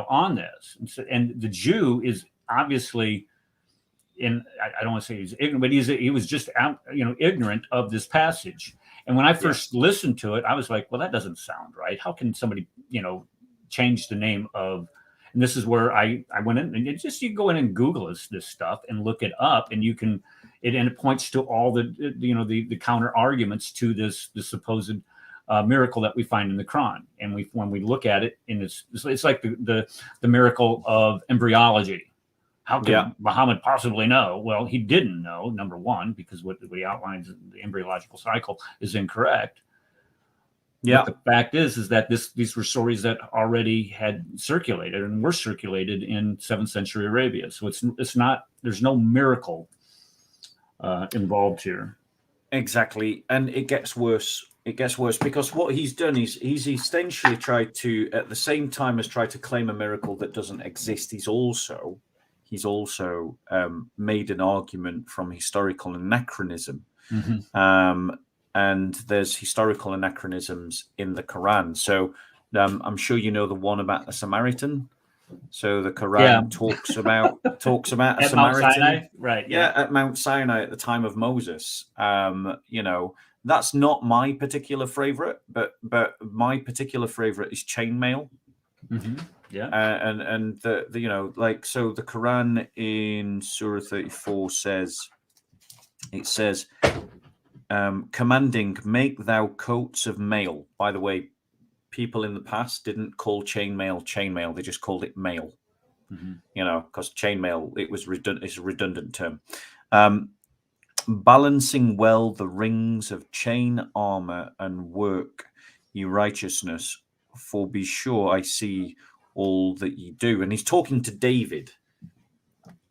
on this, and the Jew is obviously I don't want to say he's ignorant, but he was just ignorant of this passage. And when I first listened to it, I was like, well, that doesn't sound right. How can somebody change the name of? And this is where I went in and you go in and Google this stuff and look it up, and you can. And it points to all the counter arguments to the supposed miracle that we find in the Quran. And when we look at it, it's like the miracle of embryology. How could Muhammad possibly know? Well, he didn't know, number one, because what he outlines in the embryological cycle is incorrect. Yeah. But the fact is that these were stories that already had circulated and were circulated in 7th century Arabia. So it's not. There's no miracle involved here. Exactly, and it gets worse. It gets worse because what he's done is he's essentially tried to, at the same time as try to claim a miracle that doesn't exist, he's also made an argument from historical anachronism. And there's historical anachronisms in the Quran. So I'm sure you know the one about the Samaritan. So the Quran talks about a Samaritan, Mount Sinai, right? Yeah, at Mount Sinai at the time of Moses. That's not my particular favorite, but my particular favorite is chainmail. Yeah, and the so the Quran in Surah 34 says, commanding, make thou coats of mail. By the way, people in the past didn't call chainmail, they just called it mail. Because chainmail, it's a redundant term. Balancing well the rings of chain armor and work ye righteousness, for be sure I see all that ye do. And he's talking to David.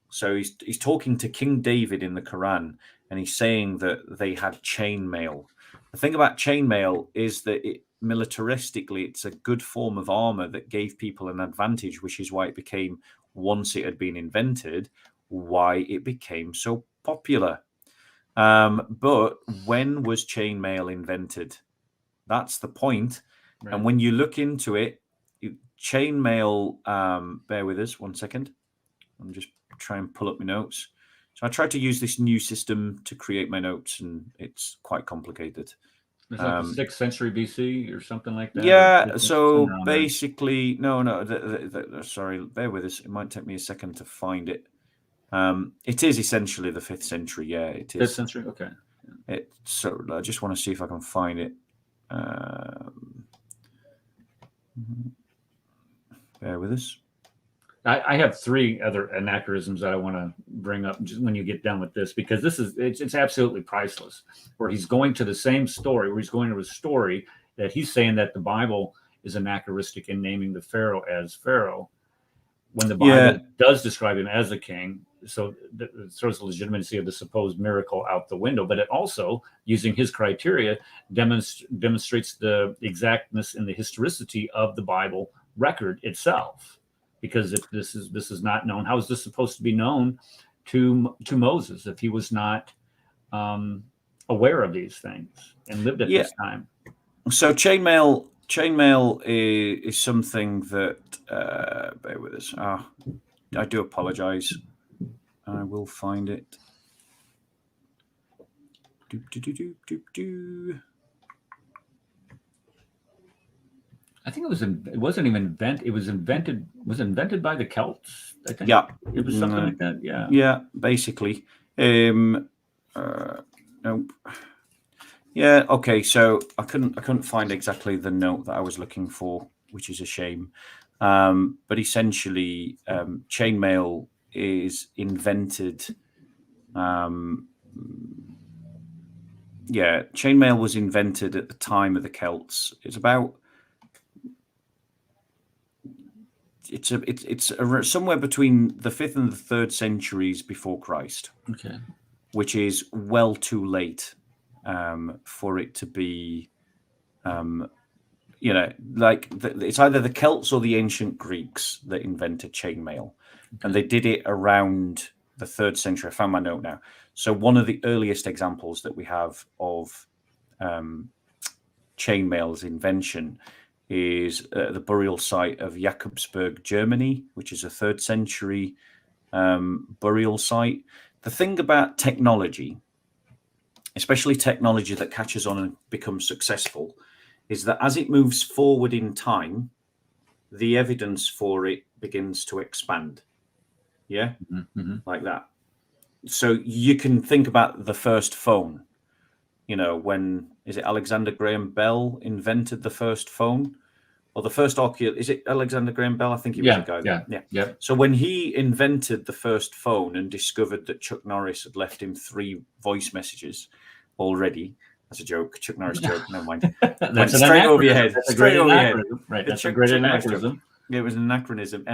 So he's talking to King David in the Quran, and he's saying that they had chainmail. The thing about chainmail is that militaristically, it's a good form of armor that gave people an advantage, which is why it became, once it had been invented, why it became so popular. But when was chainmail invented? That's the point. Right. And when you look into it, chainmail, bear with us 1 second. I'm just trying to pull up my notes. So I tried to use this new system to create my notes, and it's quite complicated. It's like the 6th century BC or something like that? Yeah, so basically, sorry, bear with us. It might take me a second to find it. It is essentially the 5th century, yeah, it is. 5th century, okay. So I just want to see if I can find it. Bear with us. I have 3 other anachronisms that I want to bring up just when you get done with this, because it's absolutely priceless. Where he's going to the same story, where he's going to a story that he's saying that the Bible is anachronistic in naming the Pharaoh as Pharaoh, when the Bible does describe him as a king. So it throws the legitimacy of the supposed miracle out the window, but it also, using his criteria, demonstrates the exactness and the historicity of the Bible record itself. Because if this is not known, how is this supposed to be known to Moses if he was not aware of these things and lived at this time? So chainmail is something that bear with us. I do apologize. I will find it. I think it wasn't even invented. It was invented by the Celts, I think. Yeah. It was something like that. Yeah. Yeah, basically. Nope. Yeah, okay. So I couldn't find exactly the note that I was looking for, which is a shame. But essentially, chainmail is invented. Chainmail was invented at the time of the Celts. It's somewhere between the 5th and the 3rd centuries before Christ. Okay. Which is well too late for it to be, it's either the Celts or the ancient Greeks that invented chainmail. Okay. And they did it around the 3rd century. I found my note now. So one of the earliest examples that we have of chainmail's invention is the burial site of Jakobsberg, Germany, which is a 3rd century burial site. The thing about technology, especially technology that catches on and becomes successful, is that as it moves forward in time, the evidence for it begins to expand. Yeah, like that. So you can think about the first phone. When is it Alexander Graham Bell invented the first phone? Or the first is it Alexander Graham Bell? I think he was a guy. Yeah. So when he invented the first phone and discovered that Chuck Norris had left him 3 voice messages already, that's a joke. Chuck Norris joke. Never mind. That's straight over your head. Straight over your head. Right. That's a great anachronism. It was an anachronism.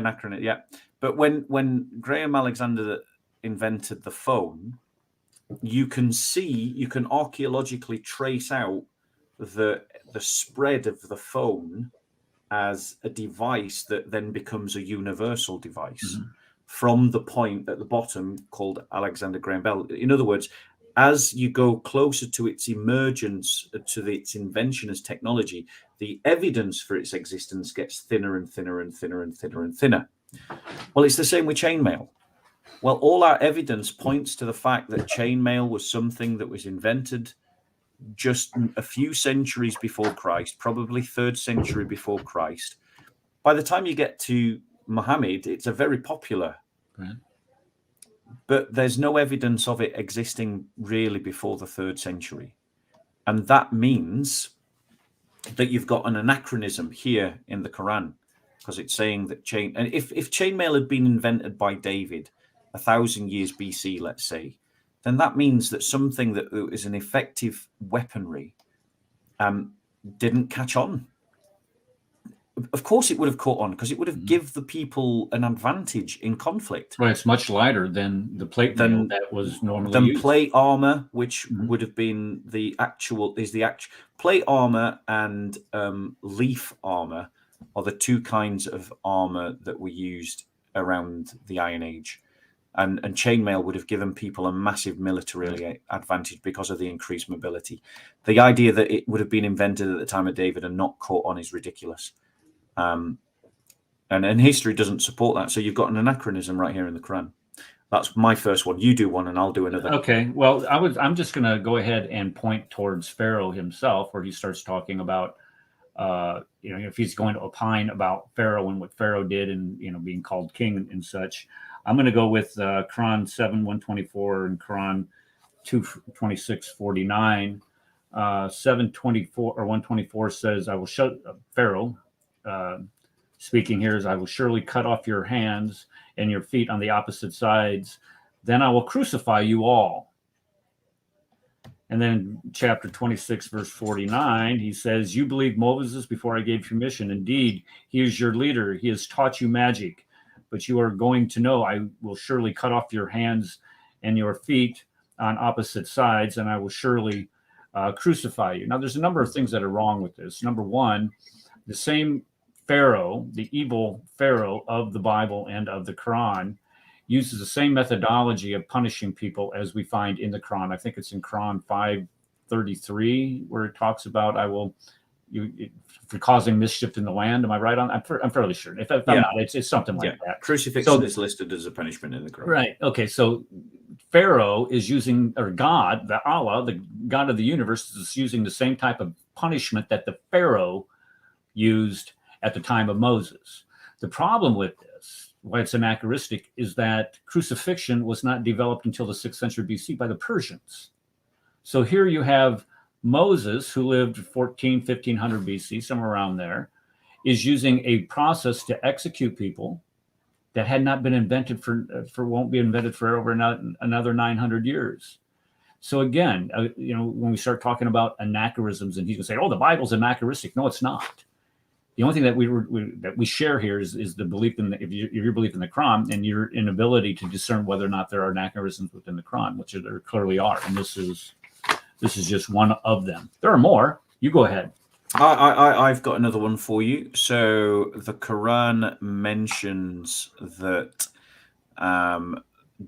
Yeah. But when Graham Alexander invented the phone, you can archaeologically trace out the spread of the phone as a device that then becomes a universal device from the point at the bottom called Alexander Graham Bell. In other words, as you go closer to its emergence, to its invention as technology, the evidence for its existence gets thinner and thinner and thinner and thinner and thinner. Well, it's the same with chainmail. Well, all our evidence points to the fact that chainmail was something that was invented just a few centuries before Christ, probably 3rd century before Christ. By the time you get to Muhammad, it's a very popular, but there's no evidence of it existing really before the 3rd century. And that means that you've got an anachronism here in the Quran, because it's saying that if chainmail had been invented by David 1,000 years BC, let's say, then that means that something that is an effective weaponry didn't catch on. of course it would have caught on, because it would have give the people an advantage in conflict. Right, it's much lighter than the plate mail that was normally used. Plate armor, which Mhm. would have been the actual plate armor, and leaf armor are the two kinds of armor that were used around the Iron Age. And chainmail would have given people a massive military advantage because of the increased mobility. The idea that it would have been invented at the time of David and not caught on is ridiculous. And history doesn't support that. So you've got an anachronism right here in the Quran. That's my first one. You do one and I'll do another. Okay. Well, I'm just going to go ahead and point towards Pharaoh himself, where he starts talking about, if he's going to opine about Pharaoh and what Pharaoh did and, being called king and such. I'm going to go with Quran 7:124 and Quran 2:26-49. 7:24 or 124 says, I will shut Pharaoh, speaking here, is I will surely cut off your hands and your feet on the opposite sides. Then I will crucify you all. And then chapter 26, verse 49, he says, you believed Moses before I gave you permission. Indeed, he is your leader. He has taught you magic. But you are going to know I will surely cut off your hands and your feet on opposite sides, and I will surely crucify you. Now, there's a number of things that are wrong with this. Number one, the same Pharaoh, the evil Pharaoh of the Bible and of the Quran, uses the same methodology of punishing people as we find in the Quran. I think it's in Quran 5:33, where it talks about, for causing mischief in the land. Am I right on? I'm fairly sure. If I'm not, it's something like that. Crucifixion is listed as a punishment in the Quran. Right. Okay. So Pharaoh is using, or God, the Allah, the God of the universe, is using the same type of punishment that the Pharaoh used at the time of Moses. The problem with this, why it's anachronistic, is that crucifixion was not developed until the 6th century BC by the Persians. So here you have Moses, who lived 1500 BC, somewhere around there, is using a process to execute people that had not been invented won't be invented for over another 900 years. So again, when we start talking about anachronisms, and he's going to say, "Oh, the Bible's anachronistic." No, it's not. The only thing that we share here is the belief in your belief in the Quran and your inability to discern whether or not there are anachronisms within the Quran, which there clearly are, and this is just one of them. There are more. You go ahead. I've got another one for you. So the Quran mentions that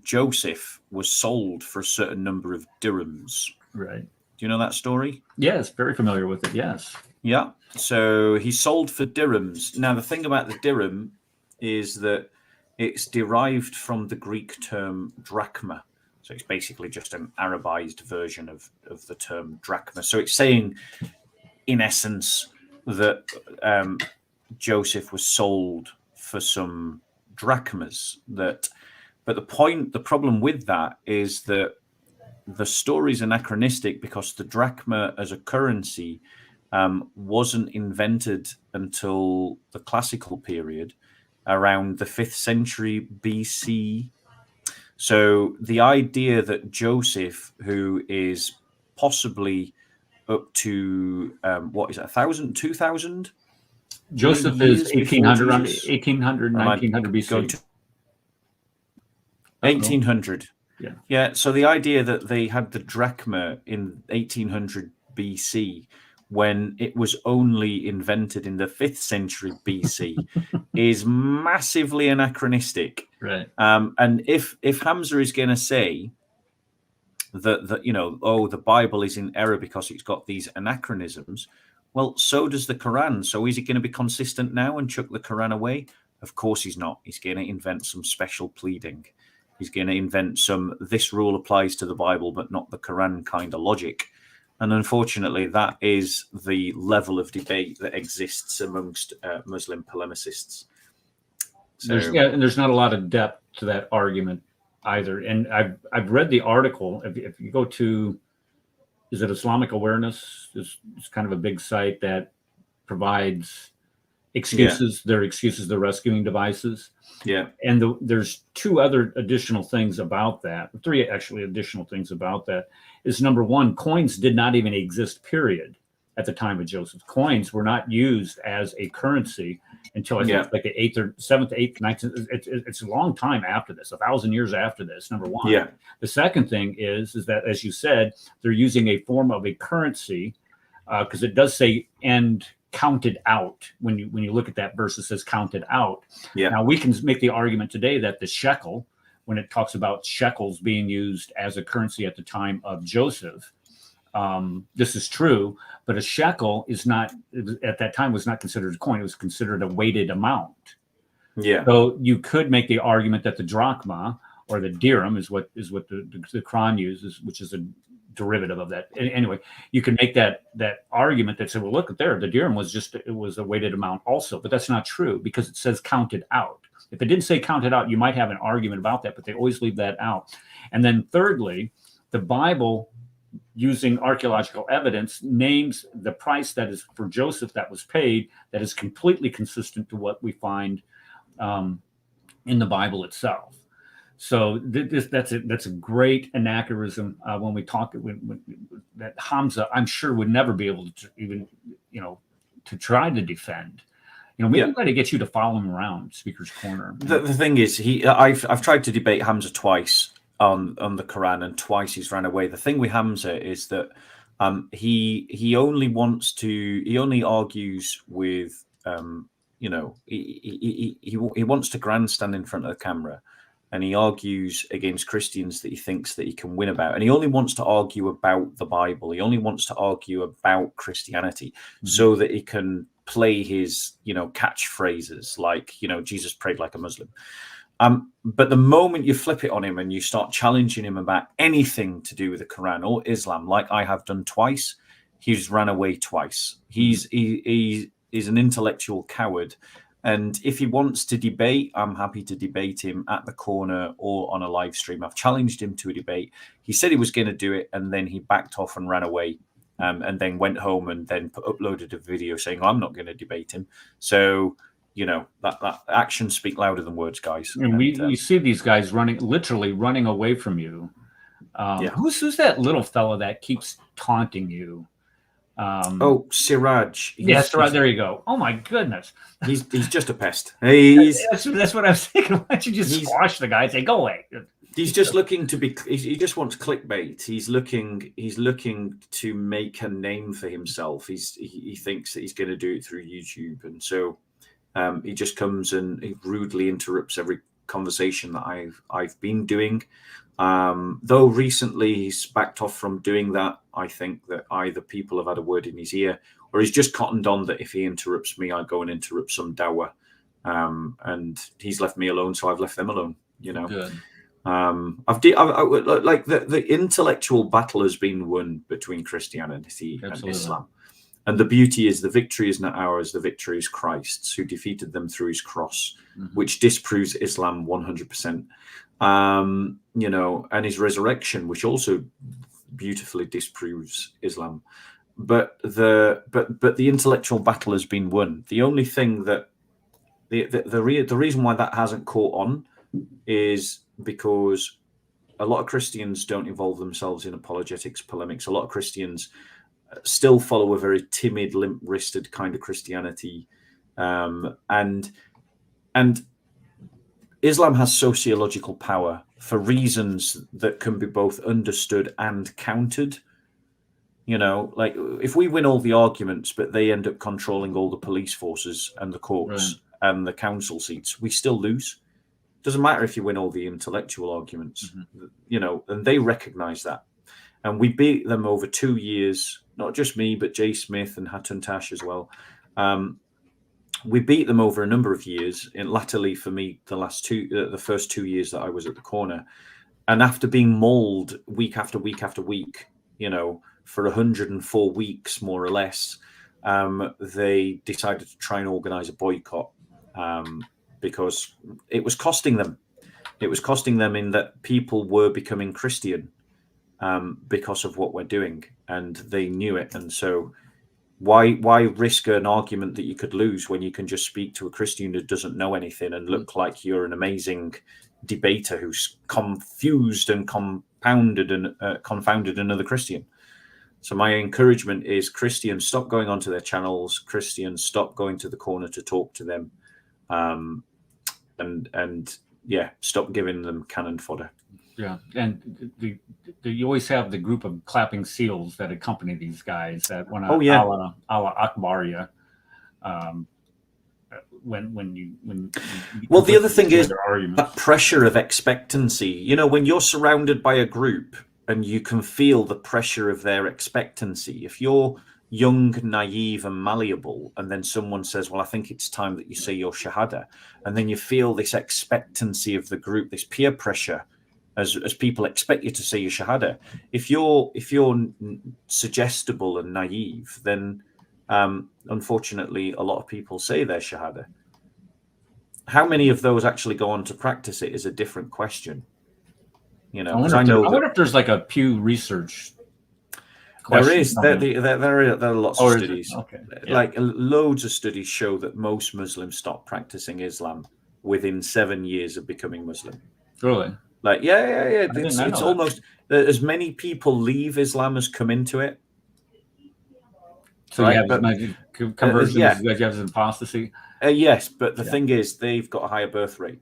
Joseph was sold for a certain number of dirhams. Right. Do you know that story? Yes, very familiar with it. Yes. Yeah. So he sold for dirhams. Now, the thing about the dirham is that it's derived from the Greek term drachma. So it's basically just an Arabized version of the term drachma. So it's saying, in essence, that Joseph was sold for some drachmas. But the problem with that is that the story is anachronistic because the drachma as a currency wasn't invented until the classical period, around the 5th century BC. So the idea that Joseph, who is possibly up to 1,000, 2,000? Joseph is 1800, 1900 BC. 1800. Yeah. Yeah. So the idea that they had the drachma in 1800 BC, when it was only invented in the 5th century BC, is massively anachronistic. Right. And if Hamza is going to say that the Bible is in error because it's got these anachronisms, well, so does the Quran. So is he going to be consistent now and chuck the Quran away? Of course he's not. He's going to invent some special pleading. He's going to invent this rule applies to the Bible, but not the Quran kind of logic. And unfortunately, that is the level of debate that exists amongst Muslim polemicists. So, there's not a lot of depth to that argument either. And I've read the article. If you go to, is it Islamic Awareness? It's kind of a big site that provides excuses. Their excuses, their rescuing devices. Yeah. And there's two other additional things about that. Three actually additional things about that. Is number one, coins did not even exist, period, at the time of Joseph. Coins were not used as a currency until I think it's like the 8th or 7th, 8th, 9th. It's a long time after this, 1,000 years after this, number one. Yeah. The second thing is that, as you said, they're using a form of a currency, because it does say "and counted out." When you look at that verse, it says "counted out." Yeah. Now we can make the argument today that the shekel, when it talks about shekels being used as a currency at the time of Joseph, this is true, but a shekel is not, at that time, was not considered a coin. It was considered a weighted amount. Yeah. So you could make the argument that the drachma or the dirham is what the Quran uses, which is a derivative of that. Anyway, you can make that argument that said, well, look at there, the dirham was a weighted amount also, but that's not true because it says counted out. If it didn't say counted out, you might have an argument about that, but they always leave that out. And then thirdly, the Bible, using archaeological evidence, names the price that is for Joseph that was paid that is completely consistent to what we find in the Bible itself. So that's a great anachronism when we talk that Hamza, I'm sure, would never be able to even to try to defend. Maybe try to get you to follow him around Speaker's Corner. The thing is, I've tried to debate Hamza twice on the Quran, and twice he's ran away. The thing with Hamza is that he only argues with he wants to grandstand in front of the camera, and he argues against Christians that he thinks that he can win about, and he only wants to argue about the Bible. He only wants to argue about Christianity so that he can play his catchphrases like Jesus prayed like a Muslim. But the moment you flip it on him and you start challenging him about anything to do with the Quran or Islam, like I have done twice, he's ran away twice. He's an intellectual coward. And if he wants to debate, I'm happy to debate him at the corner or on a live stream. I've challenged him to a debate. He said he was going to do it, and then he backed off and ran away, and then went home and then uploaded a video saying, I'm not going to debate him. So that actions speak louder than words, guys. And we see these guys literally running away from you. Who's that little fella that keeps taunting you? Siraj. Siraj. There you go. Oh my goodness. He's just a pest. That's what I was thinking. Why don't you just squash the guy and say, go away? He's just looking to be. He just wants clickbait. He's looking to make a name for himself. He thinks that he's going to do it through YouTube, and so he just comes and he rudely interrupts every conversation that I've been doing. Though recently he's backed off from doing that. I think that either people have had a word in his ear, or he's just cottoned on that if he interrupts me, I go and interrupt some dawah. And he's left me alone, so I've left them alone. Good. Like the intellectual battle has been won between Christianity and Islam. And the beauty is the victory is not ours, the victory is Christ's, who defeated them through his cross, which disproves Islam 100%. And his resurrection, which also beautifully disproves Islam. But the intellectual battle has been won. The only thing that the reason why that hasn't caught on is because a lot of Christians don't involve themselves in apologetics polemics. A lot of Christians still follow a very timid, limp-wristed kind of Christianity, and Islam has sociological power for reasons that can be both understood and countered. Like if we win all the arguments, but they end up controlling all the police forces and the courts and the council seats, we still lose. Doesn't matter if you win all the intellectual arguments, and they recognize that. And we beat them over 2 years, not just me, but Jay Smith and Hatun Tash as well. We beat them over a number of years, and latterly for me, the first 2 years that I was at the corner. And after being mauled week after week after week, for 104 weeks, more or less, they decided to try and organize a boycott because it was costing them. It was costing them in that people were becoming Christian because of what we're doing, and they knew it. And so why risk an argument that you could lose when you can just speak to a Christian who doesn't know anything and look like you're an amazing debater who's confused and confounded another Christian? So my encouragement is Christians, stop going onto their channels. Christians, stop going to the corner to talk to them. And yeah, stop giving them cannon fodder. Yeah, and you always have the group of clapping seals that accompany these guys that want to a la Akbaria. When you well, the other thing is that pressure of expectancy. You know, when you're surrounded by a group and you can feel the pressure of their expectancy. If you're young, naive, and malleable, and then someone says, "Well, I think it's time that you say your shahada," and then you feel this expectancy of the group, this peer pressure, as people expect you to say your shahada. If you're suggestible and naive, then unfortunately, a lot of people say their shahada. How many of those actually go on to practice it is a different question. You know, I wonder if there's like a Pew Research. There is. There are lots of studies. Okay. Yeah. Like loads of studies show that most Muslims stop practicing Islam within 7 years of becoming Muslim. Really? Like, yeah. It's almost as many people leave Islam as come into it. So right? You have conversions, you have apostasy. Yes, but the thing is, they've got a higher birth rate.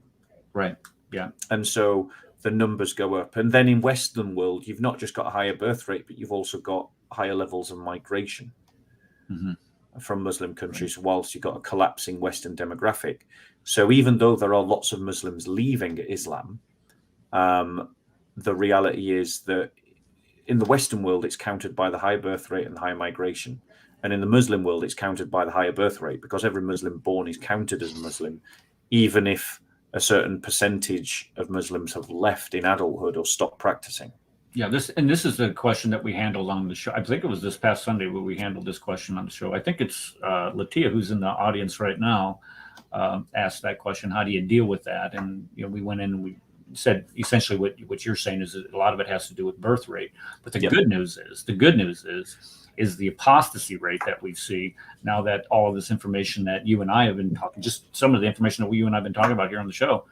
Right. Yeah. And so the numbers go up. And then in Western world, you've not just got a higher birth rate, but you've also got higher levels of migration from Muslim countries, whilst you've got a collapsing Western demographic. So even though there are lots of Muslims leaving Islam, the reality is that in the Western world, it's counted by the high birth rate and the high migration. And in the Muslim world, it's counted by the higher birth rate, because every Muslim born is counted as a Muslim, even if a certain percentage of Muslims have left in adulthood or stopped practicing. Yeah, this is the question that we handled on the show. I think it was this past Sunday where we handled this question on the show. I think it's Latia, who's in the audience right now, asked that question. How do you deal with that? And we went in and we said essentially what you're saying is that a lot of it has to do with birth rate. But the good news is the apostasy rate that we see now that all of this information that you and I have been talking, just some of the information that you and I have been talking about here on the show,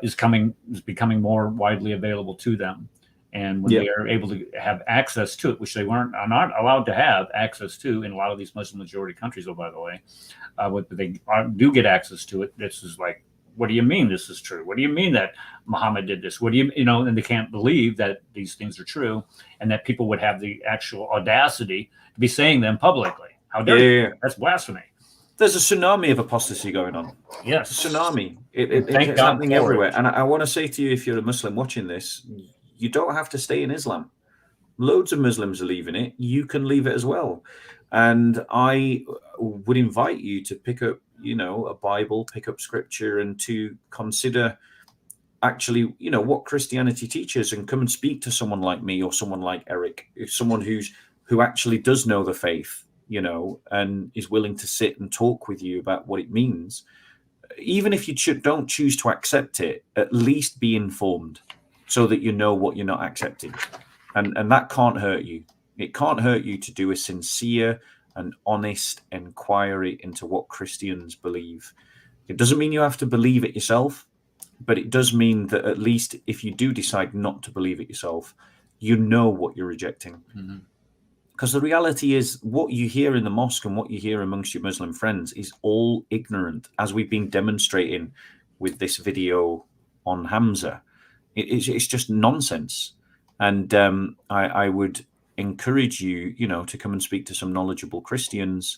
is becoming more widely available to them. And when they are able to have access to it, which are not allowed to have access to in a lot of these Muslim majority countries, by the way, but they do get access to it. This is like, what do you mean this is true? What do you mean that Muhammad did this? What do you and they can't believe that these things are true and that people would have the actual audacity to be saying them publicly. How dare you? That's blasphemy. There's a tsunami of apostasy going on. Yes. A tsunami. It's happening everywhere. And I want to say to you, if you're a Muslim watching this, you don't have to stay in Islam. Loads of Muslims are leaving it. You can leave it as well. And I would invite you to pick up, a Bible, pick up scripture, and to consider actually, what Christianity teaches, and come and speak to someone like me or someone like Eric, someone who actually does know the faith, and is willing to sit and talk with you about what it means. Even if you don't choose to accept it, at least be informed so that you know what you're not accepting. And that can't hurt you. It can't hurt you to do a sincere and honest inquiry into what Christians believe. It doesn't mean you have to believe it yourself, but it does mean that at least if you do decide not to believe it yourself, you know what you're rejecting. Because the reality is, what you hear in the mosque and what you hear amongst your Muslim friends is all ignorant, as we've been demonstrating with this video on Hamza. It's just nonsense. And I would encourage you, to come and speak to some knowledgeable Christians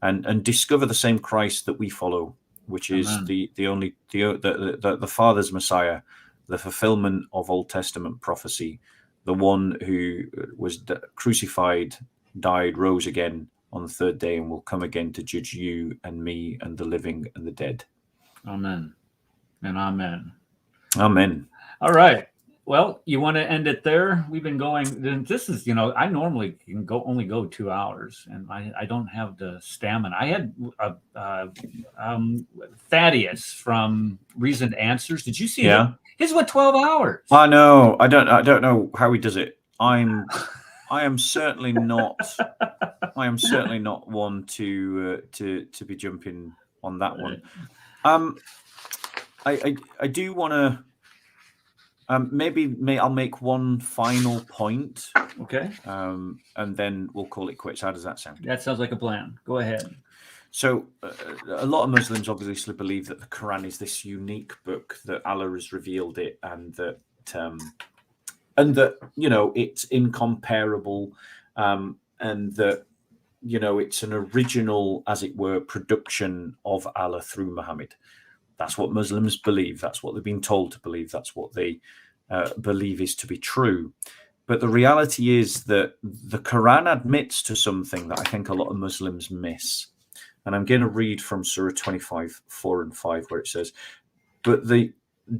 and discover the same Christ that we follow, which is the Father's Messiah, the fulfillment of Old Testament prophecy, the one who was crucified, died, rose again on the third day, and will come again to judge you and me and the living and the dead. Amen. And amen. Amen. All right. Well, you want to end it there? We've been going. This is, I normally can only go 2 hours, and I don't have the stamina. I had Thaddeus from Reasoned Answers. Did you see him? His went 12 hours. I know. I don't know how he does it. I am certainly not. I am certainly not one to be jumping on that one. I do want to I'll make one final point, Okay. and then we'll call it quits. How does that sound? That sounds like a plan. Go ahead. So, a lot of Muslims obviously believe that the Quran is this unique book, that Allah has revealed it, and that it's incomparable, and that it's an original, as it were, production of Allah through Muhammad. That's what Muslims believe. That's what they've been told to believe. That's what they believe is to be true. But the reality is that the Quran admits to something that I think a lot of Muslims miss. And I'm going to read from Surah 25, 4 and 5, where it says, "But the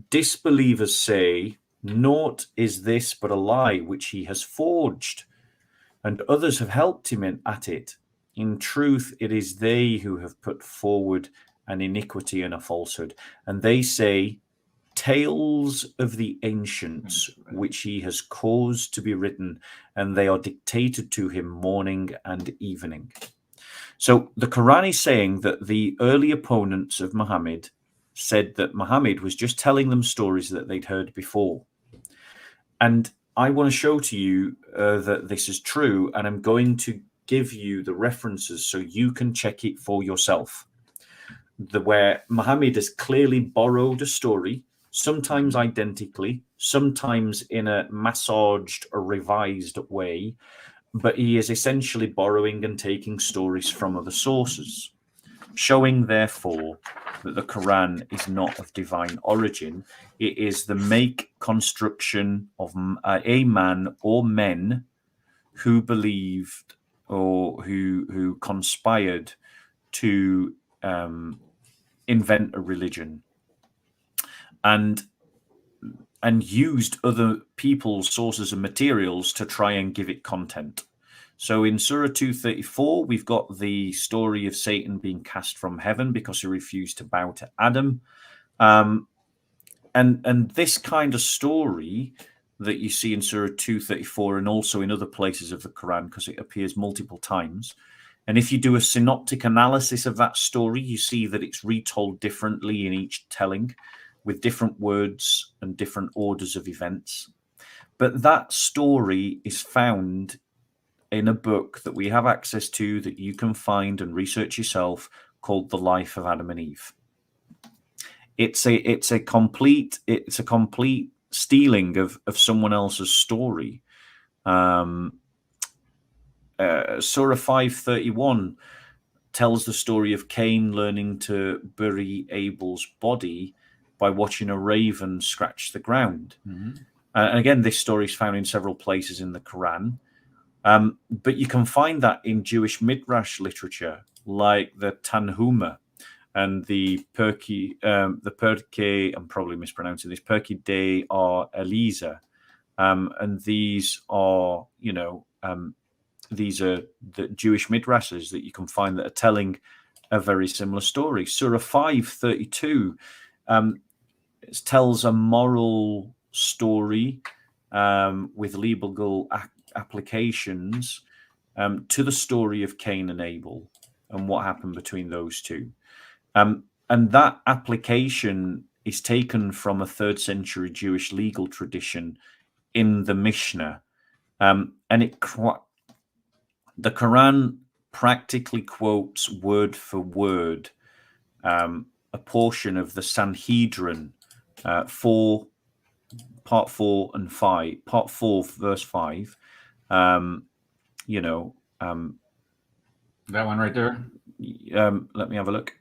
disbelievers say, naught is this but a lie which he has forged, and others have helped him at it. In truth, it is they who have put forward an iniquity and a falsehood. And they say, tales of the ancients, which he has caused to be written, and they are dictated to him morning and evening." So the Quran is saying that the early opponents of Muhammad said that Muhammad was just telling them stories that they'd heard before. And I want to show to you that this is true, and I'm going to give you the references so you can check it for yourself. Where Muhammad has clearly borrowed a story, sometimes identically, sometimes in a massaged or revised way, but he is essentially borrowing and taking stories from other sources, showing therefore that the Quran is not of divine origin. It is the make construction of a man or men who believed or who conspired to invent a religion and used other people's sources and materials to try and give it content. So in Surah 234, we've got the story of Satan being cast from heaven because he refused to bow to Adam. And this kind of story that you see in Surah 234 and also in other places of the Quran, because it appears multiple times. And if you do a synoptic analysis of that story, you see that it's retold differently in each telling, with different words and different orders of events. But that story is found in a book that we have access to, that you can find and research yourself, called The Life of Adam and Eve. It's a complete stealing of someone else's story. Surah 531 tells the story of Cain learning to bury Abel's body by watching a raven scratch the ground. Mm-hmm. And again, this story is found in several places in the Quran. But you can find that in Jewish midrash literature, like the Tanhuma and the Pirkei, I'm probably mispronouncing this, Pirkei de Eliezer. And these are, these are the Jewish midrashes that you can find that are telling a very similar story. Surah 532 tells a moral story with legal applications to the story of Cain and Abel and what happened between those two. And that application is taken from a 3rd century Jewish legal tradition in the Mishnah. And the Quran practically quotes word for word a portion of the Sanhedrin, part 4 and 5, part 4, verse 5. That one right there. Let me have a look.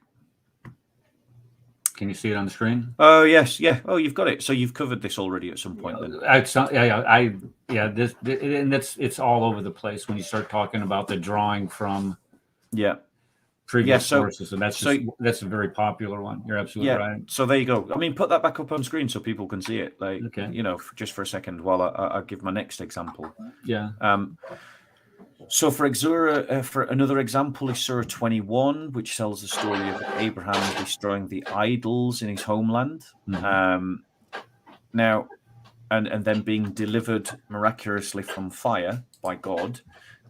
Can you see it on the screen? Oh yes, yeah. Oh, you've got it. So you've covered this already at some point, then. It's all over the place when you start talking about the drawing from previous sources, and that's a very popular one. You're absolutely right. So there you go. I mean, put that back up on screen so people can see it. Just for a second while I give my next example. Yeah. So for another example is Surah 21, which tells the story of Abraham destroying the idols in his homeland. Mm-hmm. Now, and then being delivered miraculously from fire by God.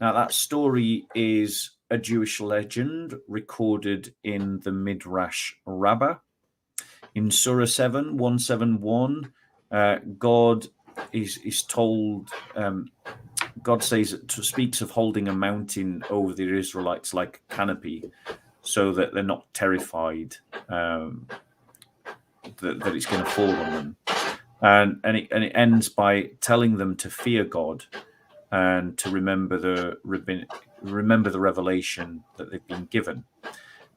Now, that story is a Jewish legend recorded in the Midrash Rabbah. In Surah 7, 171, God is told. God speaks of holding a mountain over the Israelites like a canopy, so that they're not terrified that it's going to fall on them. And it ends by telling them to fear God and to remember the revelation that they've been given.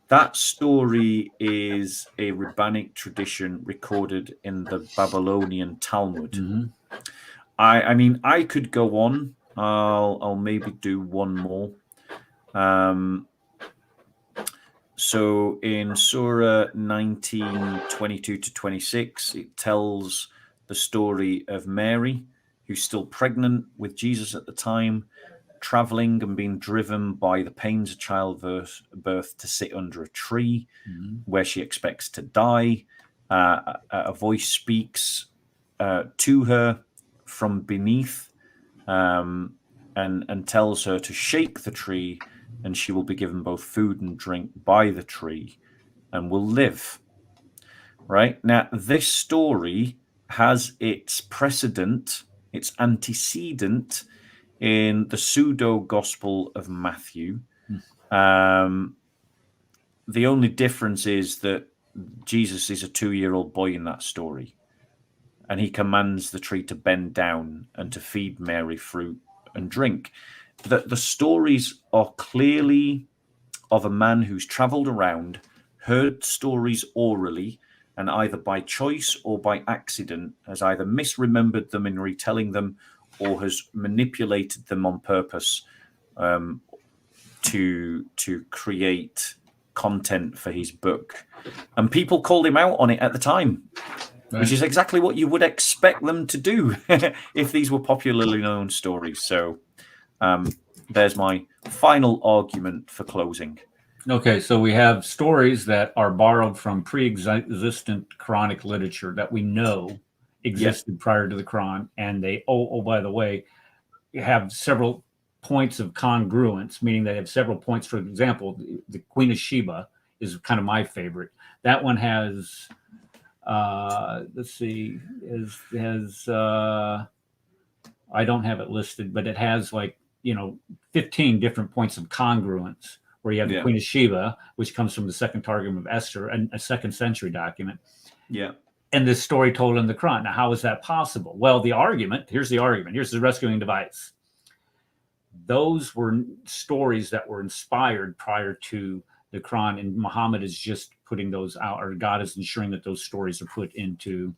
That story is a rabbinic tradition recorded in the Babylonian Talmud. Mm-hmm. I mean, I could go on. I'll maybe do one more. So in Surah 19:22-26, it tells the story of Mary, who's still pregnant with Jesus at the time, traveling and being driven by the pains of childbirth to sit under a tree where she expects to die. A voice speaks to her from beneath and tells her to shake the tree, and she will be given both food and drink by the tree and will live. Right? Now, this story has its precedent, its antecedent in the pseudo-gospel of Matthew. The only difference is that Jesus is a 2-year-old boy in that story, and he commands the tree to bend down and to feed Mary fruit and drink. The stories are clearly of a man who's traveled around, heard stories orally, and either by choice or by accident has either misremembered them in retelling them or has manipulated them on purpose to create content for his book. And people called him out on it at the time, right, which is exactly what you would expect them to do if these were popularly known stories. So there's my final argument for closing. Okay, so we have stories that are borrowed from pre-existent Quranic literature that we know existed prior to the Quran, and they, by the way, have several points of congruence, meaning they have several points. For example, the Queen of Sheba is kind of my favorite. That one has, let's see, I don't have it listed, but it has 15 different points of congruence, where you have the Queen of Sheba, which comes from the second Targum of Esther, and a 2nd century document. Yeah. And this story told in the Quran. Now, how is that possible? Well, here's the rescuing device. Those were stories that were inspired prior to the Quran, and Muhammad is just putting those out, or God is ensuring that those stories are put into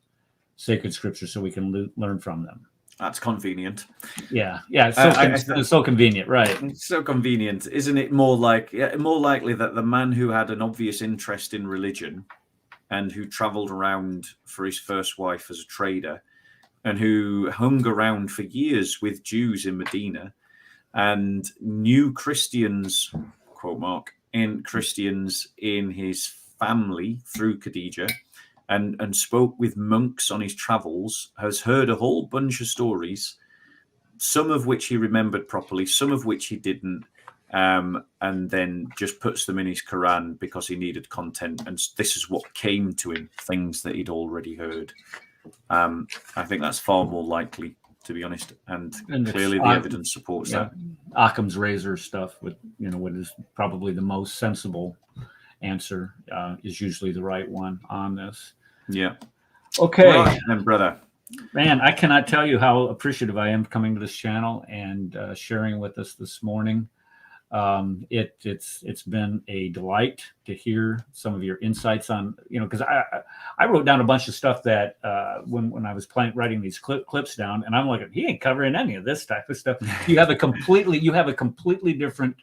sacred scripture so we can learn from them. That's convenient. Yeah. It's so convenient, right? It's so convenient, isn't it? More likely that the man who had an obvious interest in religion and who traveled around for his first wife as a trader, and who hung around for years with Jews in Medina and knew Christians, quote mark, in Christians in his family through Khadijah, and spoke with monks on his travels, has heard a whole bunch of stories, some of which he remembered properly, some of which he didn't, and then just puts them in his Quran because he needed content. And this is what came to him, things that he'd already heard. I think that's far more likely, to be honest. And clearly the evidence supports that. Occam's razor stuff, with what is probably the most sensible answer is usually the right one on this. Yeah. Okay. Right, then, brother. Man, I cannot tell you how appreciative I am coming to this channel and sharing with us this morning. It's been a delight to hear some of your insights on, because I wrote down a bunch of stuff that when I was writing these clips down, and I'm like, he ain't covering any of this type of stuff. You have a completely different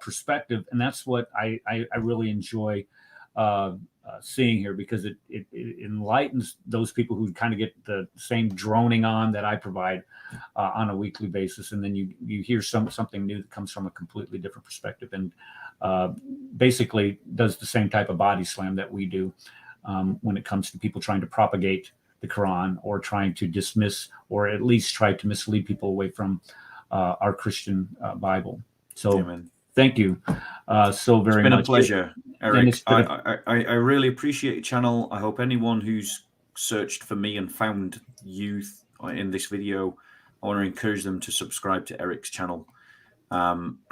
perspective, and that's what I really enjoy seeing here, because it enlightens those people who kind of get the same droning on that I provide on a weekly basis, and then you hear something new that comes from a completely different perspective, and basically does the same type of body slam that we do when it comes to people trying to propagate the Quran, or trying to dismiss, or at least try to mislead people away from our Christian Bible. So Amen. Thank you so very much. It's been a pleasure, Eric. I really appreciate your channel. I hope anyone who's searched for me and found you in this video, I want to encourage them to subscribe to Eric's channel. And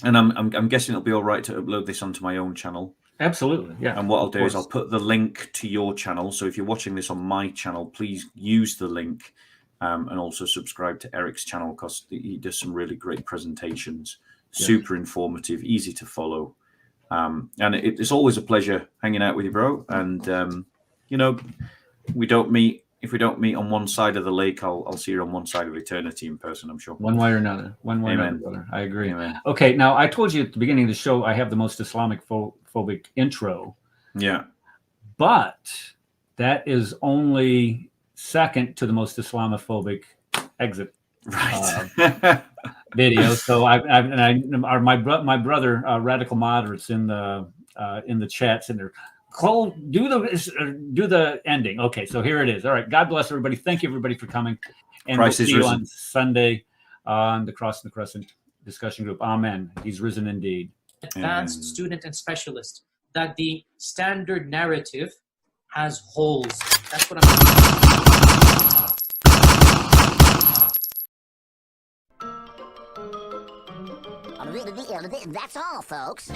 I'm guessing it'll be all right to upload this onto my own channel. Absolutely, yeah. And what I'll do is I'll put the link to your channel. So if you're watching this on my channel, please use the link and also subscribe to Eric's channel, because he does some really great presentations, super informative, easy to follow. And it's always a pleasure hanging out with you, bro. And, you know, we don't meet. If we don't meet on one side of the lake, I'll see you on one side of eternity in person, I'm sure. One way or another. One way or another, brother. I agree. Amen. Okay, now I told you at the beginning of the show I have the most Islamophobic intro. Yeah. But that is only second to the most Islamophobic exit video. So my brother Radical Moderates in the chats in there. Cole, do the ending. Okay, so here it is. All right. God bless everybody. Thank you, everybody, for coming. And Christ we'll see is you risen. on Sunday on the Cross and the Crescent discussion group. Amen. He's risen indeed. Advanced student and specialist, that the standard narrative has holes. That's what I'm. That's all, folks.